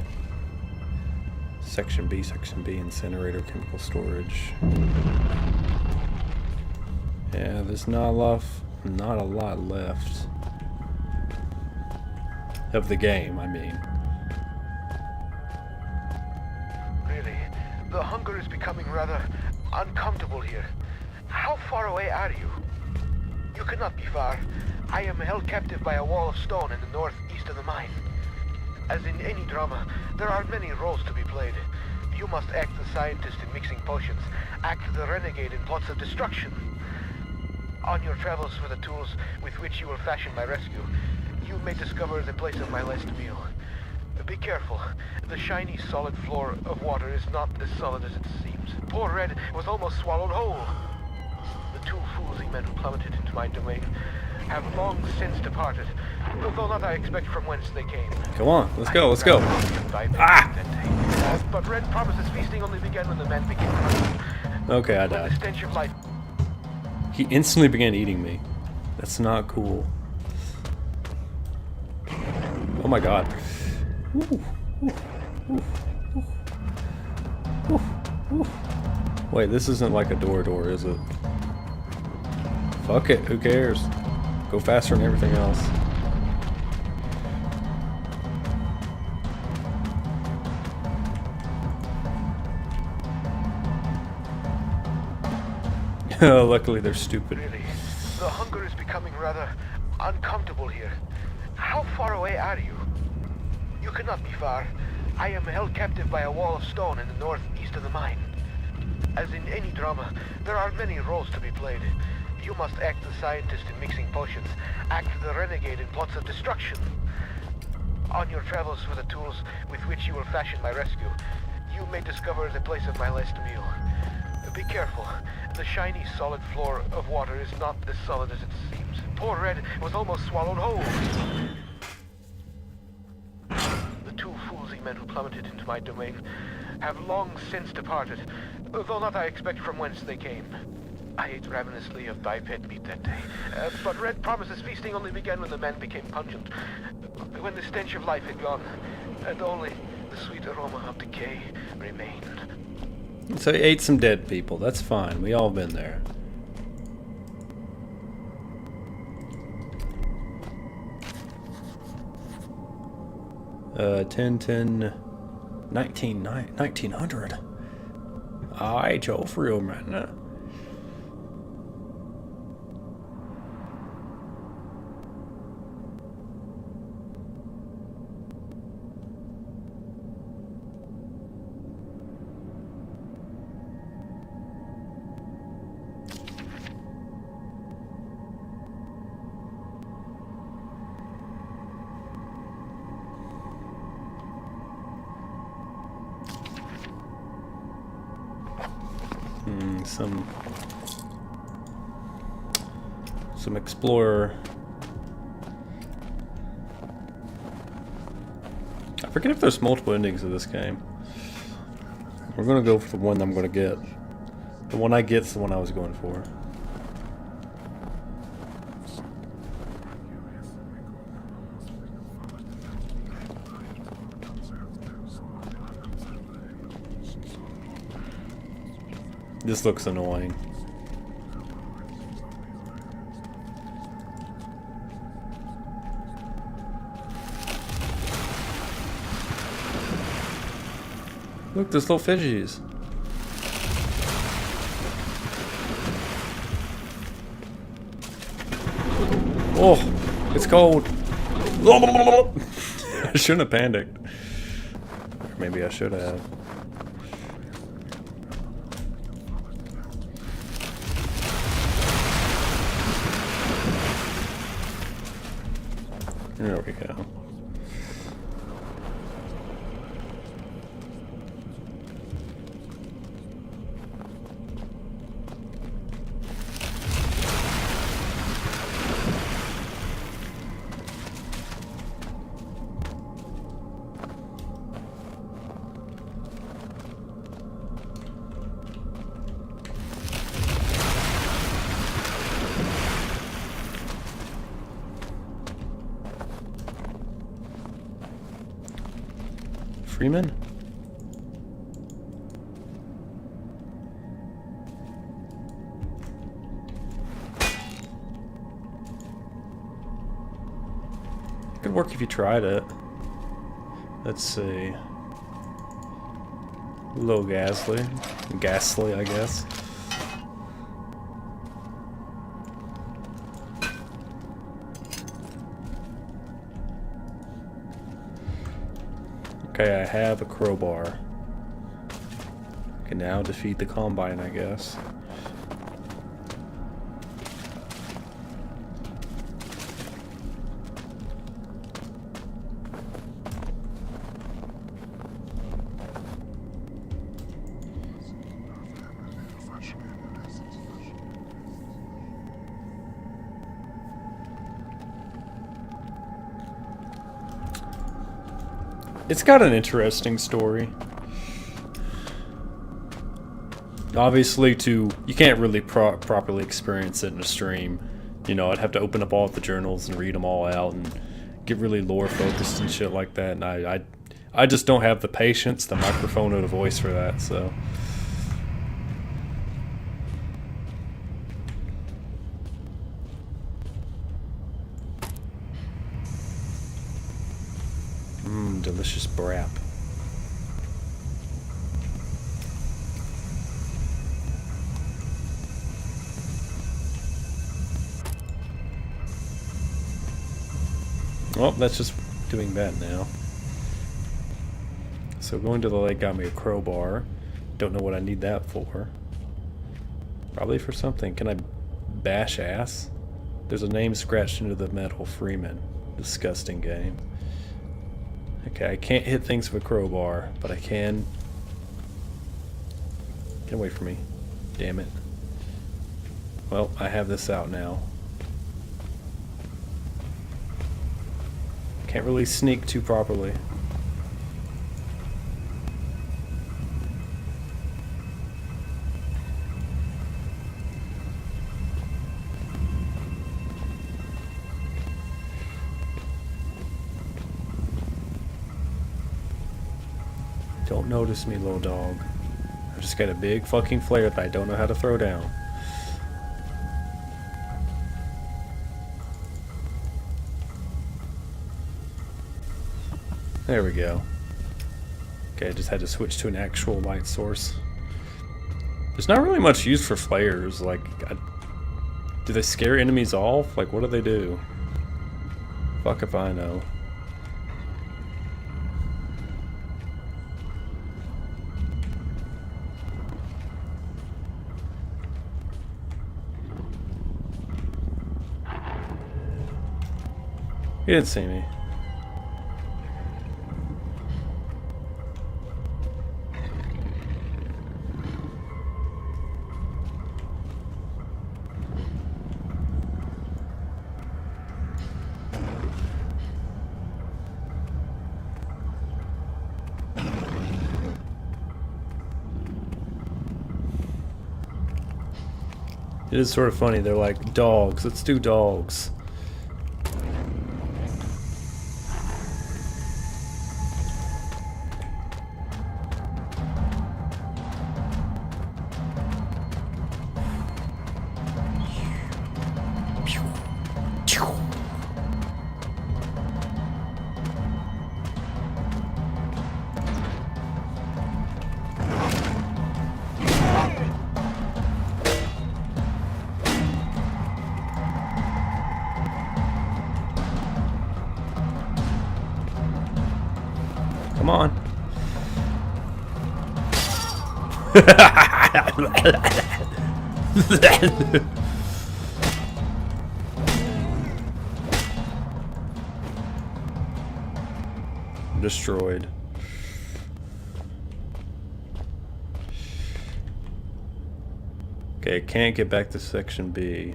Section B, incinerator, chemical storage. Yeah, there's not a lot left of the game, I mean. Really, the hunger is becoming rather uncomfortable here. How far away are you? You cannot be far. I am held captive by a wall of stone in the northeast of the mine. As in any drama, there are many roles to be played. You must act the scientist in mixing potions, act the renegade in plots of destruction. On your travels for the tools with which you will fashion my rescue, you may discover the place of my last meal. Be careful. The shiny, solid floor of water is not as solid as it seems. Poor Red was almost swallowed whole. The two foolsy men who plummeted into my domain have long since departed, though not I expect from whence they came. Come on, let's go, let's go. Ah! But Red promises feasting only began when the men became hungry. Okay, I When the died. stench of life... He instantly began eating me. That's not cool. Oh my god. Ooh, ooh, ooh, ooh, ooh. Wait, this isn't like a door, is it? Fuck it, who cares? Go faster than everything else. Luckily they're stupid. Really, the hunger is becoming rather uncomfortable here. How far away are you? You cannot be far. I am held captive by a wall of stone in the northeast of the mine. As in any drama, there are many roles to be played. You must act the scientist in mixing potions, act the renegade in plots of destruction. On your travels for the tools with which you will fashion my rescue, you may discover the place of my last meal. Be careful. The shiny, solid floor of water is not as solid as it seems. Poor Red was almost swallowed whole. The two foolsy men who plummeted into my domain have long since departed, though not I expect from whence they came. I ate ravenously of biped meat that day, but Red promises feasting only began when the men became pungent, when the stench of life had gone, and only the sweet aroma of decay remained. So he ate some dead people. That's fine. We all been there. Uh, 10, 1900. Aye, Joe, for real, man. Some explorer. I forget if there's multiple endings of this game. We're gonna go for the one I'm gonna get. The one I get's the one I was going for. This looks annoying. Look, there's little fishies. Oh, it's cold. I shouldn't have panicked. Or maybe I should have. There we go. Freeman? Could work if you tried it. Let's see. A little ghastly. Ghastly, I guess. Okay, I have a crowbar. Can now defeat the Combine, I guess. It's got an interesting story. Obviously, you can't really properly experience it in a stream. You know, I'd have to open up all of the journals and read them all out and get really lore focused and shit like that. And I just don't have the patience, the microphone, or the voice for that. So. Delicious brap. Well, that's just doing that now. So going to the lake got me a crowbar. Don't know what I need that for. Probably for something. Can I bash ass? There's a name scratched into the metal. Freeman. Disgusting game. Okay, I can't hit things with a crowbar, but I can. Get away from me. Damn it. Well, I have this out now. Can't really sneak too properly. Don't notice me, little dog. I just got a big fucking flare that I don't know how to throw down. There we go. Okay, I just had to switch to an actual light source. There's not really much use for flares. Like, do they scare enemies off? Like, what do they do? Fuck if I know. He didn't see me. It is sort of funny. They're like, dogs. Let's do dogs. Come on. Destroyed. Okay, can't get back to section B.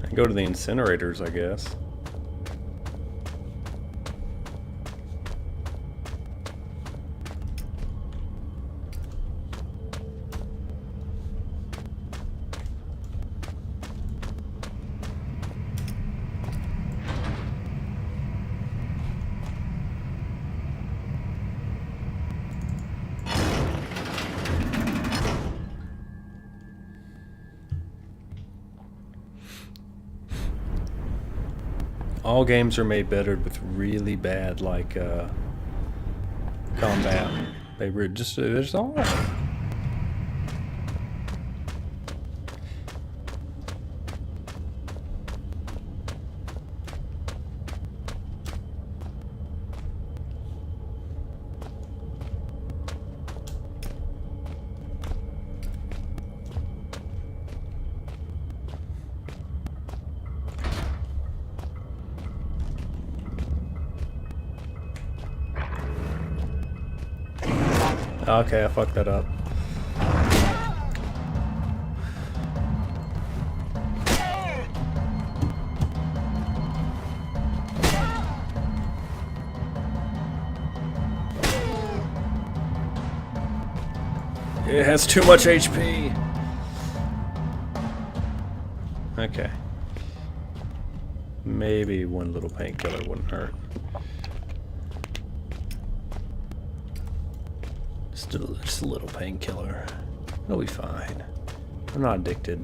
I can go to the incinerators, I guess. All games are made better with really bad, like, combat. They were just all right. Okay, I fucked that up. It has too much HP. Okay. Maybe one little painkiller wouldn't hurt. Just a little painkiller. It'll be fine. I'm not addicted.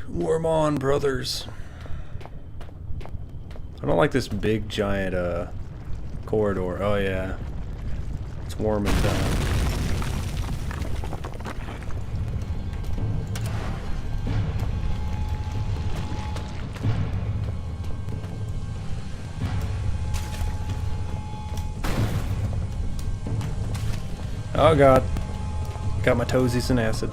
Warm on, brothers. I don't like this big giant corridor. Oh yeah. It's warming time. Oh god. Got my toesies in acid.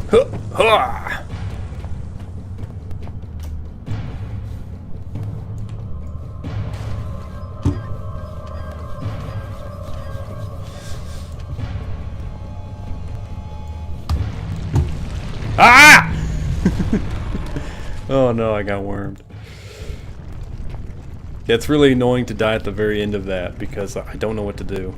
Huh, huh. Ah! Oh no, I got wormed. Yeah, it's really annoying to die at the very end of that because I don't know what to do.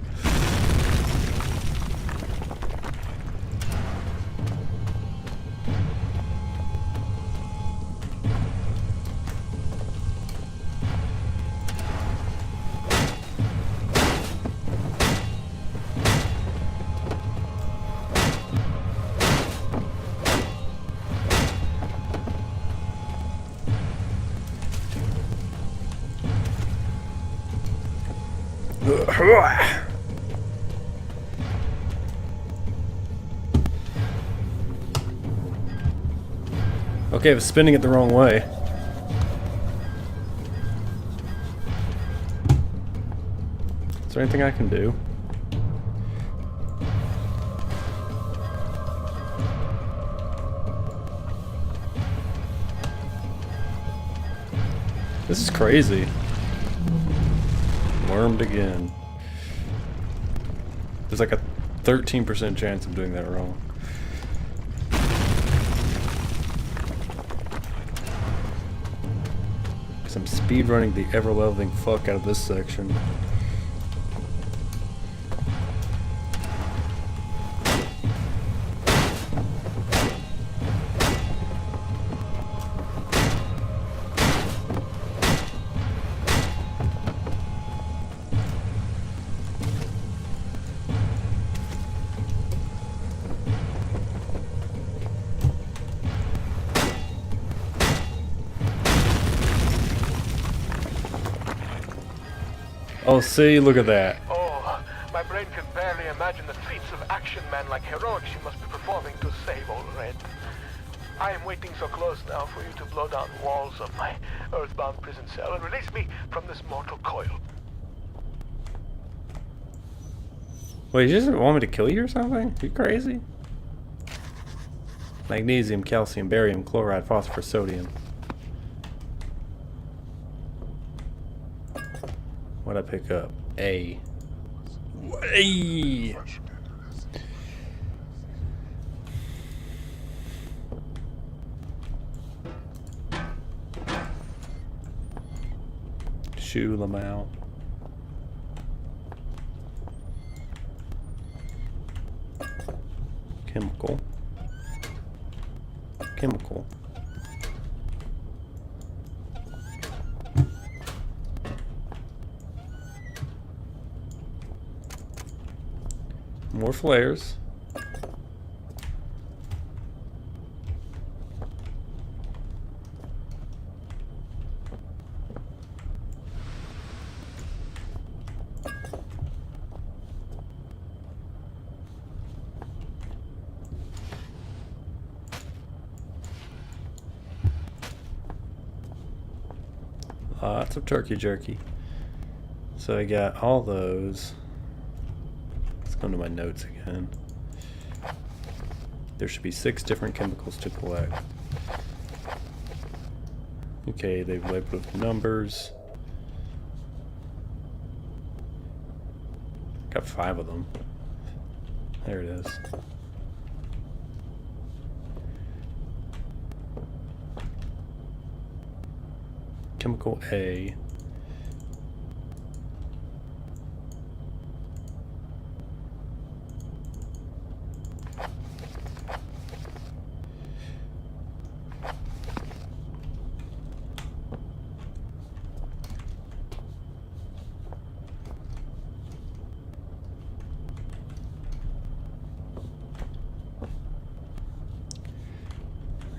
Okay, I was spinning it the wrong way. Is there anything I can do? This is crazy. Wormed again. There's like a 13% chance of doing that wrong. Because I'm speedrunning the ever-leveling fuck out of this section. Oh, see, look at that. Oh, my brain can barely imagine the feats of action man like heroics you must be performing to save old Red. I am waiting so close now for you to blow down walls of my earthbound prison cell and release me from this mortal coil. Wait, you just want me to kill you or something? You crazy? Magnesium, calcium, barium, chloride, phosphorus, sodium. What'd I pick up? A. A. Shoe Lamau. Chemical. Chemical. More flares. Lots of turkey jerky. So I got all those. Let's go to my notes again. There should be 6 different chemicals to collect. Okay, they've labeled with numbers. Got 5 of them. There it is. Chemical A.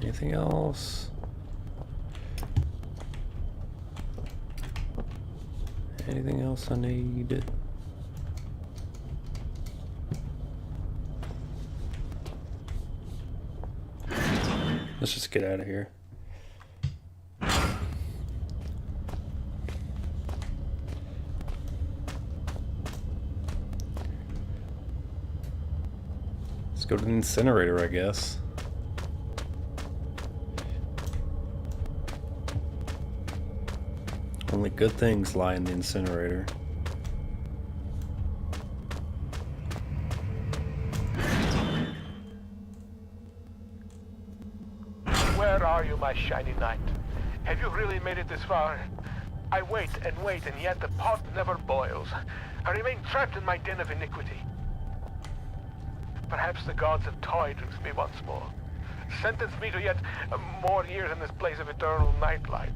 Anything else? Anything else I need? Let's just get out of here. Let's go to the incinerator, I guess. Only good things lie in the incinerator. Where are you, my shiny knight? Have you really made it this far? I wait, and yet the pot never boils. I remain trapped in my den of iniquity. Perhaps the gods have toyed with me once more. Sentenced me to yet more years in this place of eternal nightlight.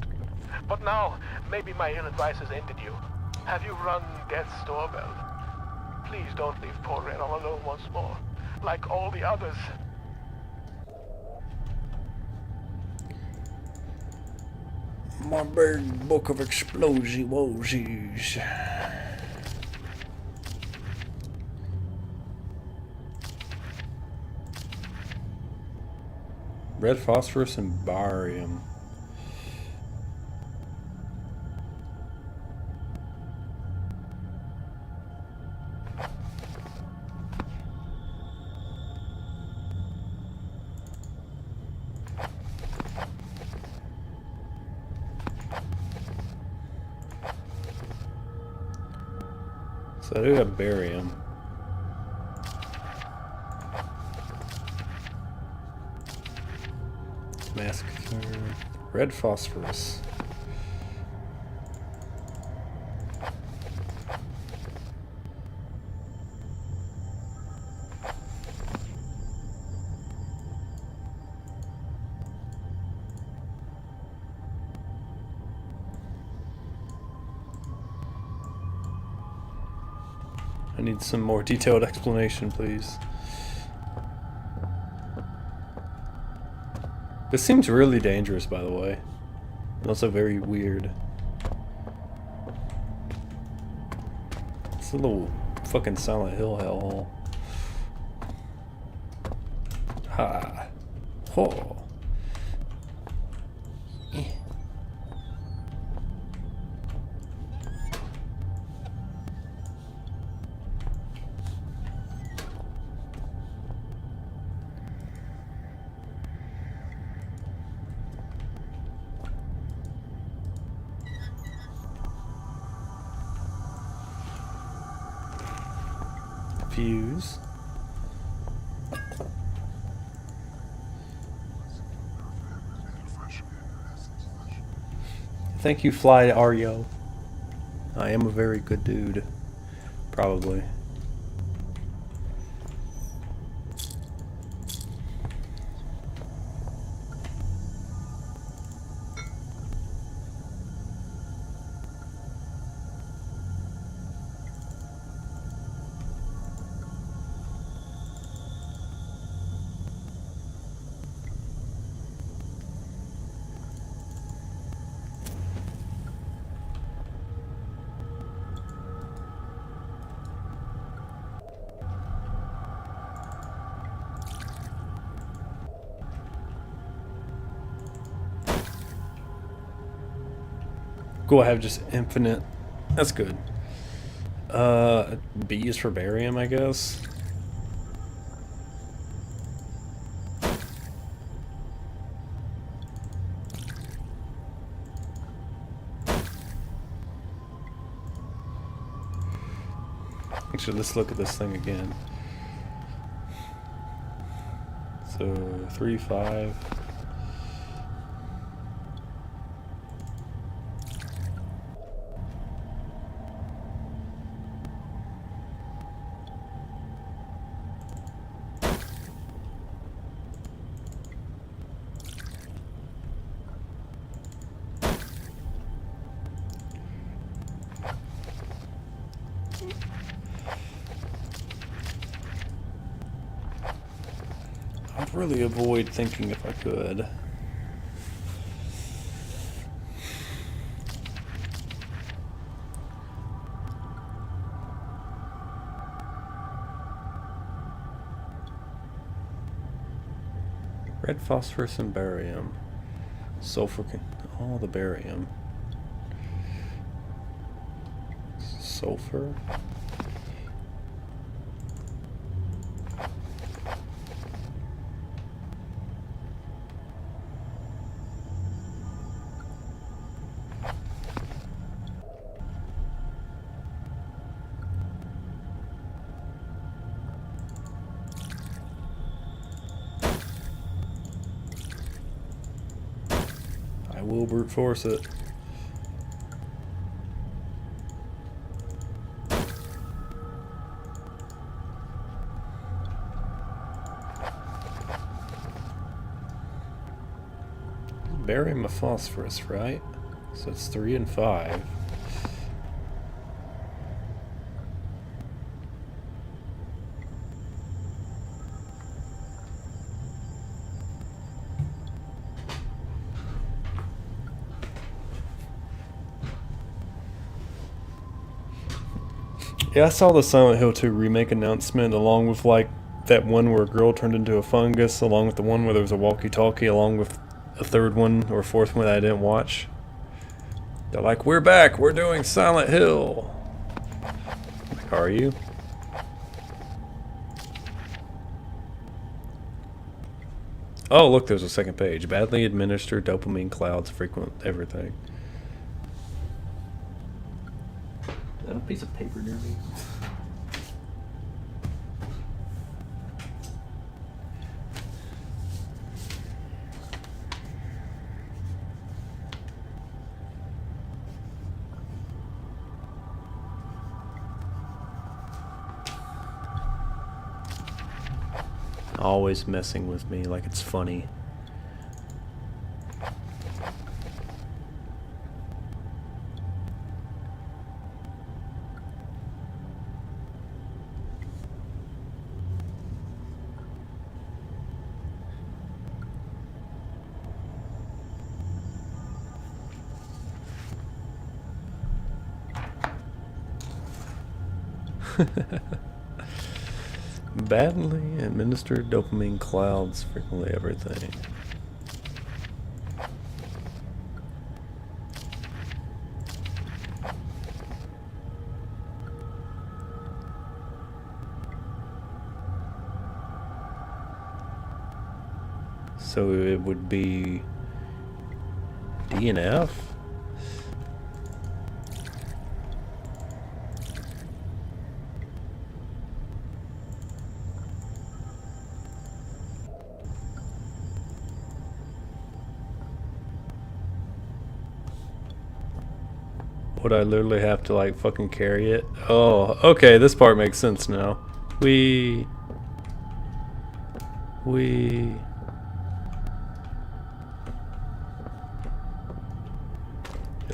But now, maybe my ill advice has ended you. Have you rung death's doorbell? Please don't leave poor Red all alone once more, like all the others. My big book of explosives. Red phosphorus and barium. So I do have barium. Mask. Red phosphorus. I need some more detailed explanation, please. This seems really dangerous, by the way. And also very weird. It's a little fucking Silent Hill hellhole. Ha. Ho. Fuse. Thank you, Fly Aryo. I am a very good dude. Probably. Cool, I have just infinite. That's good. B is for barium, I guess. Actually, let's look at this thing again. So 3, 5. I'd really avoid thinking if I could. Red phosphorus and barium. Sulfur can... Oh, the barium. Sulfur? I will brute force it. Barium and phosphorus, right? So it's 3 and 5. Yeah, I saw the Silent Hill 2 remake announcement along with like that one where a girl turned into a fungus, along with the one where there was a walkie-talkie, along with a third one or fourth one that I didn't watch. They're like, we're back, we're doing Silent Hill. I'm like, are you? Oh, look, there's a second page. Badly administered dopamine clouds frequent everything. Is that a piece of paper near me? Always messing with me like it's funny. Badly administered dopamine clouds frequently everything. So it would be D and F? Would I literally have to like fucking carry it? Oh, okay, this part makes sense now. We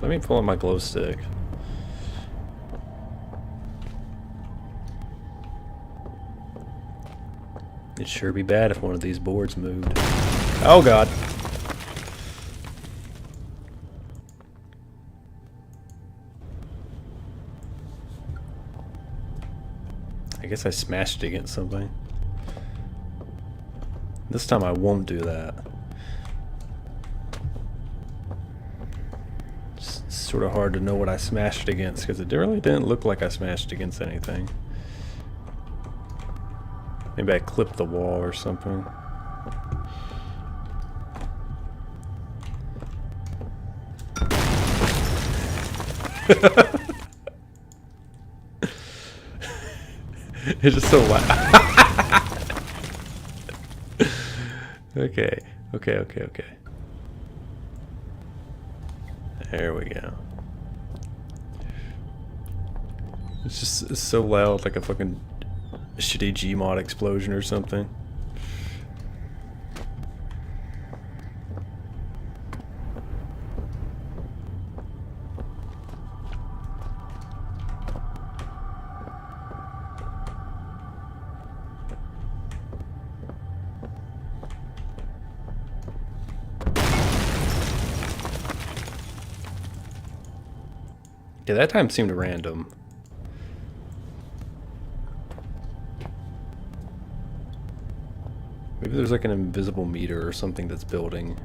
let me pull out my glow stick. It'd sure be bad if one of these boards moved. Oh god. I guess I smashed it against something. This time I won't do that. It's sort of hard to know what I smashed it against because it really didn't look like I smashed against anything. Maybe I clipped the wall or something. It's just so loud. Okay. There we go. It's so loud, like a fucking shitty Gmod explosion or something. Yeah, that time seemed random. Maybe there's like an invisible meter or something that's building.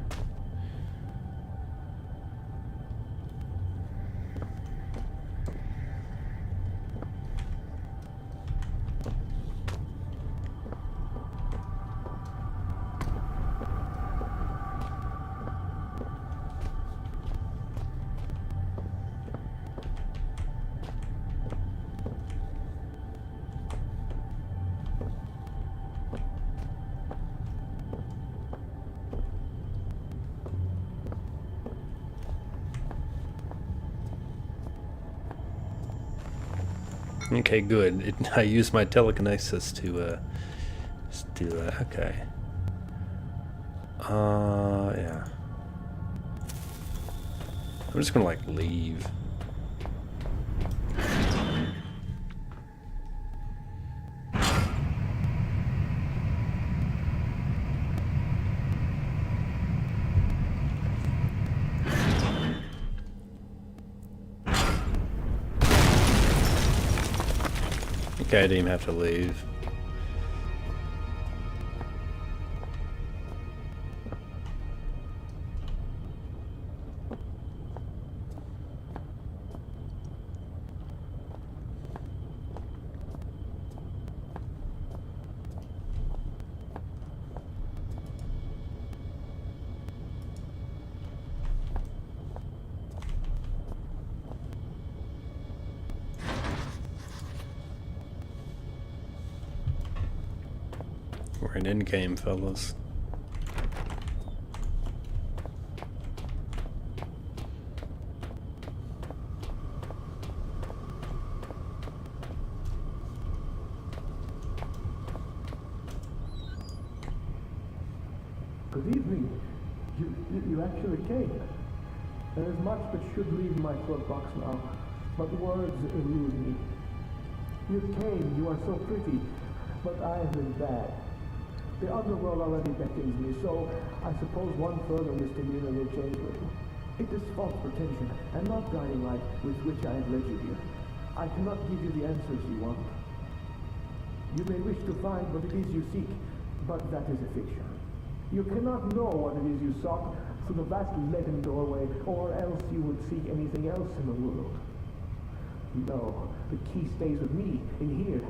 Okay, good. I used my telekinesis to, okay. Yeah. I'm just gonna, like, leave. Okay, I didn't even have to leave. We're in endgame, fellas. Good evening. You actually came. There is much that should leave my throat box now, but words elude me. You came, you are so pretty, but I have been bad. The underworld already beckons me, so I suppose one further misdemeanor will change little. It is false pretension, and not guiding light with which I have led you here. I cannot give you the answers you want. You may wish to find what it is you seek, but that is a fiction. You cannot know what it is you sought through the vast leaden doorway, or else you would seek anything else in the world. No, the key stays with me, in here.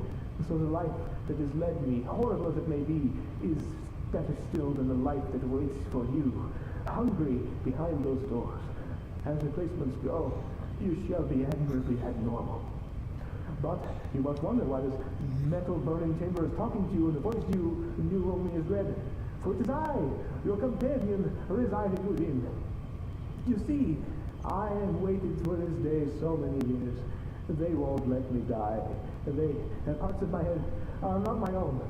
So the life that has led me, horrible as it may be, is better still than the life that waits for you, hungry behind those doors. As replacements go, you shall be admirably abnormal. But you must wonder why this metal burning chamber is talking to you, and the voice you knew only is red. For it is I, your companion, residing within. You see, I have waited for this day so many years. They won't let me die. The parts of my head are not my own,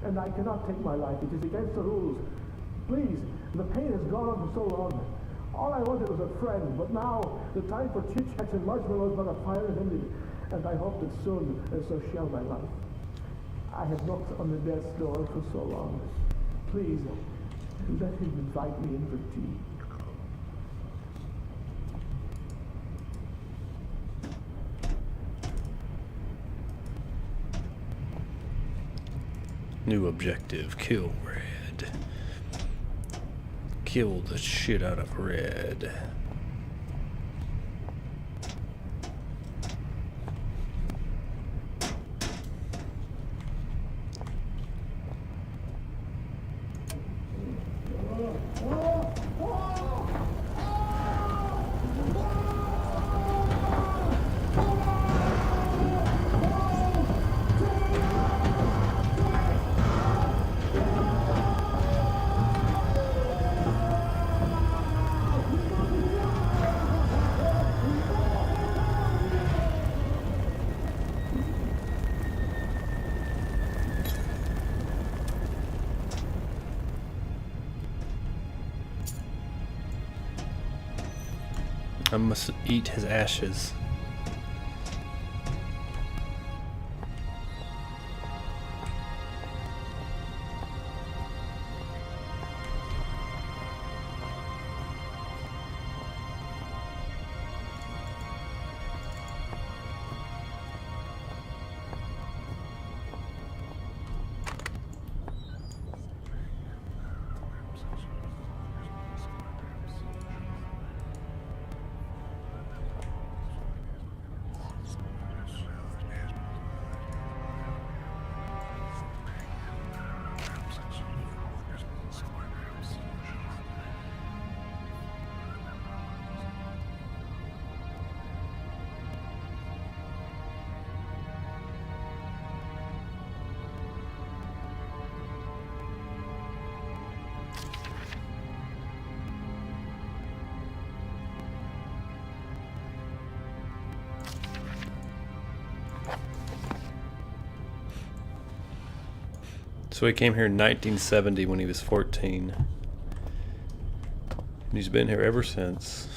and I cannot take my life. It is against the rules. Please, the pain has gone on for so long. All I wanted was a friend, but now the time for chit-chats and marshmallows by the fire is ended, and I hope that soon so shall my life. I have knocked on the death's door for so long. Please, let him invite me in for tea. New objective, kill Red. Kill the shit out of Red. I must eat his ashes. So he came here in 1970 when he was 14. And he's been here ever since.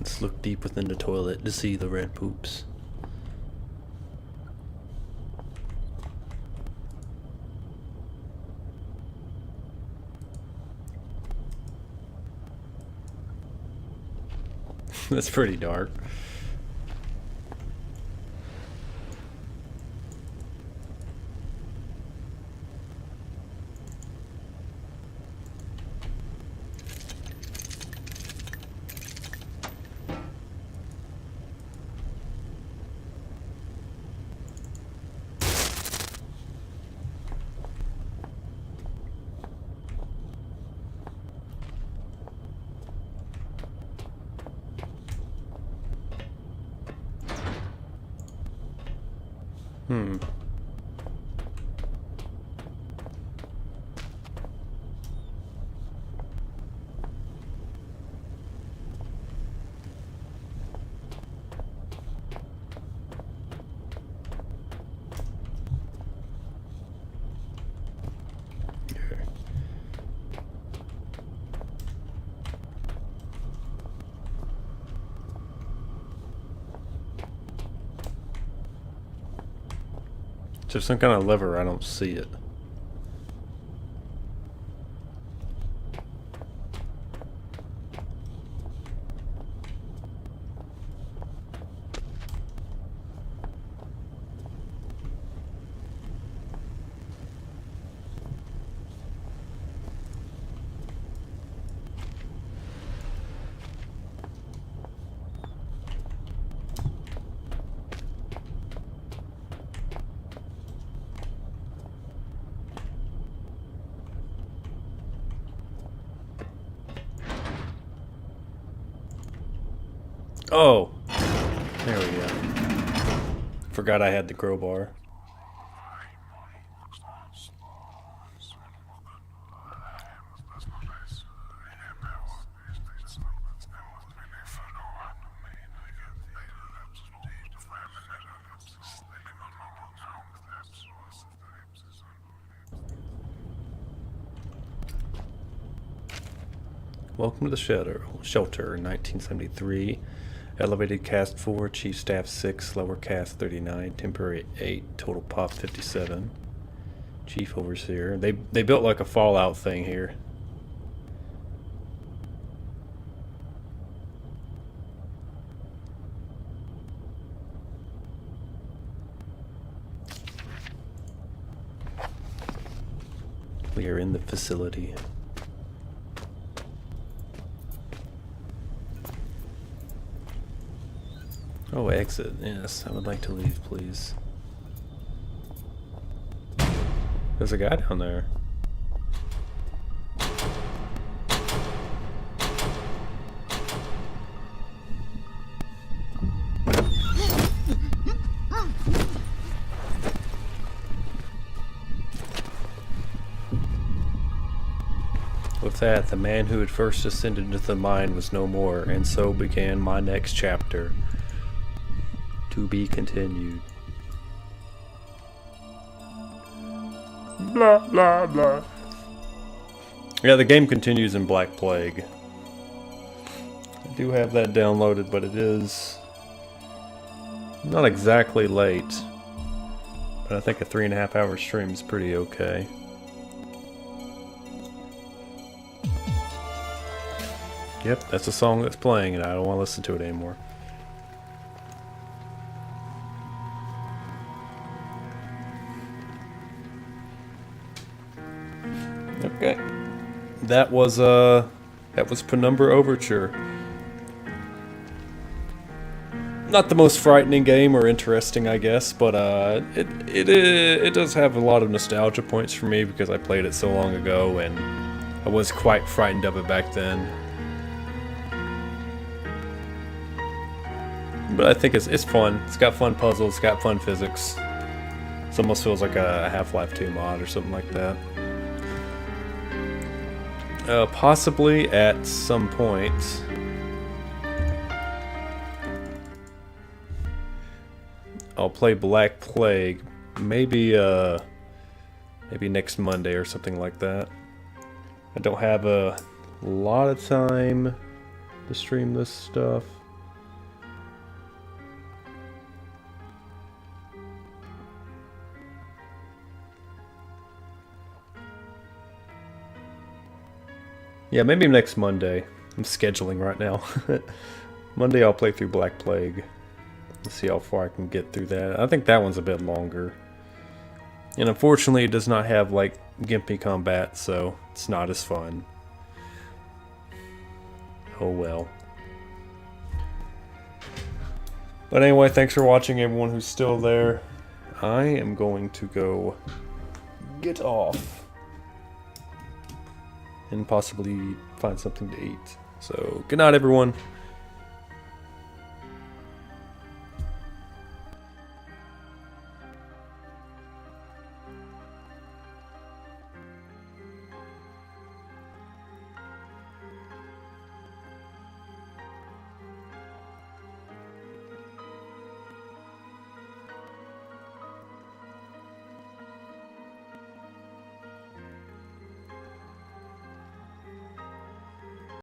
Let's look deep within the toilet to see the red poops. That's pretty dark. Just some kind of lever, I don't see it. Oh, there we go. Forgot I had the crowbar. Welcome to the shelter in 1973. Elevated cast 4, chief staff 6, lower cast 39, temporary 8, total pop 57. Chief overseer. They built like a Fallout thing here. We are in the facility. Oh, exit. Yes, I would like to leave, please. There's a guy down there. With that, the man who had first ascended into the mine was no more, and so began my next chapter. To be continued. Blah, blah, blah. Yeah, the game continues in Black Plague. I do have that downloaded, but it is not exactly late. But I think a 3.5 hour stream is pretty okay. Yep, that's a song that's playing and I don't want to listen to it anymore. Okay. That was Penumbra Overture. Not the most frightening game or interesting, I guess, but it does have a lot of nostalgia points for me because I played it so long ago and I was quite frightened of it back then. But I think it's fun. It's got fun puzzles, it's got fun physics. It almost feels like a Half-Life 2 mod or something like that. Possibly at some point. I'll play Black Plague. Maybe next Monday or something like that. I don't have a lot of time to stream this stuff. Yeah, maybe next Monday. I'm scheduling right now. Monday I'll play through Black Plague. Let's see how far I can get through that. I think that one's a bit longer. And unfortunately it does not have like gimpy combat, so it's not as fun. Oh well. But anyway, thanks for watching everyone who's still there. I am going to go get off. And possibly find something to eat. So, good night everyone.